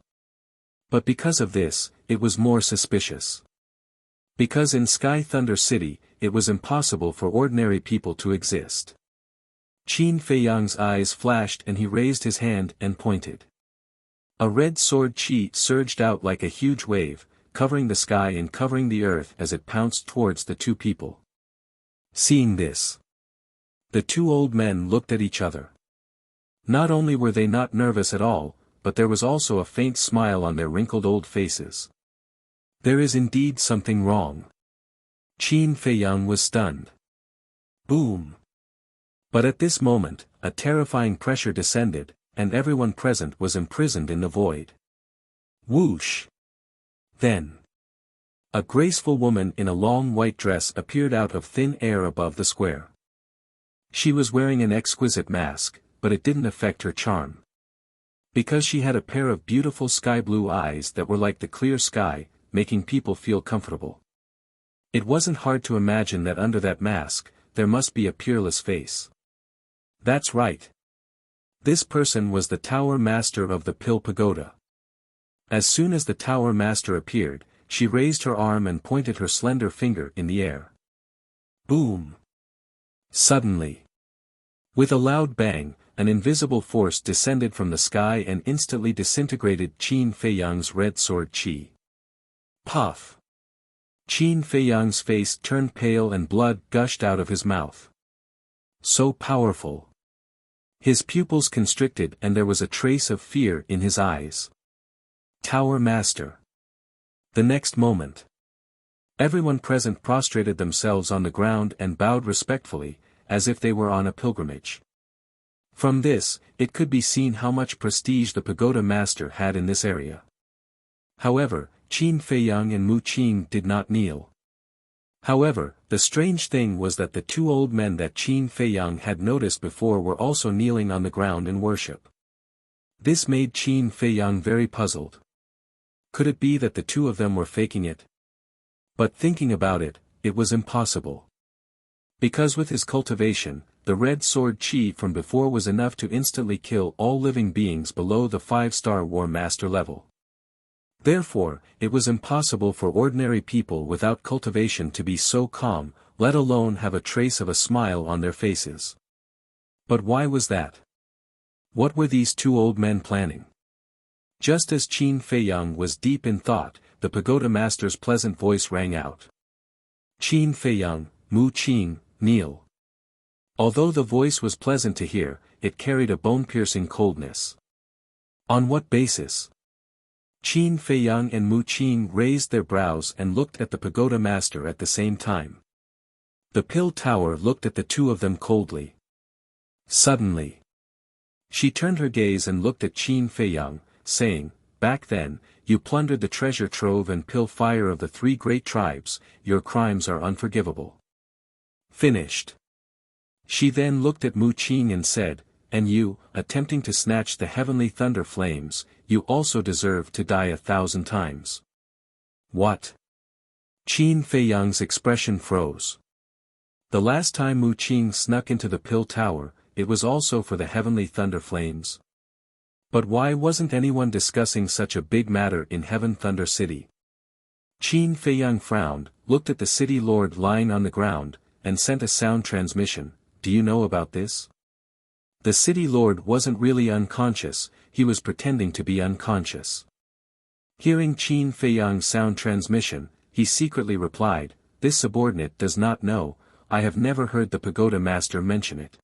But because of this, it was more suspicious. Because in Sky Thunder City, it was impossible for ordinary people to exist. Qin Feiyang's eyes flashed and he raised his hand and pointed. A red sword chi surged out like a huge wave, covering the sky and covering the earth as it pounced towards the two people. Seeing this, the two old men looked at each other. Not only were they not nervous at all, but there was also a faint smile on their wrinkled old faces. There is indeed something wrong. Qin Feiyang was stunned. Boom! But at this moment, a terrifying pressure descended, and everyone present was imprisoned in the void. Whoosh! Then, a graceful woman in a long white dress appeared out of thin air above the square. She was wearing an exquisite mask, but it didn't affect her charm. Because she had a pair of beautiful sky blue eyes that were like the clear sky, making people feel comfortable. It wasn't hard to imagine that under that mask, there must be a peerless face. That's right. This person was the Tower Master of the Pill Pagoda. As soon as the Tower Master appeared, she raised her arm and pointed her slender finger in the air. Boom! Suddenly, with a loud bang, an invisible force descended from the sky and instantly disintegrated Qin Feiyang's red sword chi. Puff! Qin Feiyang's face turned pale and blood gushed out of his mouth. So powerful. His pupils constricted and there was a trace of fear in his eyes. Tower Master. The next moment, everyone present prostrated themselves on the ground and bowed respectfully, as if they were on a pilgrimage. From this, it could be seen how much prestige the Pagoda Master had in this area. However, Qin Feiyang and Mu Qing did not kneel. However, the strange thing was that the two old men that Qin Feiyang had noticed before were also kneeling on the ground in worship. This made Qin Feiyang very puzzled. Could it be that the two of them were faking it? But thinking about it, it was impossible. Because with his cultivation, the red sword chi from before was enough to instantly kill all living beings below the 5-star War Master level. Therefore, it was impossible for ordinary people without cultivation to be so calm, let alone have a trace of a smile on their faces. But why was that? What were these two old men planning? Just as Qin Feiyang was deep in thought, the Pagoda Master's pleasant voice rang out. Qin Feiyang, Mu Qing, kneel. Although the voice was pleasant to hear, it carried a bone-piercing coldness. On what basis? Qin Feiyang and Mu Qing raised their brows and looked at the Pagoda Master at the same time. The Pill Tower looked at the two of them coldly. Suddenly, she turned her gaze and looked at Qin Feiyang, saying, "Back then, you plundered the treasure trove and pill fire of the 3 great tribes, your crimes are unforgivable." Finished. She then looked at Mu Qing and said, "And you, attempting to snatch the heavenly thunder flames, you also deserve to die 1,000 times." What? Qin Feiyang's expression froze. The last time Mu Qing snuck into the Pill Tower, it was also for the heavenly thunder flames. But why wasn't anyone discussing such a big matter in Heaven Thunder City? Qin Feiyang frowned, looked at the city lord lying on the ground, and sent a sound transmission. "Do you know about this?" The city lord wasn't really unconscious, he was pretending to be unconscious. Hearing Qin Feiyang's sound transmission, he secretly replied, "This subordinate does not know, I have never heard the Pagoda Master mention it."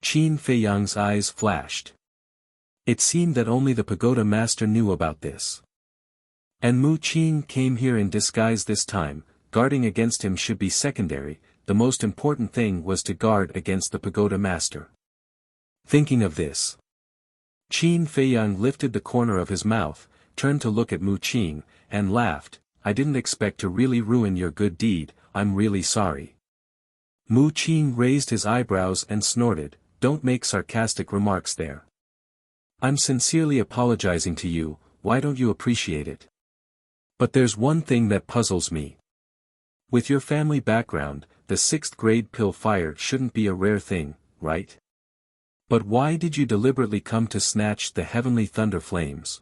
Qin Feiyang's eyes flashed. It seemed that only the Pagoda Master knew about this. And Mu Qing came here in disguise this time, guarding against him should be secondary, the most important thing was to guard against the Pagoda Master. Thinking of this, Qin Feiyang lifted the corner of his mouth, turned to look at Mu Qing, and laughed, "I didn't expect to really ruin your good deed, I'm really sorry." Mu Qing raised his eyebrows and snorted, "Don't make sarcastic remarks there. I'm sincerely apologizing to you, why don't you appreciate it? But there's one thing that puzzles me. With your family background, the 6th grade pill fire shouldn't be a rare thing, right? But why did you deliberately come to snatch the heavenly thunder flames?"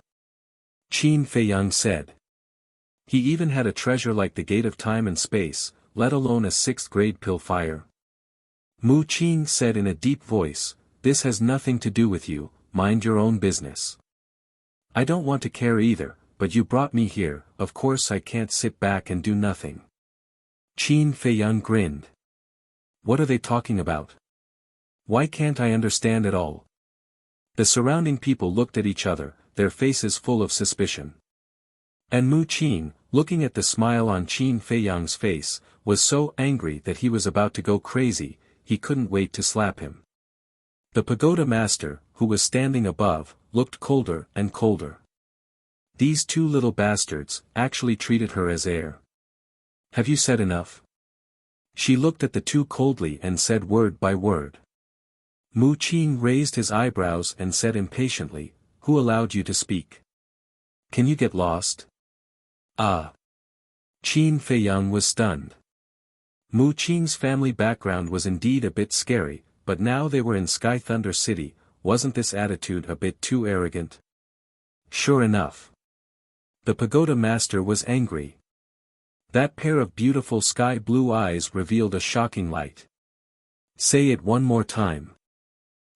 Qin Feiyang said. He even had a treasure like the gate of time and space, let alone a 6th grade pill fire. Mu Qing said in a deep voice, "This has nothing to do with you, mind your own business." I don't want to care either, but you brought me here, of course I can't sit back and do nothing. Qin Feiyang grinned. What are they talking about? Why can't I understand at all? The surrounding people looked at each other, their faces full of suspicion. And Mu Qin, looking at the smile on Qin Feiyang's face, was so angry that he was about to go crazy, he couldn't wait to slap him. The pagoda master, who was standing above, looked colder and colder. These two little bastards actually treated her as heir. Have you said enough? She looked at the two coldly and said word by word. Mu Qin raised his eyebrows and said impatiently, Who allowed you to speak? Can you get lost? Ah. Qin Feiyang was stunned. Mu Qin's family background was indeed a bit scary, but now they were in Sky Thunder City, wasn't this attitude a bit too arrogant? Sure enough. The pagoda master was angry. That pair of beautiful sky blue eyes revealed a shocking light. Say it one more time.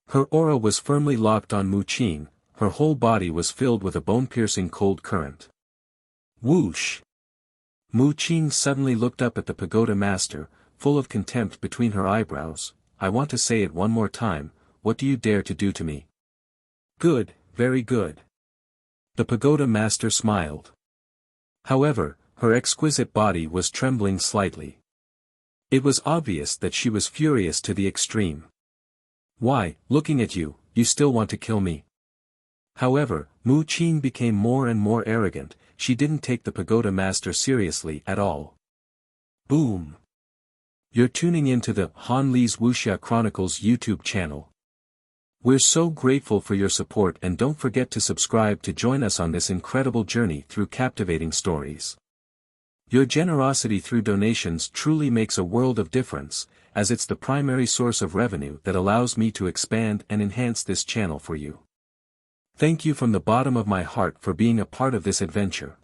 Her aura was firmly locked on Mu Qin, her whole body was filled with a bone-piercing cold current. Whoosh! Mu Qin suddenly looked up at the pagoda master, full of contempt between her eyebrows. I want to say it one more time, what do you dare to do to me? Good, very good. The pagoda master smiled. However, her exquisite body was trembling slightly. It was obvious that she was furious to the extreme. Why, looking at you, you still want to kill me? However, Mu Qin became more and more arrogant, she didn't take the pagoda master seriously at all. Boom! You're tuning into the Han Li's Wuxia Chronicles YouTube channel. We're so grateful for your support and don't forget to subscribe to join us on this incredible journey through captivating stories. Your generosity through donations truly makes a world of difference, as it's the primary source of revenue that allows me to expand and enhance this channel for you. Thank you from the bottom of my heart for being a part of this adventure.